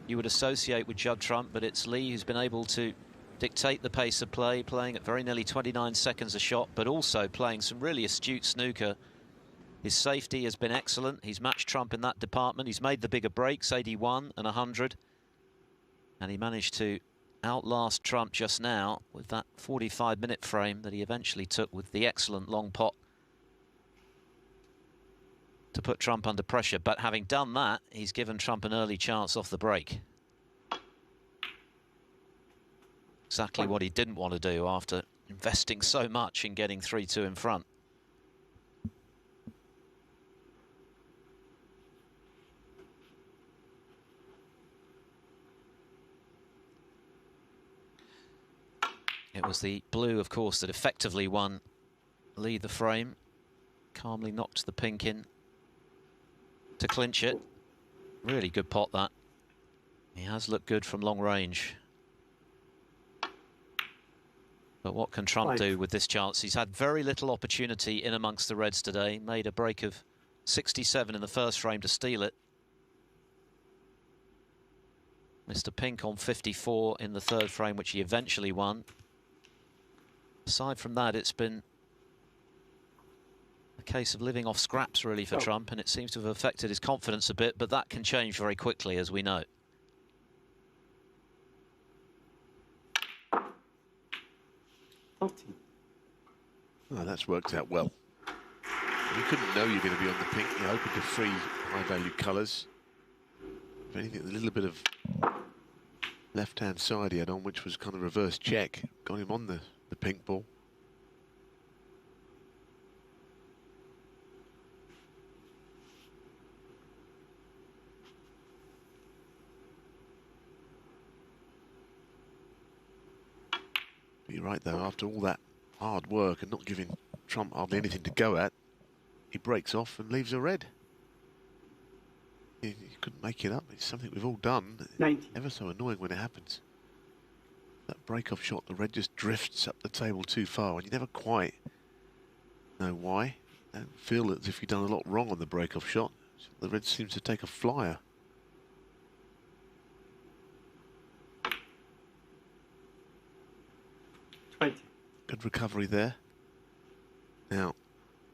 you would associate with Judd Trump, but it's Li who's been able to dictate the pace of play, playing at very nearly 29 seconds a shot, but also playing some really astute snooker. His safety has been excellent. He's matched Trump in that department. He's made the bigger breaks, 81 and 100. And he managed to outlast Trump just now with that 45-minute frame that he eventually took with the excellent long pot to put Trump under pressure. But having done that, he's given Trump an early chance off the break. Exactly what he didn't want to do after investing so much in getting 3-2 in front. It was the blue, of course, that effectively won Li the frame. Calmly knocked the pink in to clinch it. Really good pot, that. He has looked good from long range. But what can Trump do with this chance? He's had very little opportunity in amongst the reds today. Made a break of 67 in the first frame to steal it. Mr. Pink on 54 in the third frame, which he eventually won. Aside from that, it's been a case of living off scraps, really, for Trump, and it seems to have affected his confidence a bit, but that can change very quickly, as we know. Oh, that's worked out well. You couldn't know you're going to be on the pink. You're open to three high-value colours. If anything, a little bit of left-hand side he had on, which was kind of reverse check, got him on the pink ball. But you're right, though, after all that hard work and not giving Trump hardly anything to go at, he breaks off and leaves a red. You couldn't make it up. It's something we've all done. 90. Ever so annoying when it happens. That break-off shot, the red just drifts up the table too far, and you never quite know why. You don't feel as if you've done a lot wrong on the break-off shot. The red seems to take a flyer. Good recovery there. Now,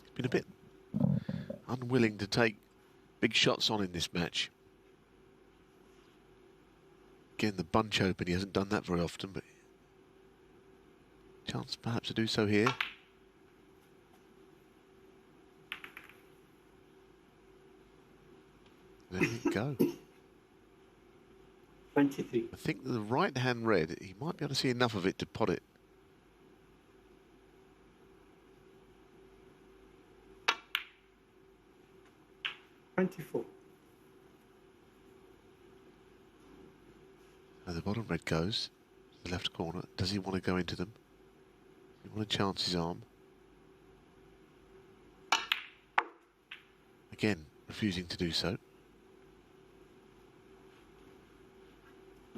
he's been a bit unwilling to take big shots on in this match. Again, the bunch open, he hasn't done that very often, but chance perhaps to do so here. There you go. 23. I think the right-hand red, he might be able to see enough of it to pot it. The bottom red goes to the left corner. Does he want to go into them? Does he want to chance his arm? Again, refusing to do so.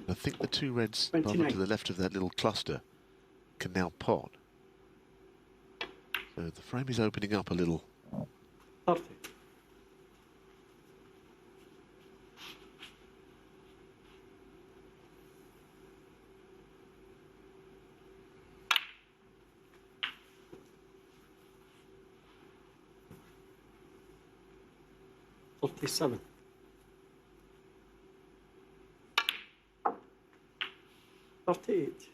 I think the two reds above and to the left of that little cluster can now pot. So the frame is opening up a little. 30. Seven. 38.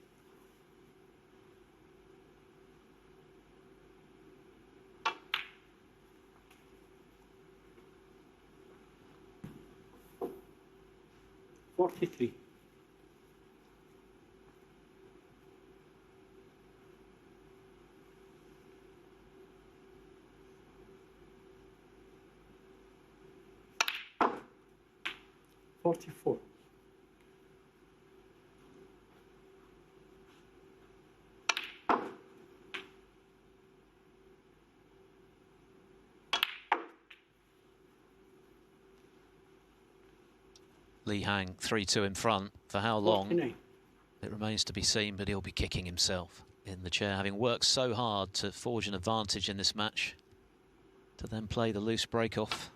43. 44. 'Li Hang 3-2 in front. For how long? 49. It remains to be seen, but he'll be kicking himself in the chair, having worked so hard to forge an advantage in this match, to then play the loose break-off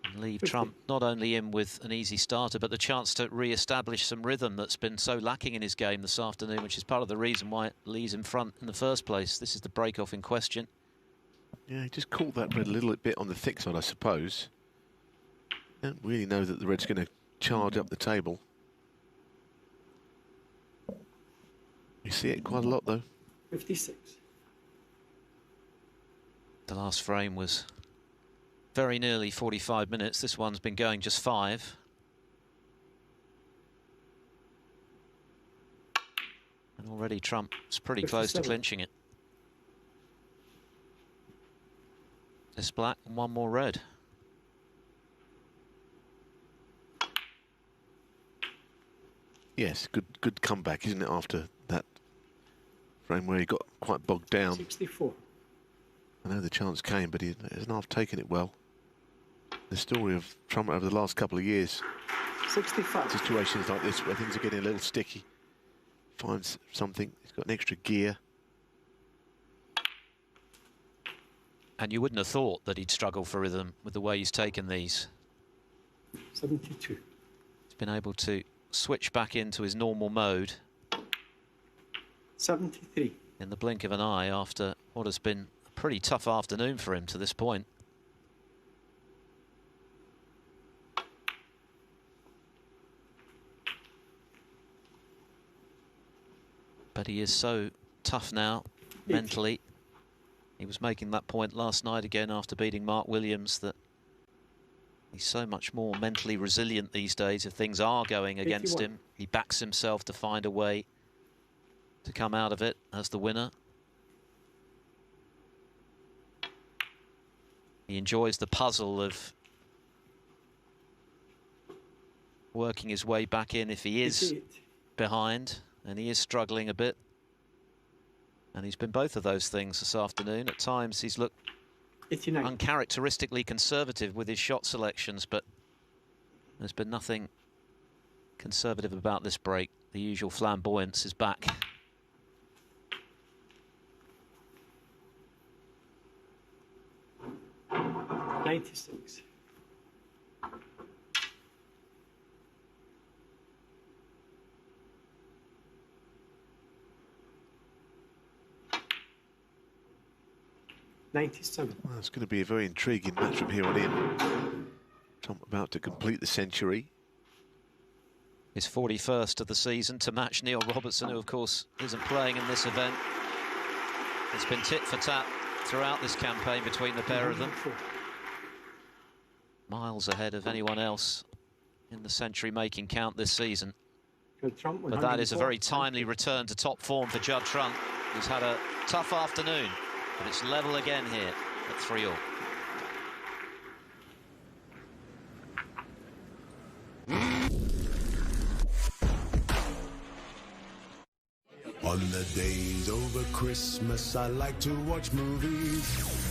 and leave Trump not only in with an easy starter, but the chance to re-establish some rhythm that's been so lacking in his game this afternoon, which is part of the reason why Lee's in front in the first place. This is the break-off in question. Yeah, he just caught that red a little bit on the thick side, I suppose. Don't really know that the red's going to charge up the table. You see it quite a lot, though. 56. The last frame was very nearly 45 minutes. This one's been going just 5. And already Trump's pretty close to clinching it. This black and one more red. Yes, good comeback, isn't it, after that frame where he got quite bogged down. 64. I know the chance came, but he hasn't half taken it well. The story of Trump over the last couple of years. 65. Situations like this where things are getting a little sticky. Finds something, he's got an extra gear. And you wouldn't have thought that he'd struggle for rhythm with the way he's taken these. 72. He's been able to switch back into his normal mode. 73. In the blink of an eye after what has been a pretty tough afternoon for him to this point. But he is so tough now, mentally. He was making that point last night again after beating Mark Williams, that he's so much more mentally resilient these days. If things are going against 81. him, he backs himself to find a way to come out of it as the winner. He enjoys the puzzle of working his way back in if he is behind, and he is struggling a bit. And he's been both of those things this afternoon. At times he's looked 89. uncharacteristically conservative with his shot selections, but there's been nothing conservative about this break. The usual flamboyance is back. $96. Well, it's going to be a very intriguing match from here on in. Trump about to complete the century. His 41st of the season to match Neil Robertson, who of course isn't playing in this event. It's been tit for tat throughout this campaign between the pair of them. Miles ahead of anyone else in the century-making count this season. But that is a very timely return to top form for Judd Trump. He's had a tough afternoon, but it's level again here at 3-all. On the days over Christmas, I like to watch movies.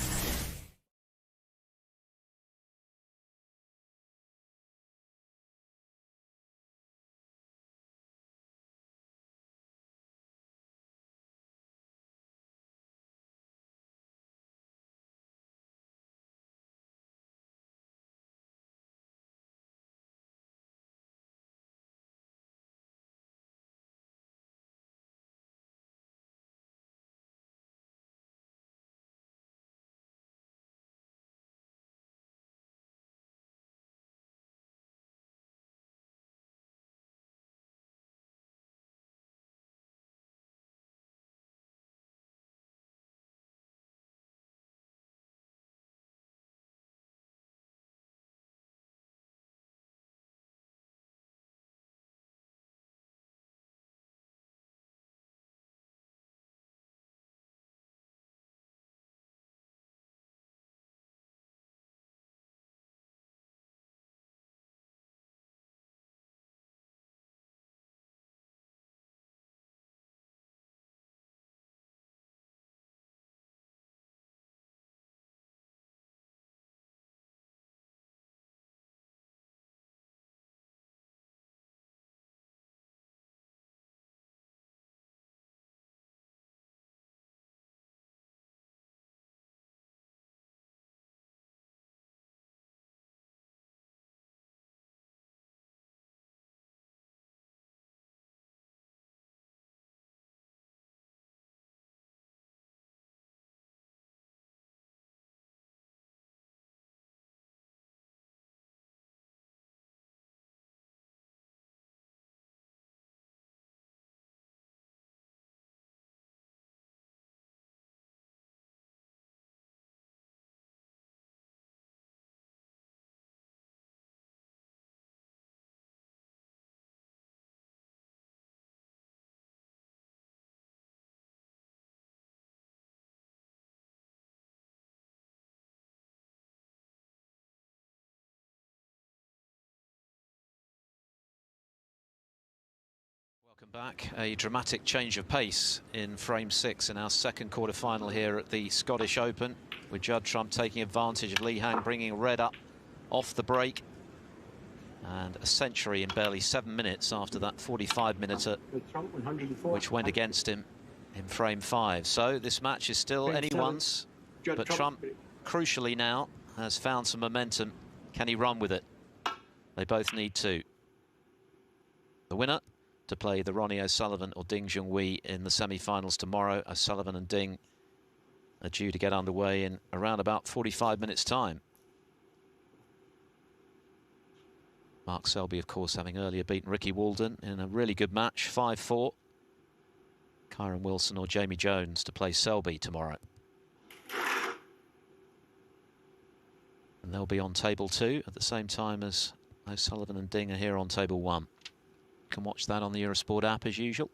Back, a dramatic change of pace in frame 6 in our second quarter-final here at the Scottish Open, with Judd Trump taking advantage of Lee Hang, bringing red up off the break. And a century in barely 7 minutes after that 45-minute which went against him in frame 5. So this match is still anyone's, but Trump, crucially now, has found some momentum. Can he run with it? They both need to. The winner to play the Ronnie O'Sullivan or Ding Junhui in the semi-finals tomorrow. O'Sullivan and Ding are due to get underway in around about 45 minutes' time. Mark Selby, of course, having earlier beaten Ricky Walden in a really good match, 5-4. Kyron Wilson or Jamie Jones to play Selby tomorrow. And they'll be on table 2 at the same time as O'Sullivan and Ding are here on table 1. You can watch that on the Eurosport app as usual.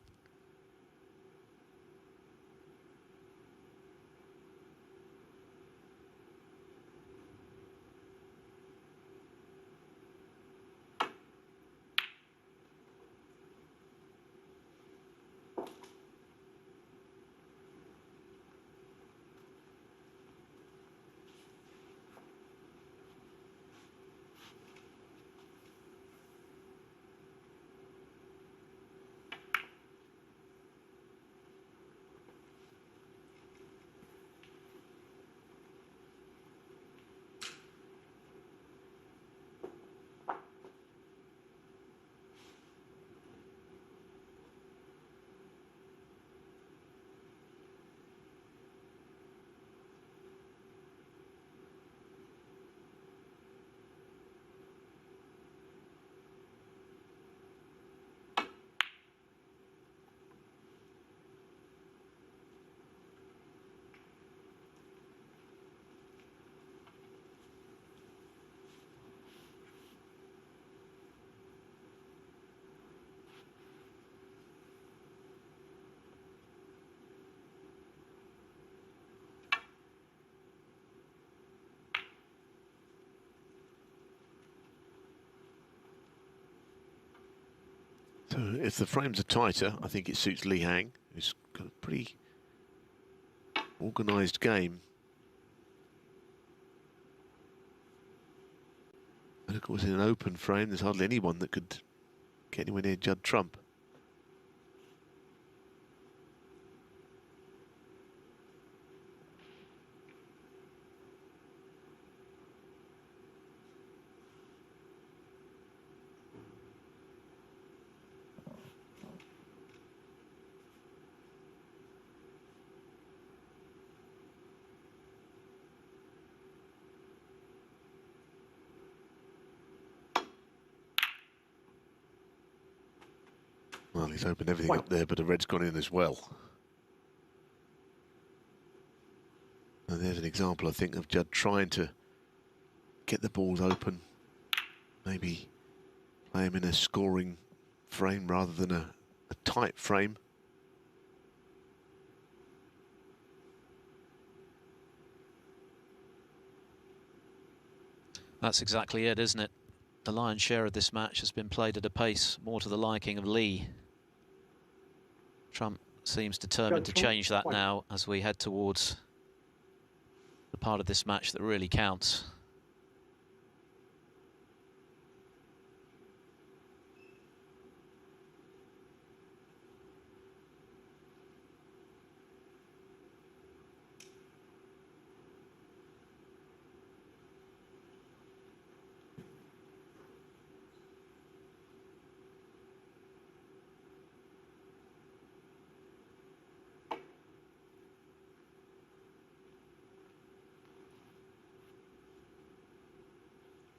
So if the frames are tighter, I think it suits Lee Hang, who's got a pretty organised game. And of course, in an open frame, there's hardly anyone that could get anywhere near Judd Trump. Well, he's opened everything up there, but a red's gone in as well. And there's an example, I think, of Judd trying to get the balls open, maybe play him in a scoring frame rather than a tight frame. That's exactly it, isn't it? The lion's share of this match has been played at a pace more to the liking of Lee. Trump seems determined to change that now as we head towards the part of this match that really counts.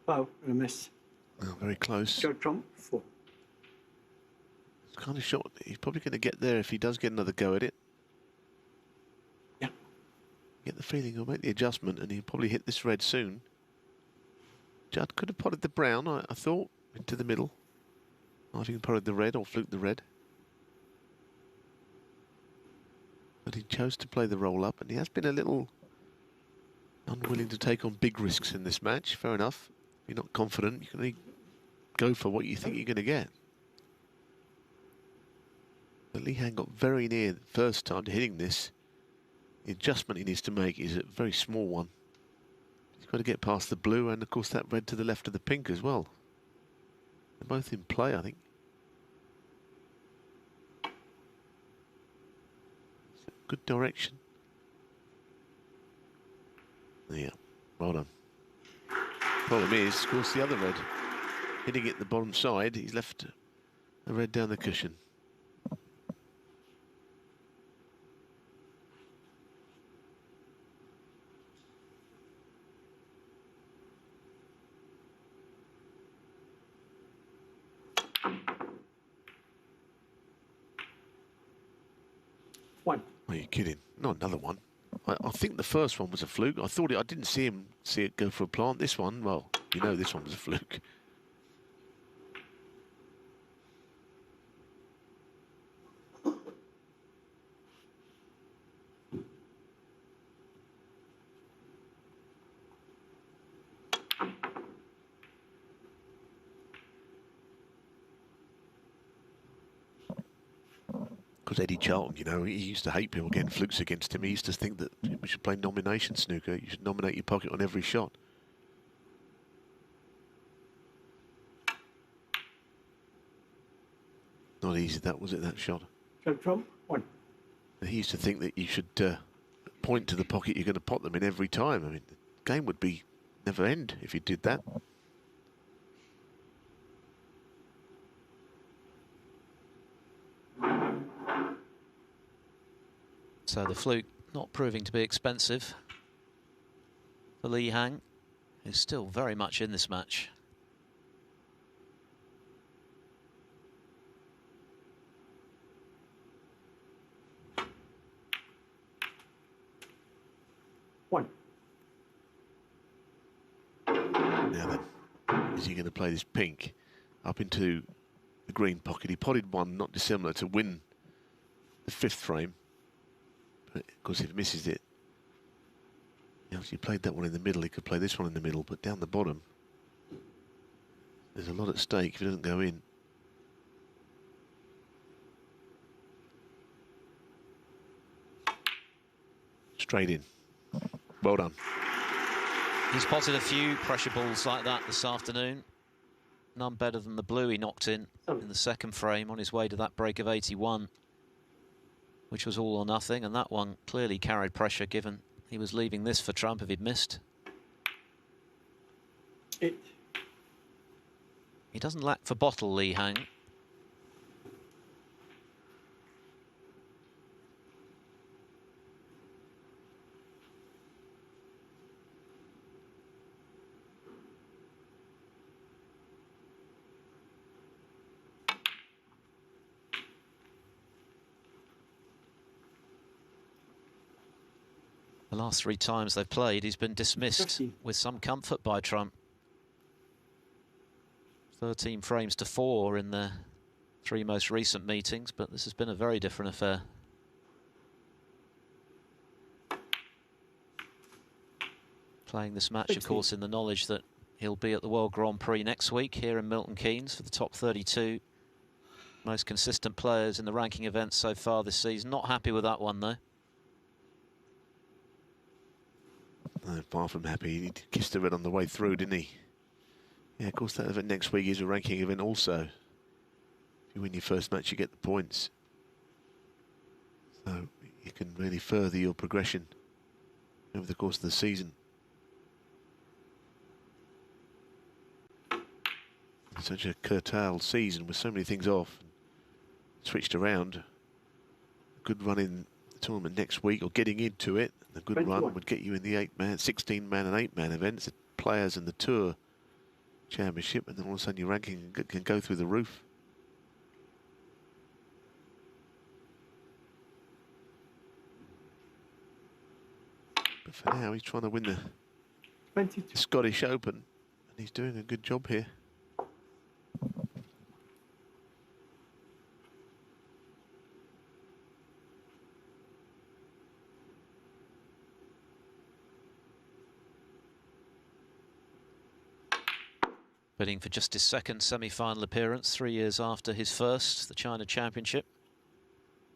Foul and a miss. Well, very close. Judd Trump, 4. It's kind of short. He's probably going to get there if he does get another go at it. Yeah. Get the feeling he'll make the adjustment and he'll probably hit this red soon. Judd could have potted the brown, I thought, into the middle. Or if he can potted the red or fluke the red. But he chose to play the roll up, and he has been a little unwilling to take on big risks in this match. Fair enough. If you're not confident, you can only go for what you think you're going to get. But Li Han got very near the first time to hitting this. The adjustment he needs to make is a very small one. He's got to get past the blue and, of course, that red to the left of the pink as well. They're both in play, I think. Good direction. Yeah, well done. Problem is, of course, the other red hitting it the bottom side. He's left a red down the cushion. One. Are you kidding? Not another one. I think the first one was a fluke. I didn't see it go for a plant. This one, well, you know, this one was a fluke. Because Eddie Charlton, you know, he used to hate people getting flukes against him. He used to think that we should play nomination snooker. You should nominate your pocket on every shot. Not easy, that was it, that shot. From one. He used to think that you should point to the pocket you're going to pot them in every time. I mean, the game would be never end if you did that. So the fluke not proving to be expensive for Li Han, who's still very much in this match. One. Now then, is he going to play this pink up into the green pocket? He potted one not dissimilar to win the fifth frame. But of course, if he misses it, if he played that one in the middle, he could play this one in the middle, but down the bottom, there's a lot at stake if it doesn't go in. Straight in. Well done. He's potted a few pressure balls like that this afternoon. None better than the blue he knocked in the second frame on his way to that break of 81, which was all or nothing, and that one clearly carried pressure given he was leaving this for Trump if he'd missed. Eight. He doesn't lack for bottle, Li Han. The last three times they've played, he's been dismissed with some comfort by Trump. 13 frames to 4 in the three most recent meetings, but this has been a very different affair. Playing this match, of course, in the knowledge that he'll be at the World Grand Prix next week here in Milton Keynes for the top 32. Most consistent players in the ranking events so far this season. Not happy with that one, though. Far from happy. He kissed the red on the way through, didn't he? Yeah, of course, that event next week is a ranking event also. If you win your first match, you get the points. So you can really further your progression over the course of the season. Such a curtailed season with so many things off, switched around. A good run in the tournament next week, or getting into it. A good run would get you in the 8-man, 16-man and 8-man events, the Players and the Tour Championship, and then all of a sudden your ranking can go through the roof. But for now, he's trying to win the Scottish Open, and he's doing a good job here. Bidding for just his second semi-final appearance, 3 years after his first, the China Championship.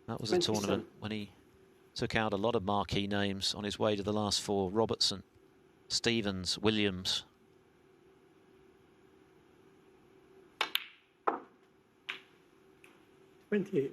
That was a tournament when he took out a lot of marquee names on his way to the last four. Robertson, Stevens, Williams. $28.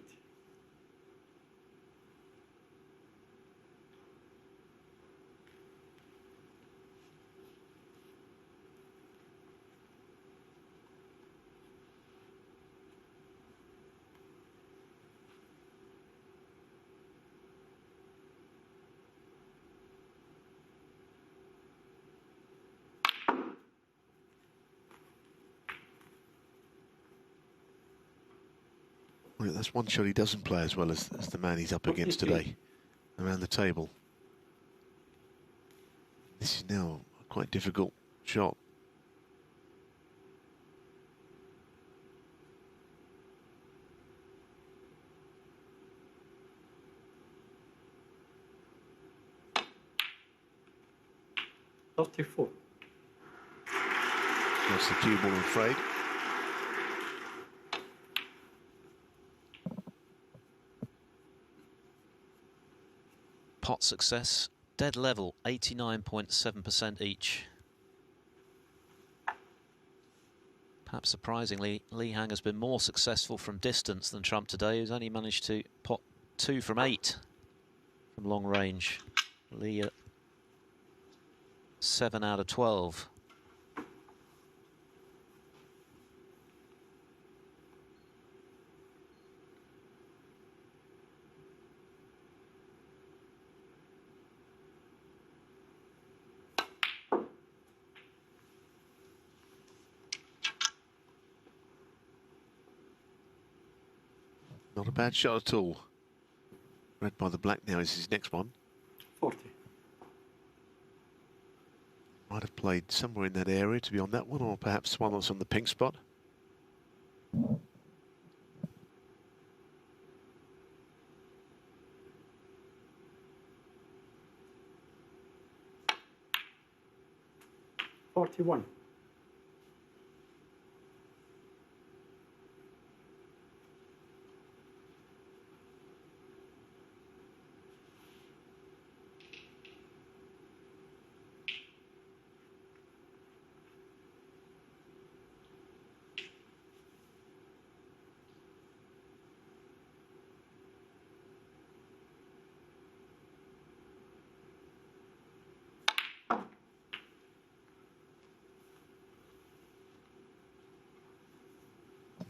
Well, that's one shot he doesn't play as well as the man he's up against today around the table. This is now a quite difficult shot. That's the cue ball, I'm afraid. Pot success, dead level, 89.7% each. Perhaps surprisingly, Lee Hang has been more successful from distance than Trump today, who's only managed to pot 2 from 8 from long range. Lee at 7 out of 12. Not a bad shot at all. Red by the black now is his next one. 40. Might have played somewhere in that area to be on that one, or perhaps one that's on the pink spot. $41.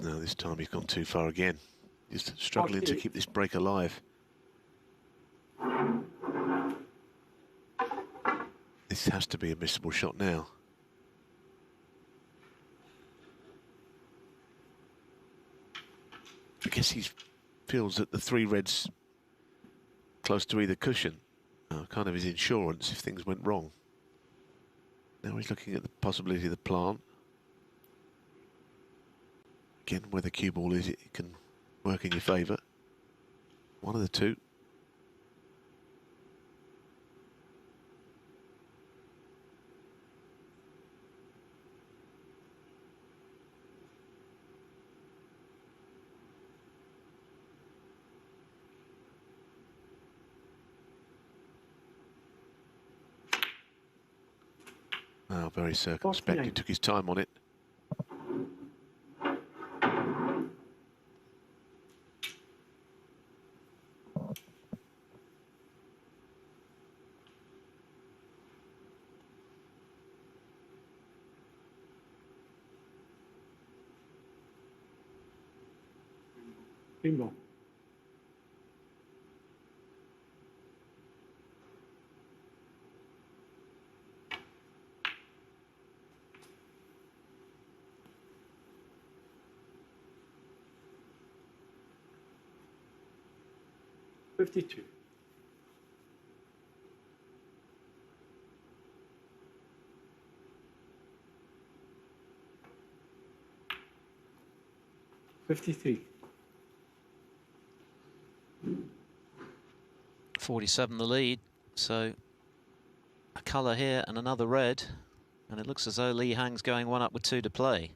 No, this time he's gone too far again. Just struggling to keep this break alive. This has to be a missable shot now. I guess he feels that the 3 reds close to either cushion are kind of his insurance if things went wrong. Now he's looking at the possibility of the plant. Again, where the cue ball is, it can work in your favour. One of the two. Oh, very circumspect. He took his time on it. Bingo. $52. $53. 47 the lead, so a colour here and another red, and it looks as though Lee Hang's going 1 up with 2 to play.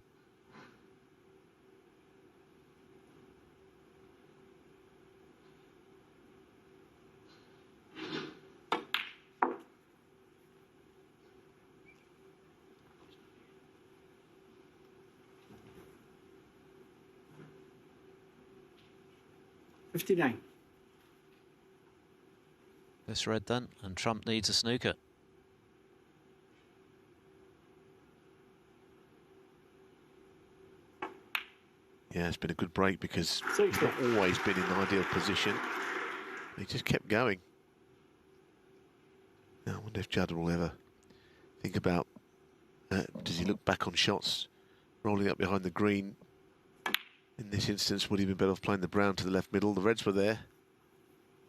59. This red then, and Trump needs a snooker. Yeah, it's been a good break because he's not always been in the ideal position. He just kept going. Now, I wonder if Judd will ever think about, does he look back on shots rolling up behind the green? In this instance, would he be better off playing the brown to the left middle? The reds were there.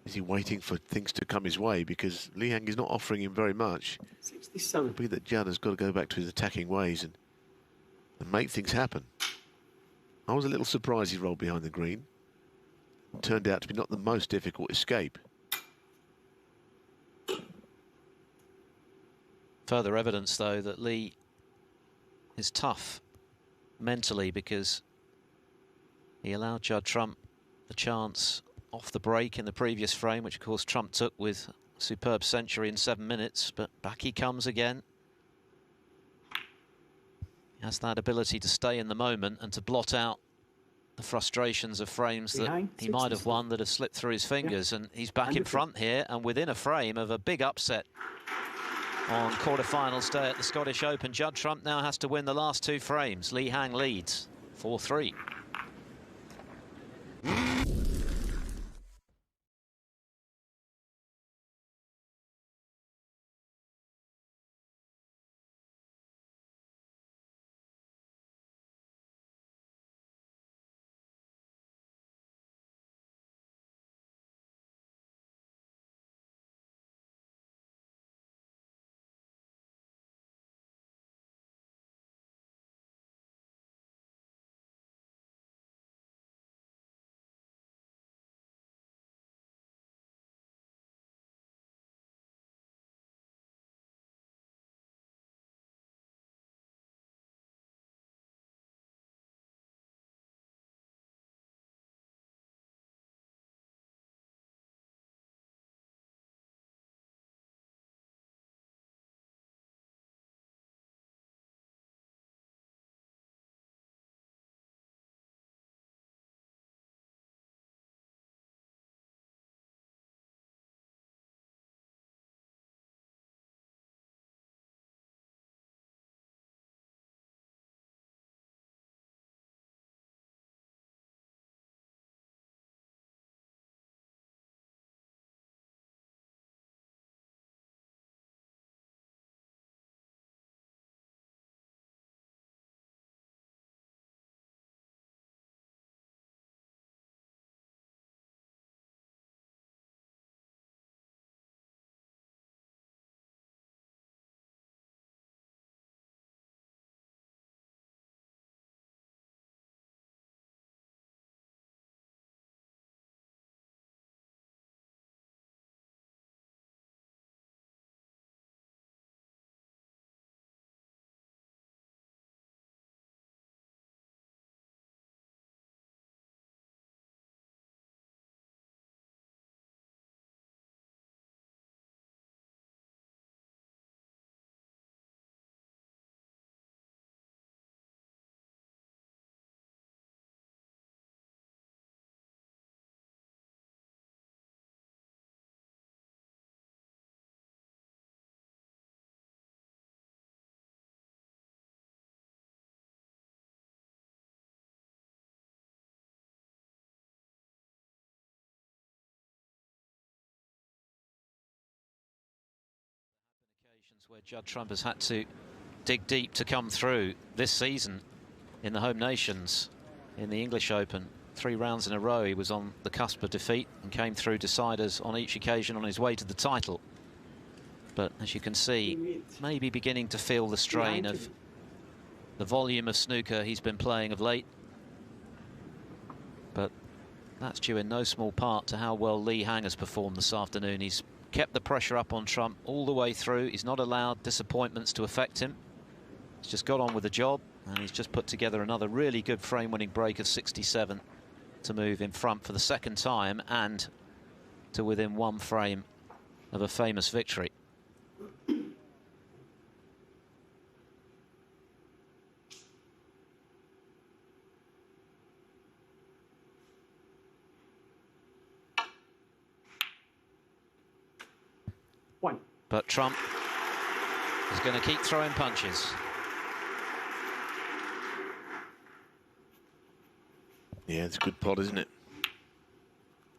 Is he waiting for things to come his way? Because Lee Hang is not offering him very much. 67. It'll be that Judd has got to go back to his attacking ways and make things happen. I was a little surprised he rolled behind the green. It turned out to be not the most difficult escape. Further evidence, though, that Lee is tough mentally, because he allowed Judd Trump the chance off the break in the previous frame, which of course Trump took with a superb century in 7 minutes, but back he comes again. He has that ability to stay in the moment and to blot out the frustrations of frames that he might have won that have slipped through his fingers. And he's back in front here and within a frame of a big upset on quarter-finals day at the Scottish Open. Judd Trump now has to win the last 2 frames. Lee Hang leads 4-3. Where Judd Trump has had to dig deep to come through this season in the home nations. In the English Open, 3 rounds in a row he was on the cusp of defeat and came through deciders on each occasion on his way to the title. But as you can see, maybe beginning to feel the strain of the volume of snooker he's been playing of late. But that's due in no small part to how well Lee Hang has performed this afternoon. He's kept the pressure up on Trump all the way through. He's not allowed disappointments to affect him. He's just got on with the job, and he's just put together another really good frame-winning break of 67 to move in front for the second time and to within 1 frame of a famous victory. But Trump is going to keep throwing punches. Yeah, it's a good pot, isn't it?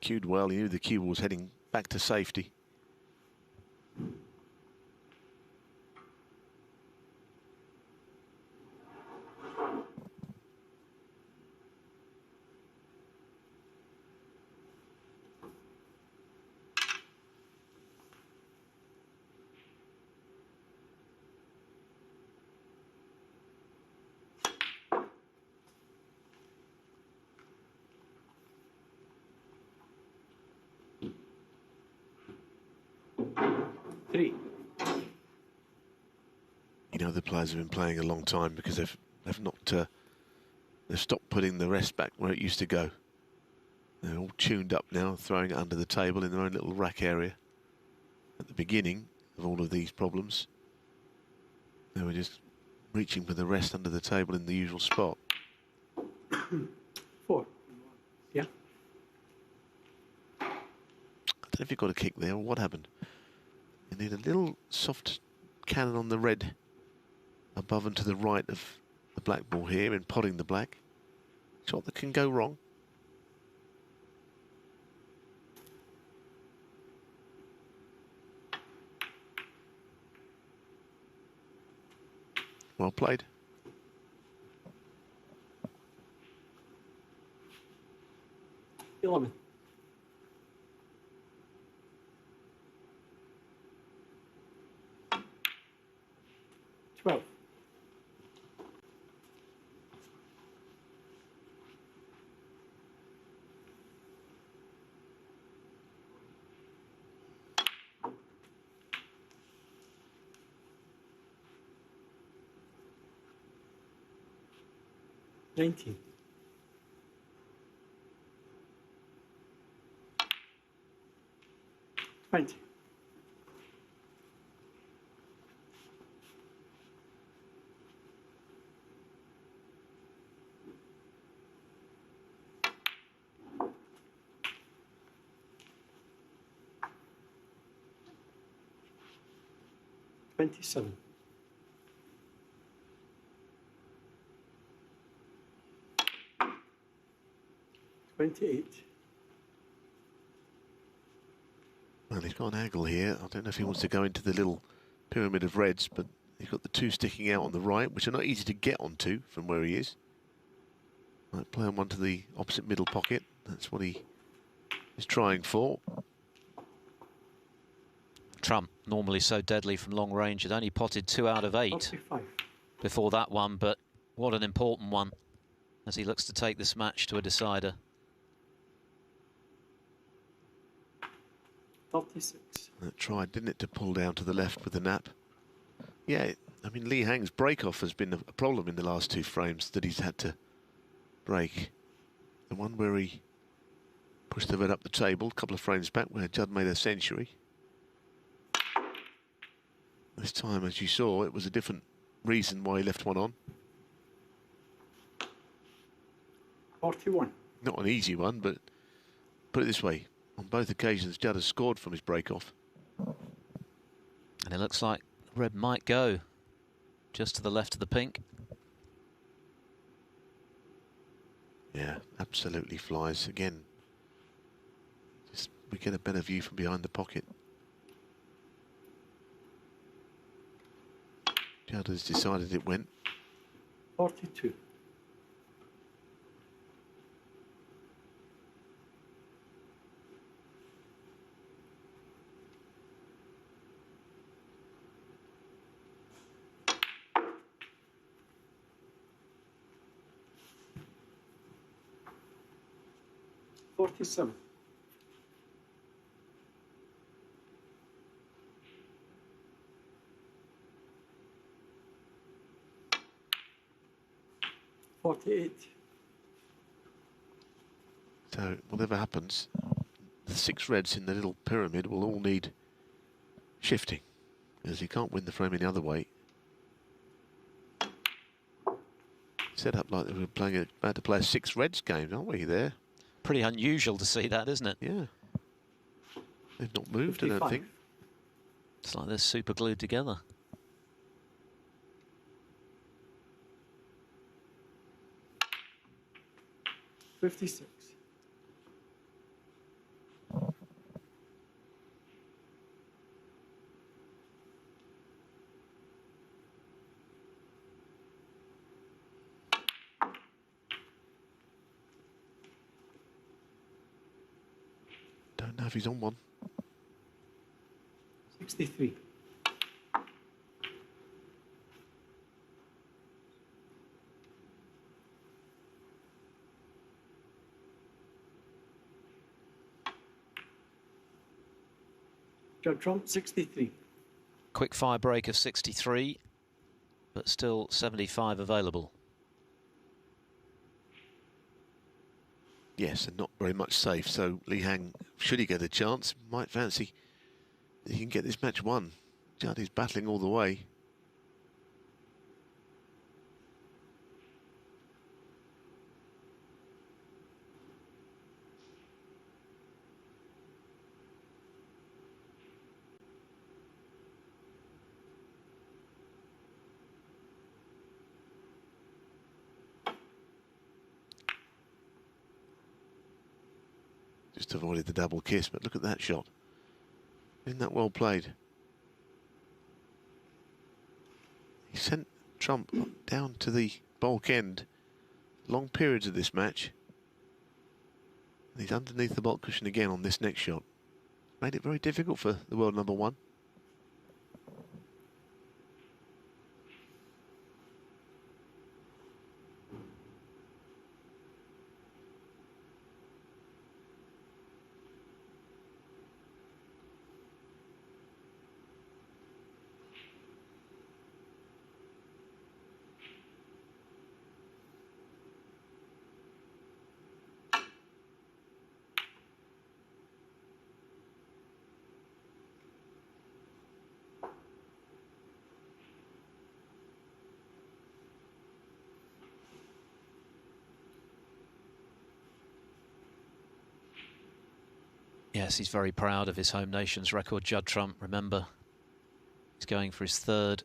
Cued well. He knew the cue was heading back to safety. Three. You know, the players have been playing a long time because they've not they've stopped putting the rest back where it used to go. They're all tuned up now, throwing it under the table in their own little rack area. At the beginning of all of these problems, they were just reaching for the rest under the table in the usual spot. 4. Yeah. I don't know if you got a kick there or what happened. You need a little soft cannon on the red above and to the right of the black ball here in potting the black. Shot that can go wrong. Well played. $11. 12. $19. 20. $27. 28. Well, he's got an angle here. I don't know if he wants to go into the little pyramid of reds, but he's got the two sticking out on the right, which are not easy to get onto from where he is. Might play on one to the opposite middle pocket. That's what he is trying for. Trump, normally so deadly from long range, had only potted 2 out of 8 45. before that one, but what an important one as he looks to take this match to a decider. 36. That tried, didn't it, to pull down to the left with the nap? Yeah, I mean, Lee Hang's break-off has been a problem in the last 2 frames that he's had to break. The one where he pushed the red up the table a couple of frames back where Judd made a century. This time, as you saw, it was a different reason why he left one on. 41. Not an easy one, but put it this way, on both occasions Judd has scored from his break-off. And it looks like red might go just to the left of the pink. Yeah, absolutely flies. Again, just we get a better view from behind the pocket. Judd has decided it went. 42. $47. 48. So whatever happens, the 6 reds in the little pyramid will all need shifting, because he can't win the frame any other way. Set up like they were playing about to play a 6 reds game, aren't we, there? Pretty unusual to see that, isn't it? Yeah. They've not moved, 55. I don't think. It's like they're super glued together. $56. Don't know if he's on one. 63. Judd Trump, 63. Quick fire break of 63, but still 75 available. Yes, and not very much safe. So Li Hang, should he get a chance, might fancy that he can get this match won. Judd is battling all the way. Just avoided the double kiss, but look at that shot. Isn't that well played? He sent Trump down to the bulk end. Long periods of this match. And he's underneath the bulk cushion again on this next shot. Made it very difficult for the world number one. Yes, he's very proud of his home nation's record, Judd Trump. Remember, he's going for his third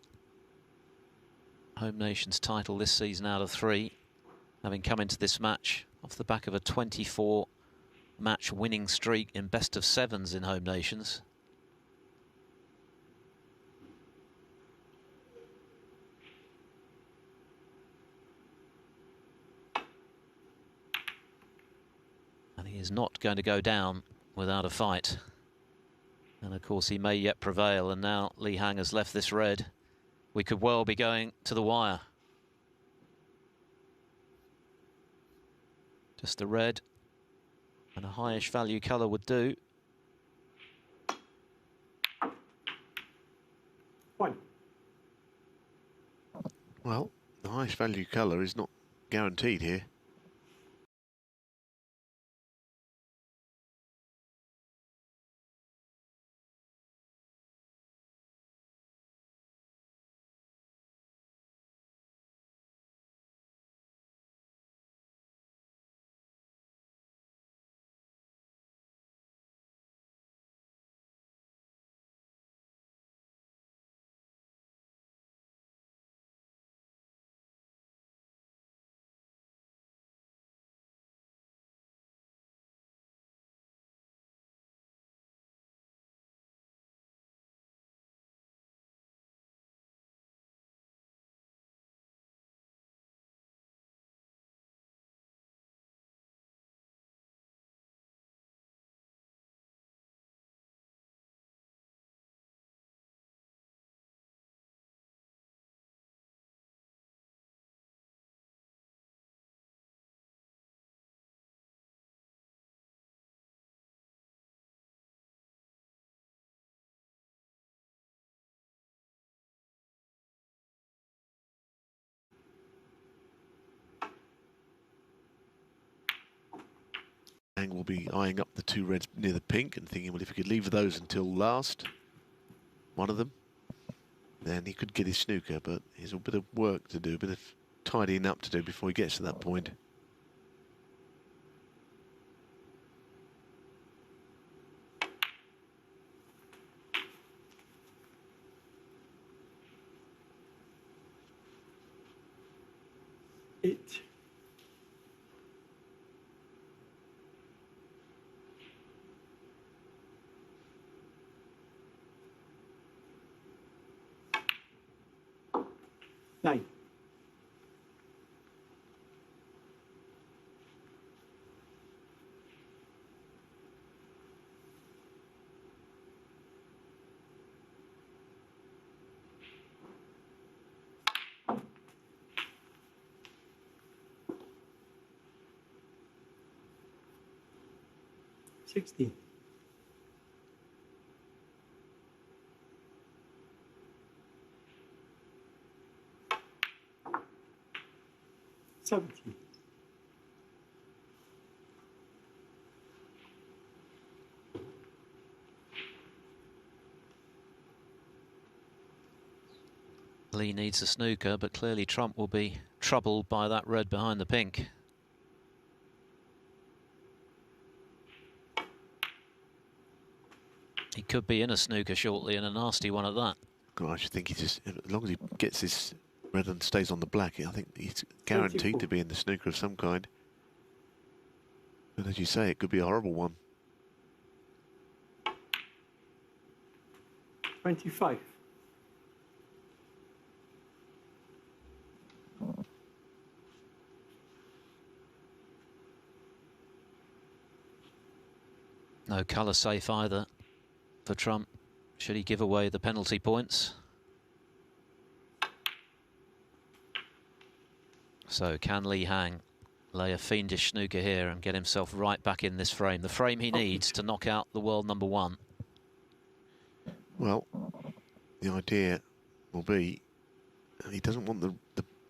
home nation's title this season out of 3, having come into this match off the back of a 24-match winning streak in best of 7s in home nations. And he is not going to go down without a fight. And of course he may yet prevail, and now Li Hang has left this red. We could well be going to the wire. Just the red and a highish value colour would do. One. Well, the highest value colour is not guaranteed here. Hang will be eyeing up the 2 reds near the pink and thinking, well, if he could leave those until last, one of them, then he could get his snooker, but there's a bit of work to do, a bit of tidying up to do before he gets to that point. 8. Nine. $16. 17. Lee needs a snooker, but clearly Trump will be troubled by that red behind the pink. He could be in a snooker shortly, and a nasty one at that. Gosh, I think he just, as long as he gets this red and stays on the black, I think he's guaranteed to be in the snooker of some kind. And as you say, it could be a horrible one. 25. No colour safe either for Trump, should he give away the penalty points. So can Lee Hang lay a fiendish snooker here and get himself right back in this frame, the frame he needs to knock out the world number 1? Well, the idea will be he doesn't want the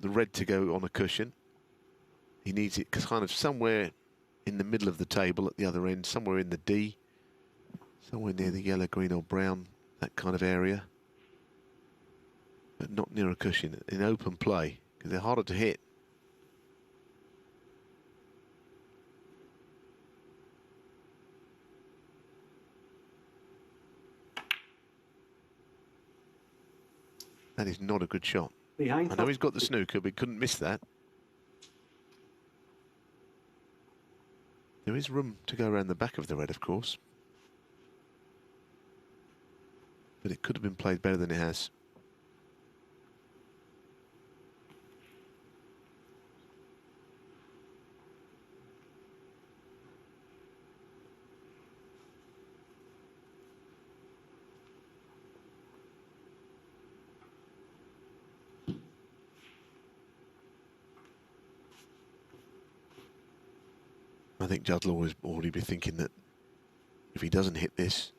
red to go on a cushion. He needs it kind of somewhere in the middle of the table at the other end, somewhere in the D, somewhere near the yellow, green or brown, that kind of area. But not near a cushion, in open play, because they're harder to hit. That is not a good shot. I know he's got the snooker, but he couldn't miss that. There is room to go around the back of the red, of course. But it could have been played better than it has. I think Judd will already be thinking that if he doesn't hit this,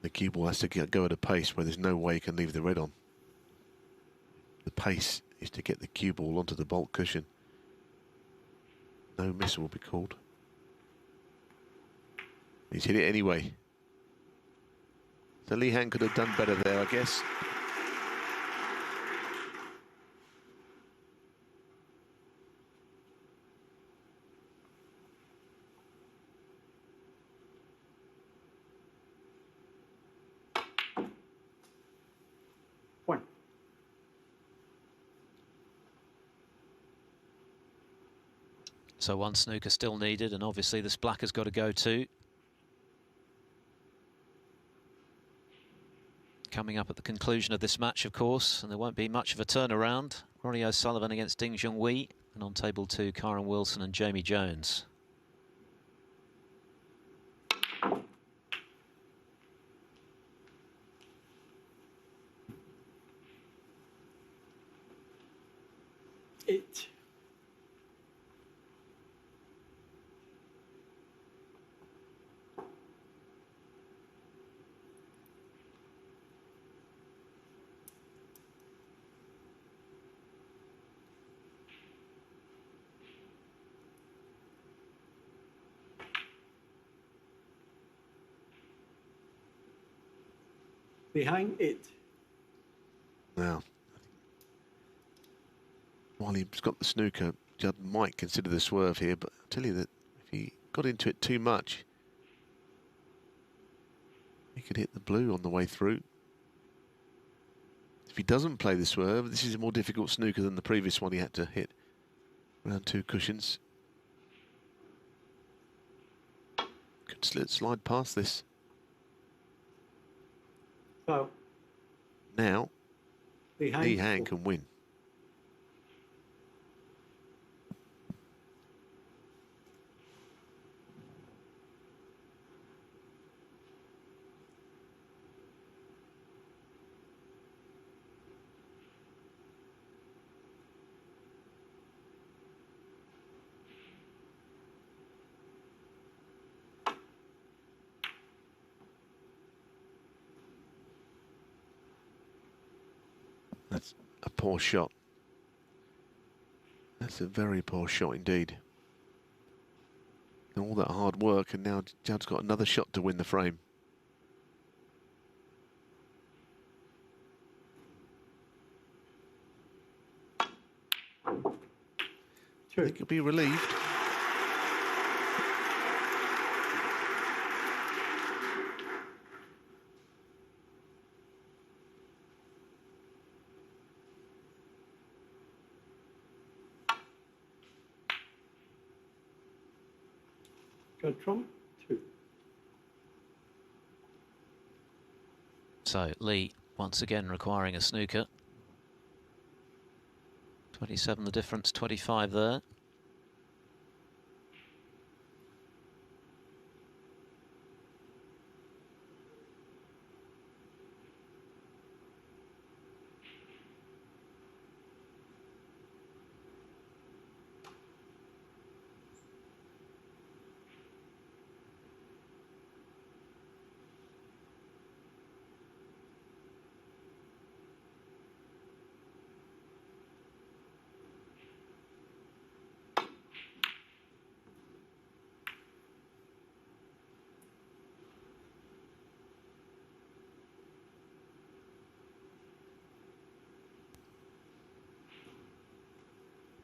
the cue ball has to go at a pace where there's no way he can leave the red on. The pace is to get the cue ball onto the baulk cushion. No miss will be called. He's hit it anyway. So Lee Hang could have done better there, I guess. So one snooker still needed, and obviously this black has got to go too. Coming up at the conclusion of this match, of course, and there won't be much of a turnaround. Ronnie O'Sullivan against Ding Junhui, and on table 2, Kyron Wilson and Jamie Jones. Eight. Behind 8. Now, while he's got the snooker, Judd might consider the swerve here, but I tell you that if he got into it too much, he could hit the blue on the way through. If he doesn't play the swerve, this is a more difficult snooker than the previous one he had to hit Round 2 cushions. Could slide past this. So Now, Lee Hang can win. That's a poor shot. That's a very poor shot indeed. And all that hard work, and now Judd's got another shot to win the frame. I think he'll be relieved. Judd Trump, 2. So Lee once again requiring a snooker. 27 the difference, 25 there.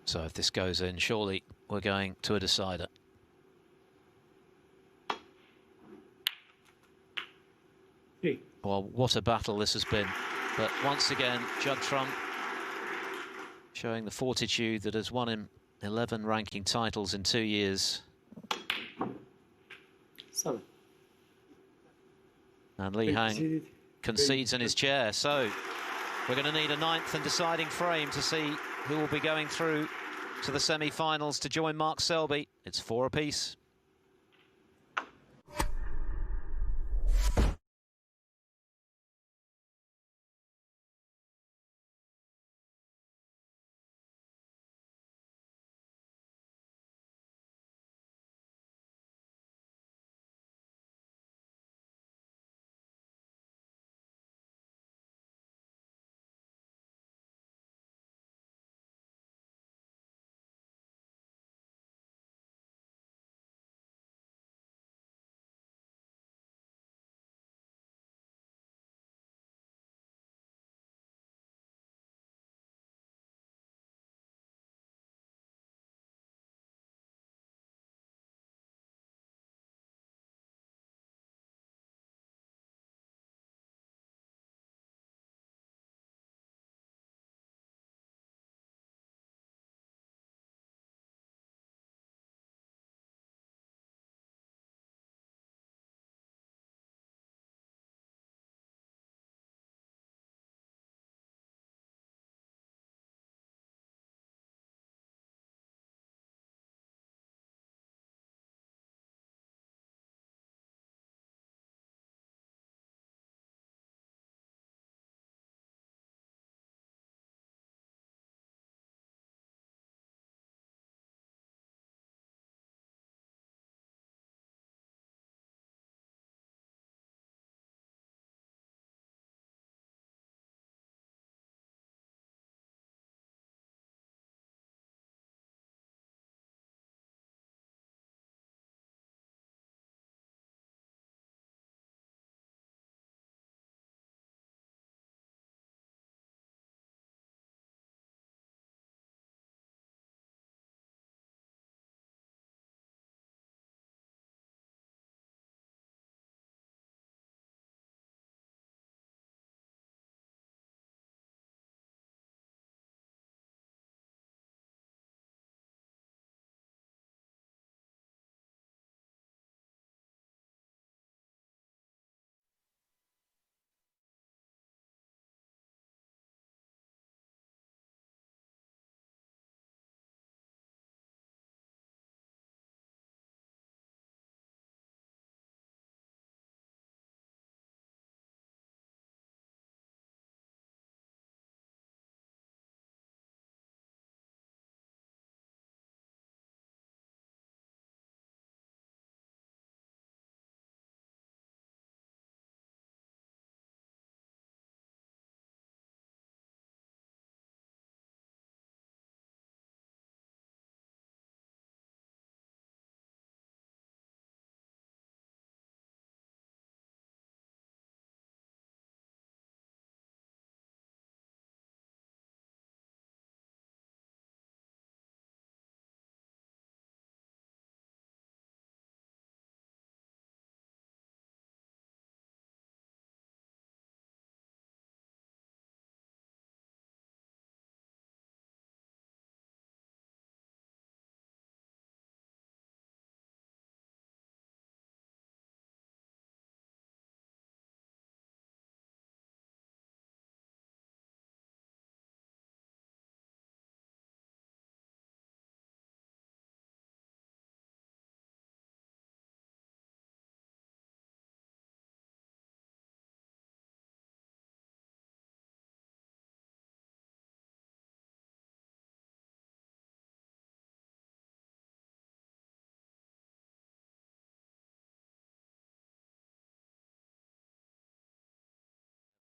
So if this goes in, surely we're going to a decider. Well, what a battle this has been. But once again, Judd Trump showing the fortitude that has won him 11 ranking titles in 2 years. 7. And Lee Hang concedes in his chair. So we're going to need a 9th and deciding frame to see who will be going through to the semi-finals to join Mark Selby. It's 4 apiece.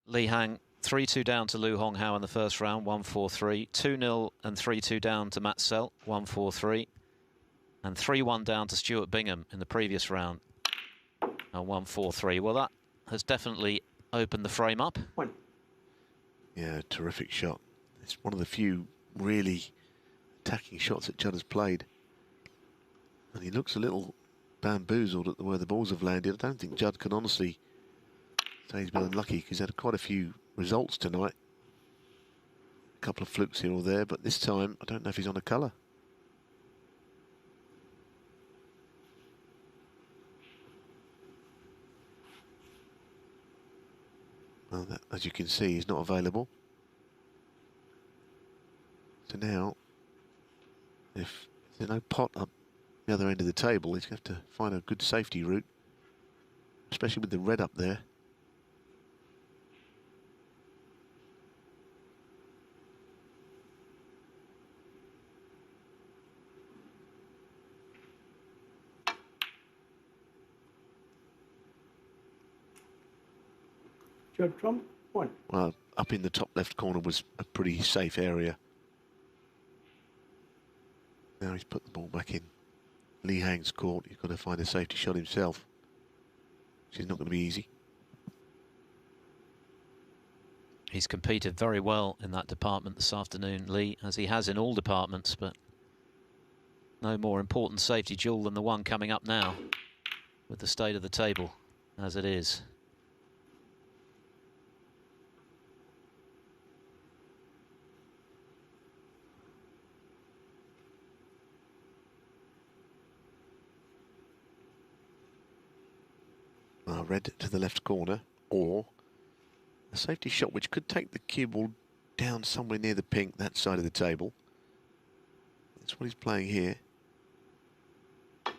Li Hang 3-2 down to Lu Honghao in the first round, 1-4-3. 2-0 and 3-2 down to Matt Selt, 1-4-3. And 3-1 down to Stuart Bingham in the previous round, 1-4-3. Well, that has definitely opened the frame up. Yeah, terrific shot. It's one of the few really attacking shots that Judd has played. And he looks a little bamboozled at where the balls have landed. I don't think Judd can honestly say he's been unlucky, because he's had quite a few results tonight. A couple of flukes here or there, but this time I don't know if he's on a colour. Well, that, as you can see, he's not available. So now, if there's no pot up the other end of the table, he's going to have to find a good safety route, especially with the red up there. Judd Trump, 1. Well, up in the top left corner was a pretty safe area. Now he's put the ball back in Li Hang's court. He's got to find a safety shot himself, which is not going to be easy. He's competed very well in that department this afternoon, Lee, as he has in all departments, but no more important safety duel than the one coming up now, with the state of the table as it is. Red to the left corner, or a safety shot which could take the cue ball down somewhere near the pink, that side of the table. That's what he's playing here. He's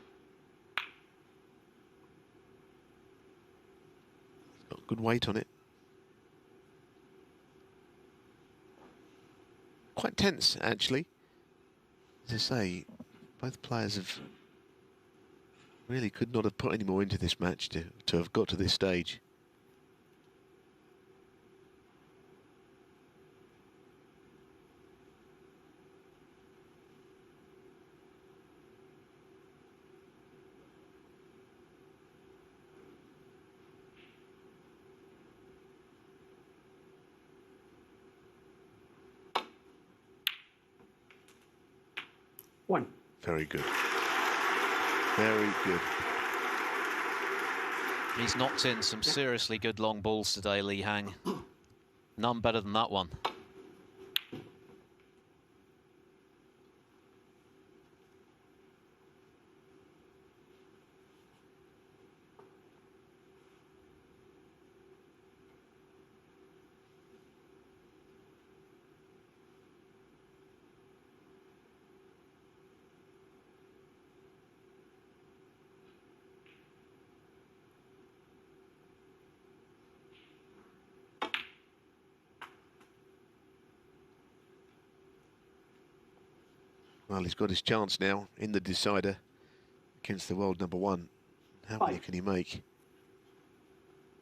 got good weight on it. Quite tense, actually. As I say, both players have really could not have put any more into this match to have got to this stage. One. Very good. Very good. He's knocked in some seriously good long balls today, Li Hang. None better than that one. Well, he's got his chance now in the decider against the world #1. How many can he make?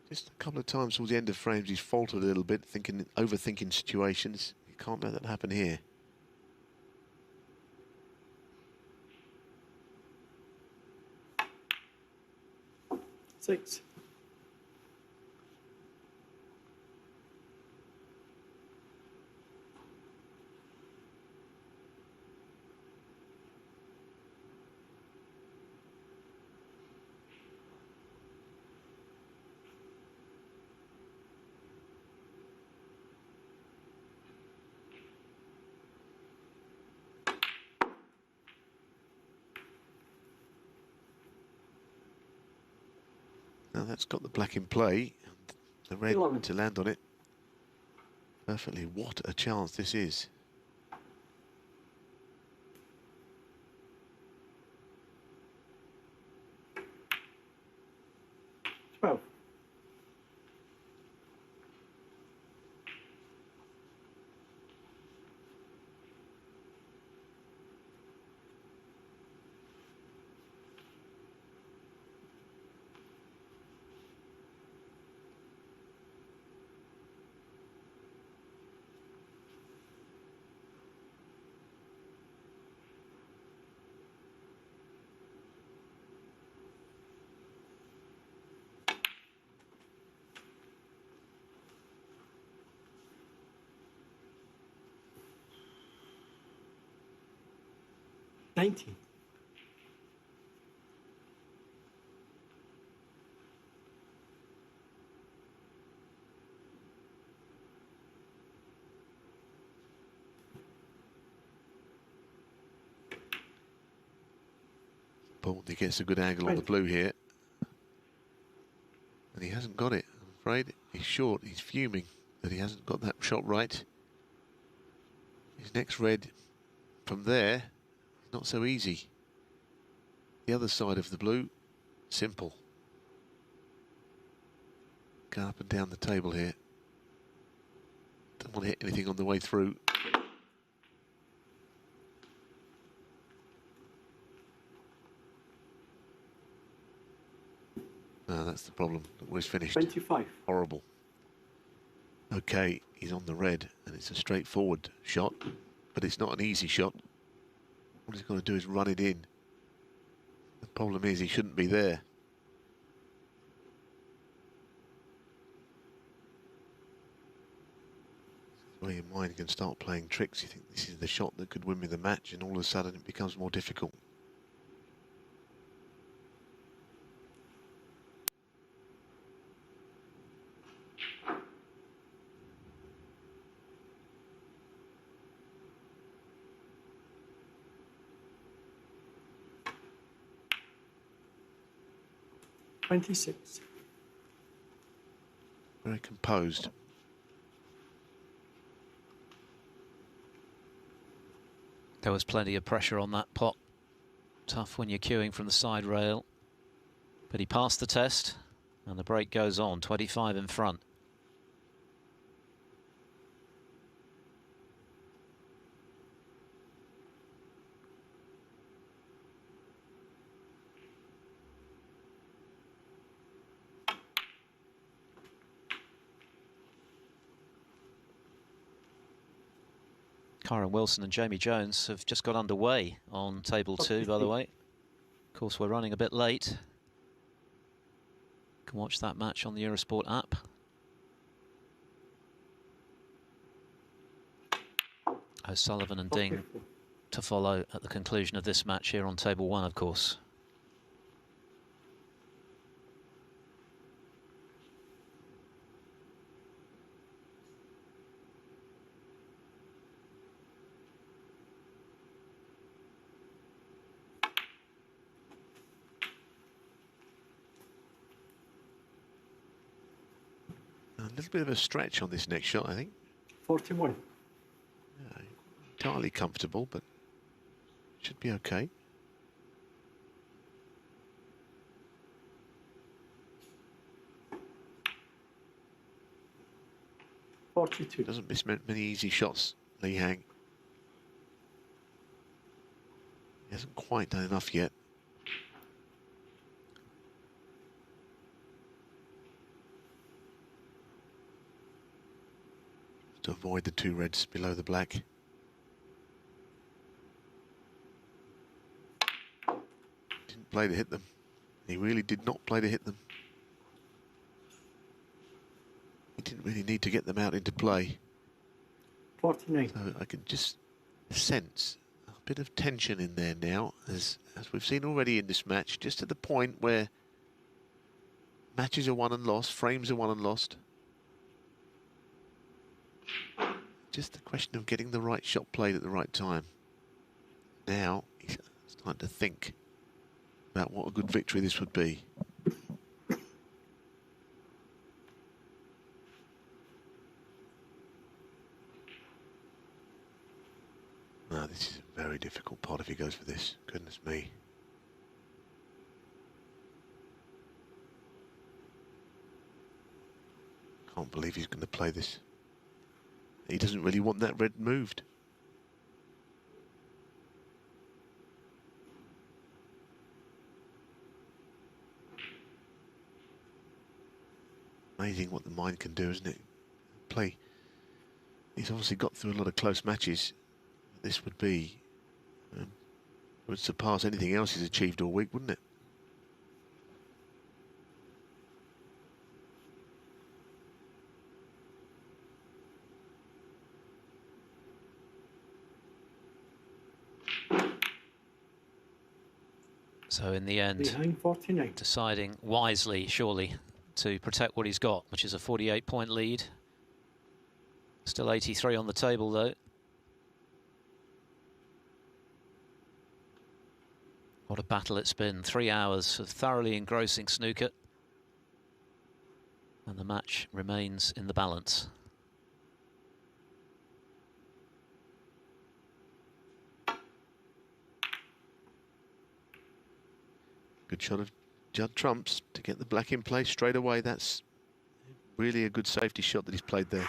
Just a couple of times towards the end of frames, he's faltered a little bit, overthinking situations. You can't let that happen here. Six. Now that's got the black in play, and the red to land on it. Perfectly, what a chance this is. Twelve. 19. Important he gets a good angle on the blue here. And he hasn't got it, I'm afraid. He's short, he's fuming that he hasn't got that shot right. His next red from there, not so easy. The other side of the blue, simple. Go up and down the table here. Don't want to hit anything on the way through. No, that's the problem. Look where he's finished. 25. Horrible. Okay, he's on the red, and it's a straightforward shot, but it's not an easy shot. What he's got to do is run it in. The problem is he shouldn't be there. Where your mind can start playing tricks. You think this is the shot that could win me the match, and all of a sudden it becomes more difficult. $26. Very composed. There was plenty of pressure on that pot. Tough when you're queuing from the side rail. But he passed the test, and the break goes on, 25 in front. Kyron Wilson and Jamie Jones have just got underway on table 2, by the way. Of course, we're running a bit late. You can watch that match on the Eurosport app. O'Sullivan and Ding to follow at the conclusion of this match here on table 1, of course. A little bit of a stretch on this next shot, I think. 41. Yeah, entirely comfortable, but should be okay. Doesn't miss many easy shots, Lee Hang. He hasn't quite done enough yet. To avoid the 2 reds below the black. Didn't play to hit them. He really did not play to hit them. He didn't really need to get them out into play. 49. So I can just sense a bit of tension in there now, as we've seen already in this match, just to the point where matches are won and lost, frames are won and lost. Just a question of getting the right shot played at the right time. Now he's starting to think about what a good victory this would be. No, this is a very difficult pot if he goes for this. Goodness me. Can't believe he's going to play this. He doesn't really want that red moved. Amazing what the mind can do, isn't it? Play. He's obviously got through a lot of close matches. This would be, would surpass anything else he's achieved all week, wouldn't it? So in the end, Behind 49. deciding wisely, surely, to protect what he's got, which is a 48-point lead. Still 83 on the table, though. What a battle it's been. 3 hours of thoroughly engrossing snooker. And the match remains in the balance. Good shot of Judd Trump's to get the black in place straight away. That's really a good safety shot that he's played there.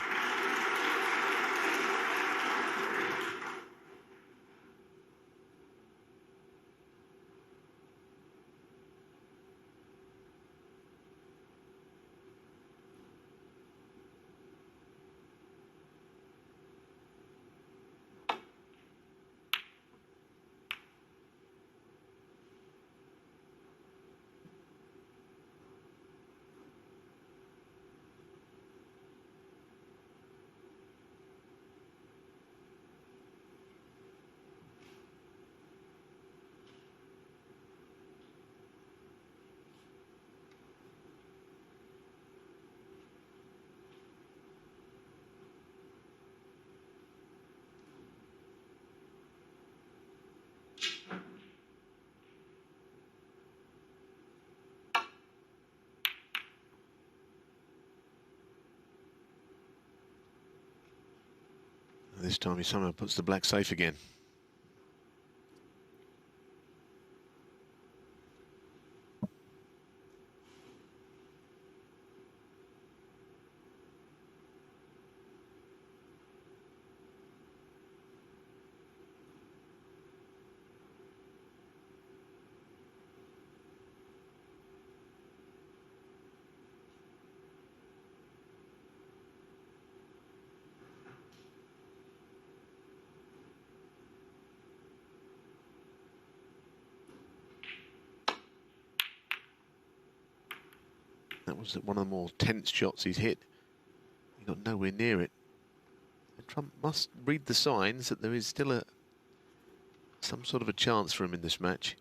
This time he somehow puts the black safe again. That was one of the more tense shots he's hit. He got nowhere near it. And Trump must read the signs that there is still some sort of a chance for him in this match.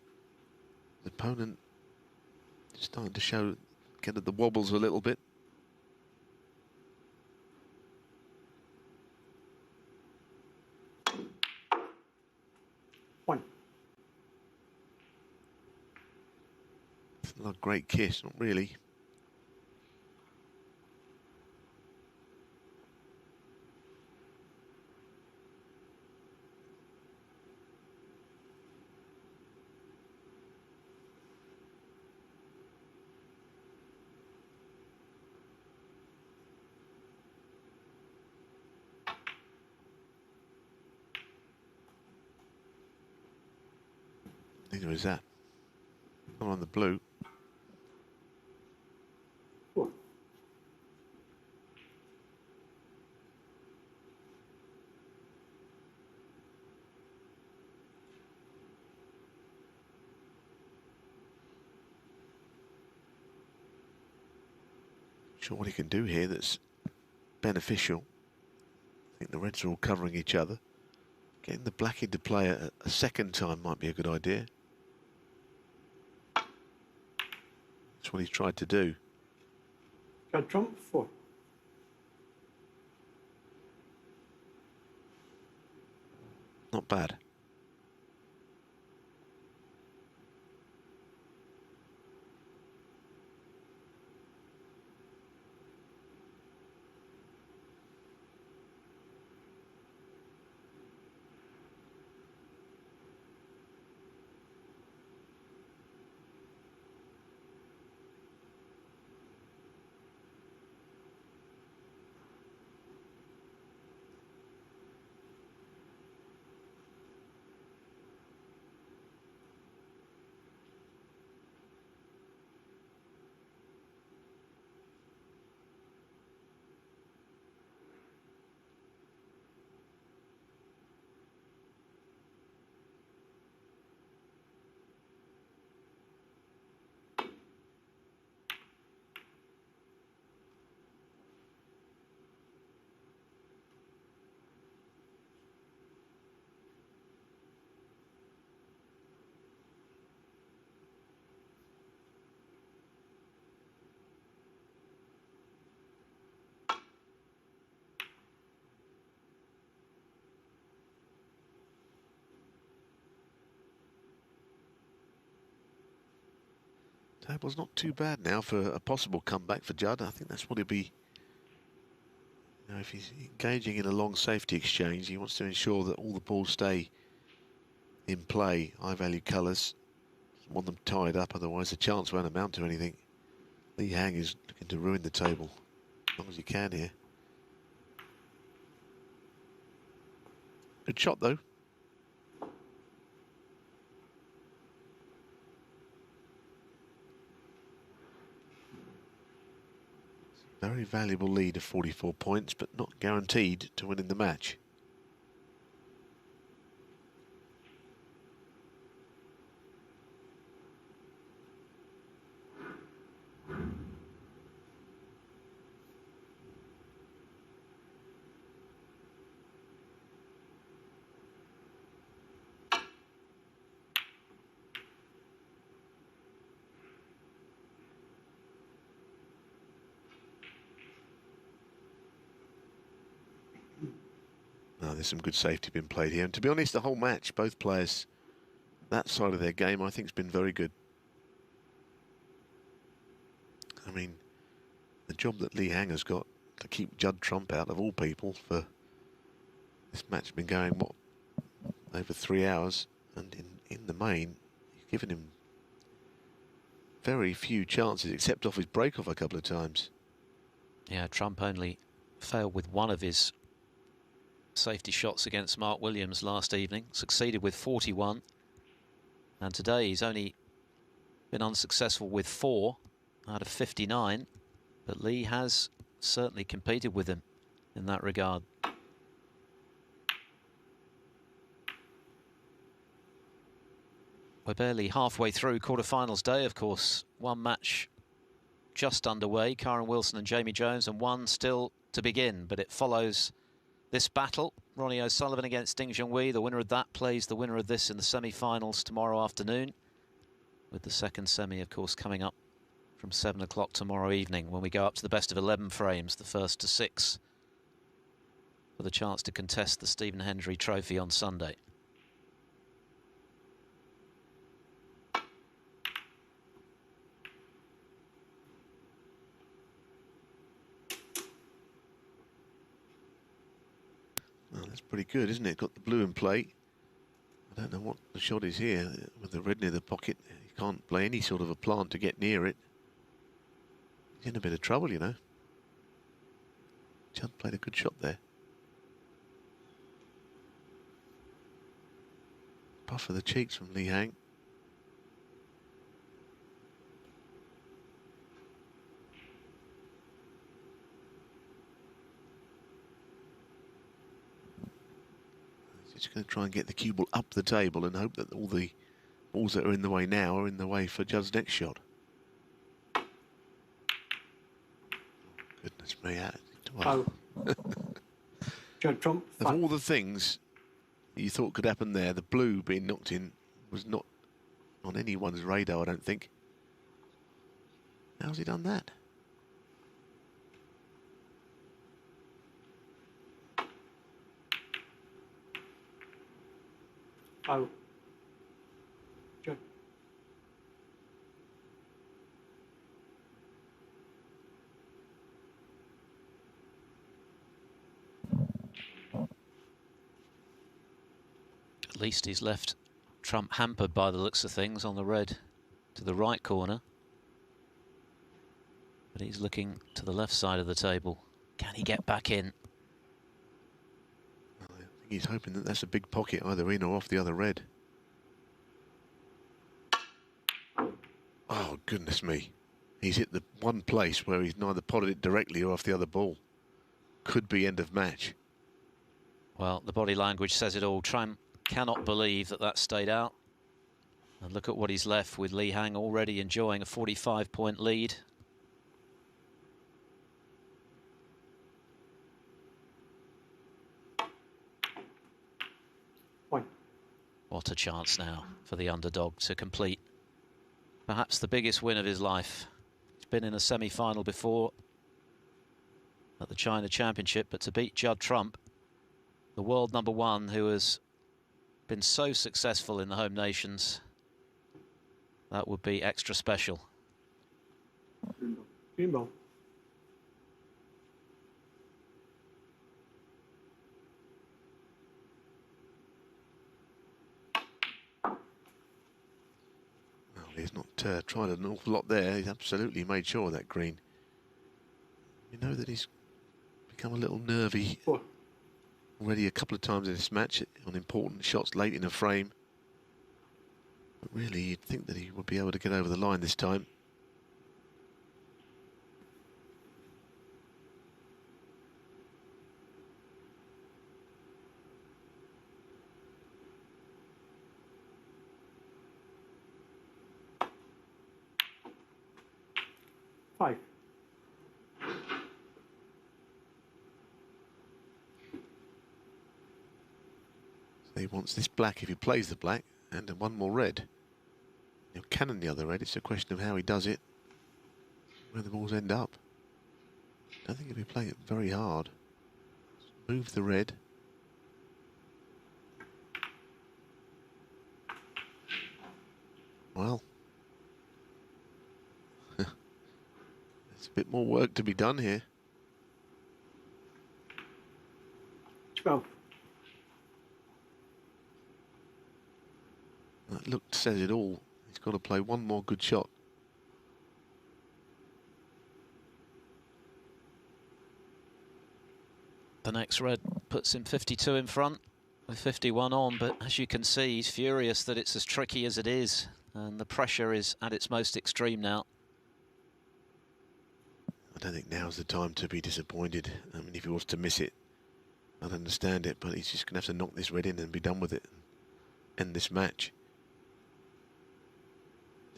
The opponent is starting to get at the wobbles a little bit. One. It's not a great kiss, not really. Neither is that. Not on the blue. Four. Sure what he can do here that's beneficial. I think the reds are all covering each other. Getting the black into play a second time might be a good idea. That's what he's tried to do. Judd Trump, 4. Not bad. Table's not too bad now for a possible comeback for Judd. I think that's what he'll be. You know, if he's engaging in a long safety exchange, he wants to ensure that all the balls stay in play. High-value colours. Doesn't want them tied up, otherwise the chance won't amount to anything. Lee Hang is looking to ruin the table as long as he can here. Good shot, though. Very valuable lead of 44 points, but not guaranteed to winning the match. There's some good safety being played here. And to be honest, the whole match, both players, that side of their game, I think has been very good. I mean, the job that Lee Hang has got to keep Judd Trump out, of all people, for this match has been going, what, over 3 hours. And in the main, you've given him very few chances, except off his break-off a couple of times. Yeah, Trump only failed with one of his safety shots against Mark Williams last evening, succeeded with 41, and today he's only been unsuccessful with 4 out of 59, but Lee has certainly competed with him in that regard. We're barely halfway through quarterfinals day, of course. One match just underway, Karen Wilson and Jamie Jones, and one still to begin, but it follows this battle. Ronnie O'Sullivan against Ding Junhui. The winner of that plays the winner of this in the semi-finals tomorrow afternoon, with the second semi, of course, coming up from 7 o'clock tomorrow evening when we go up to the best of 11 frames, the first to 6, for the chance to contest the Stephen Hendry Trophy on Sunday. Well, that's pretty good, isn't it? Got the blue in play. I don't know what the shot is here. With the red near the pocket, you can't play any sort of a plant to get near it. He's in a bit of trouble, you know. Judd played a good shot there. Puff of the cheeks from Lee Hang. Just going to try and get the cue ball up the table and hope that all the balls that are in the way now are in the way for Judd's next shot. Goodness me. Wow. Judd Trump. Of all the things you thought could happen there, the blue being knocked in was not on anyone's radar, I don't think. How's he done that? Oh. Judd. At least he's left Trump hampered by the looks of things on the red to the right corner. But he's looking to the left side of the table. Can he get back in? I think he's hoping that that's a big pocket either in or off the other red. Oh, goodness me. He's hit the one place where he's neither potted it directly or off the other ball. Could be end of match. Well, the body language says it all. Trump cannot believe that that stayed out. And look at what he's left with, Lee Hang already enjoying a 45-point lead. What a chance now for the underdog to complete perhaps the biggest win of his life. He's been in a semi-final before at the China Championship, but to beat Judd Trump, the world #1 who has been so successful in the home nations, that would be extra special. Green ball. Well, he's not tried an awful lot there. He's absolutely made sure of that green. You know that he's become a little nervy already a couple of times in this match on important shots late in a frame. But really, you'd think that he would be able to get over the line this time. Five. So he wants this black if he plays the black, and one more red. He'll cannon the other red. It's a question of how he does it, where the balls end up. I don't think he'll be playing it very hard. Move the red. Well, there's a bit more work to be done here. 12. That look says it all. He's got to play one more good shot. The next red puts him 52 in front with 51 on, but as you can see, he's furious that it's as tricky as it is, and the pressure is at its most extreme now. I don't think now's the time to be disappointed. I mean, if he was to miss it, I'd understand it, but he's just going to have to knock this red in and be done with it and end this match.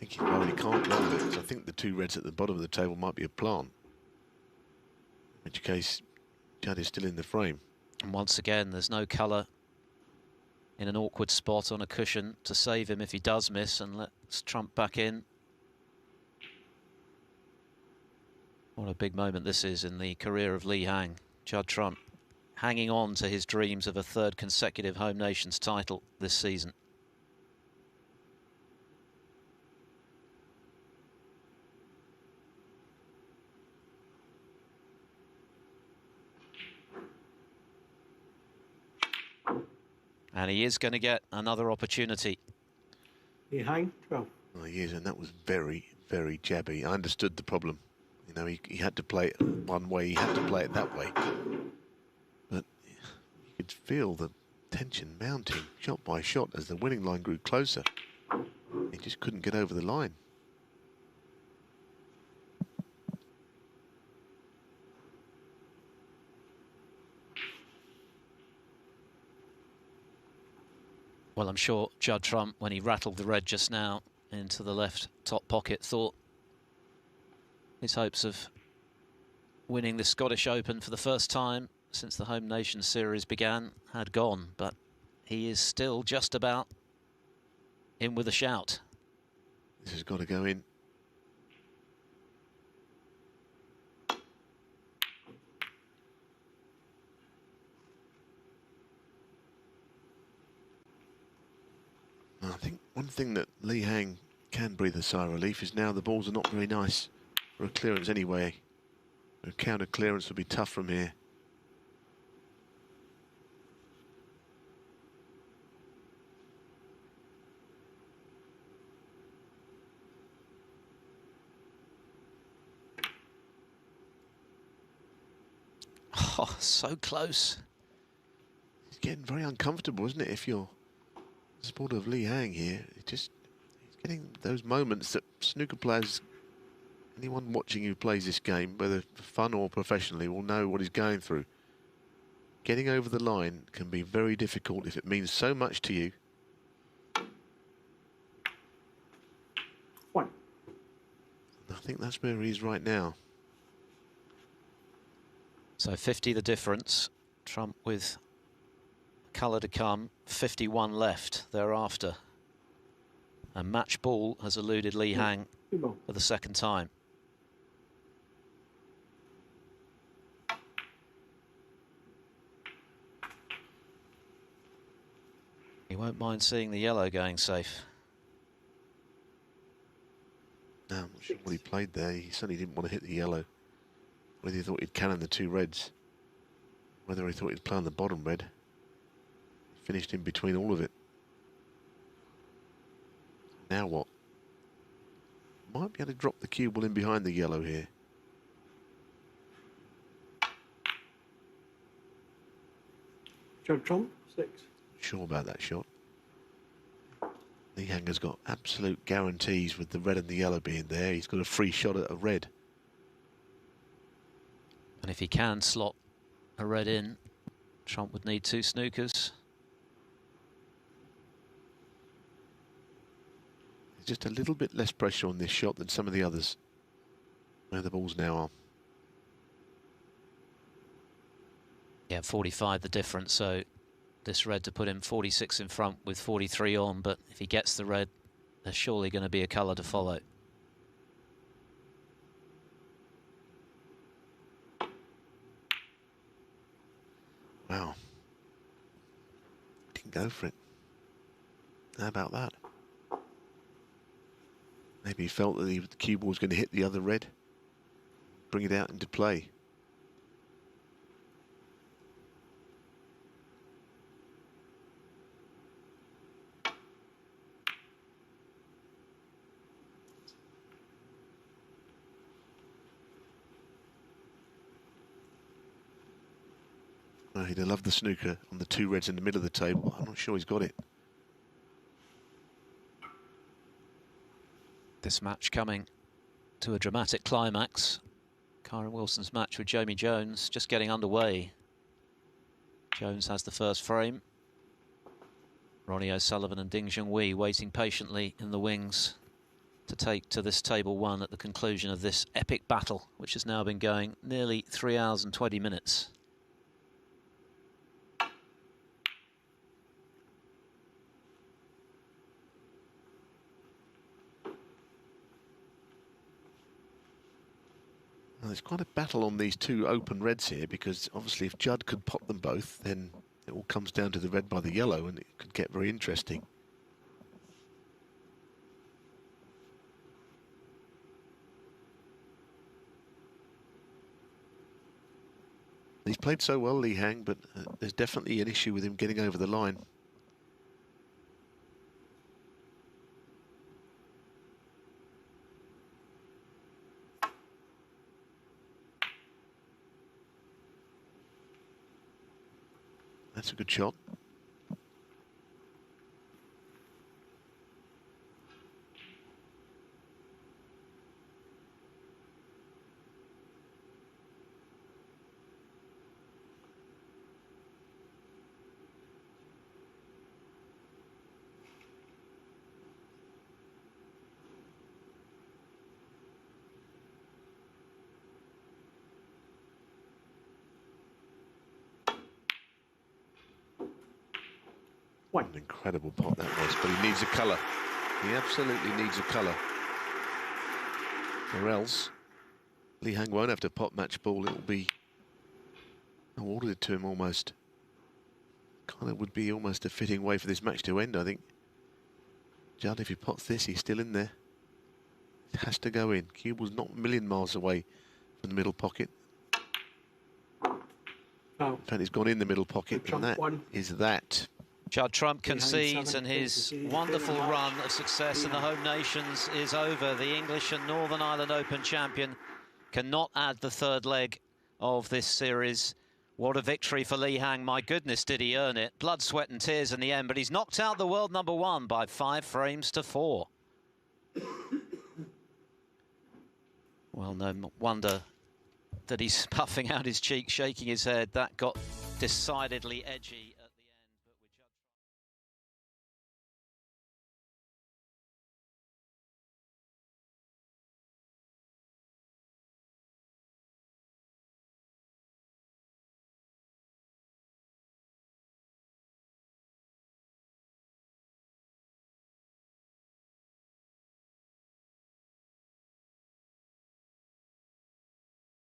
I think well, he can't roll it, so I think the two reds at the bottom of the table might be a plant. In which case, Judd is still in the frame. And once again, there's no colour in an awkward spot on a cushion to save him if he does miss, and let's Trump back in. What a big moment this is in the career of Lee Hang. Judd Trump hanging on to his dreams of a third consecutive Home Nations title this season. And he is going to get another opportunity. He hang 12. Oh, he is, and that was very, very jabby. I understood the problem. You know, he had to play it one way, he had to play it that way. But you could feel the tension mounting shot by shot as the winning line grew closer. He just couldn't get over the line. Well, I'm sure Judd Trump, when he rattled the red just now into the left top pocket, thought his hopes of winning the Scottish Open for the first time since the Home Nations series began had gone, but he is still just about in with a shout. This has got to go in. I think one thing that Lee Hang can breathe a sigh of relief is now the balls are not very nice for a clearance anyway. A counter clearance would be tough from here. Oh, so close. It's getting very uncomfortable, isn't it, if you're the supporter of Lee Hang here? He's getting those moments that snooker players, anyone watching who plays this game, whether for fun or professionally, will know what he's going through. Getting over the line can be very difficult if it means so much to you. 1. I think that's where he is right now. So 50 the difference. Trump with colour to come, 51 left thereafter. And match ball has eluded Lee Hang for the second time. He won't mind seeing the yellow going safe. No, I'm not sure what he played there. He certainly didn't want to hit the yellow. Whether he thought he'd cannon the 2 reds, whether he thought he'd play on the bottom red. Finished in between all of it. Now what? Might be able to drop the cue ball in behind the yellow here. Judd Trump, 6. Sure about that shot. Lee Hanger's got absolute guarantees with the red and the yellow being there. He's got a free shot at a red. And if he can slot a red in, Trump would need 2 snookers. There's just a little bit less pressure on this shot than some of the others, where the balls now are. Yeah, 45 the difference, so this red to put him 46 in front with 43 on, but if he gets the red, there's surely going to be a colour to follow. Wow. Didn't go for it. How about that? Maybe he felt that the cue ball was going to hit the other red, bring it out into play. Oh, he'd have loved the snooker on the 2 reds in the middle of the table. I'm not sure he's got it. This match coming to a dramatic climax. Kyren Wilson's match with Jamie Jones just getting underway. Jones has the first frame. Ronnie O'Sullivan and Ding Junhui waiting patiently in the wings to take to this table 1 at the conclusion of this epic battle, which has now been going nearly 3 hours and 20 minutes. Well, there's quite a battle on these 2 open reds here, because obviously if Judd could pot them both, then it all comes down to the red by the yellow, and it could get very interesting. He's played so well, Lee Hang, but there's definitely an issue with him getting over the line. That's a good shot. What an incredible pot that was, but he needs a colour. He absolutely needs a colour. Or else Lee Hang won't have to pot match ball. It'll be awarded to him almost. Kind of would be almost a fitting way for this match to end, I think. Judd, if he pots this, he's still in there. It has to go in. Cue ball's not a million miles away from the middle pocket. In fact, he's gone in the middle pocket, and that is that. Judd Trump concedes, and his wonderful run of success in the home nations is over. The English and Northern Ireland Open champion cannot add the 3rd leg of this series. What a victory for Lee Hang. My goodness, did he earn it. Blood, sweat and tears in the end, but he's knocked out the world #1 by 5 frames to 4. Well, no wonder that he's puffing out his cheeks, shaking his head. That got decidedly edgy.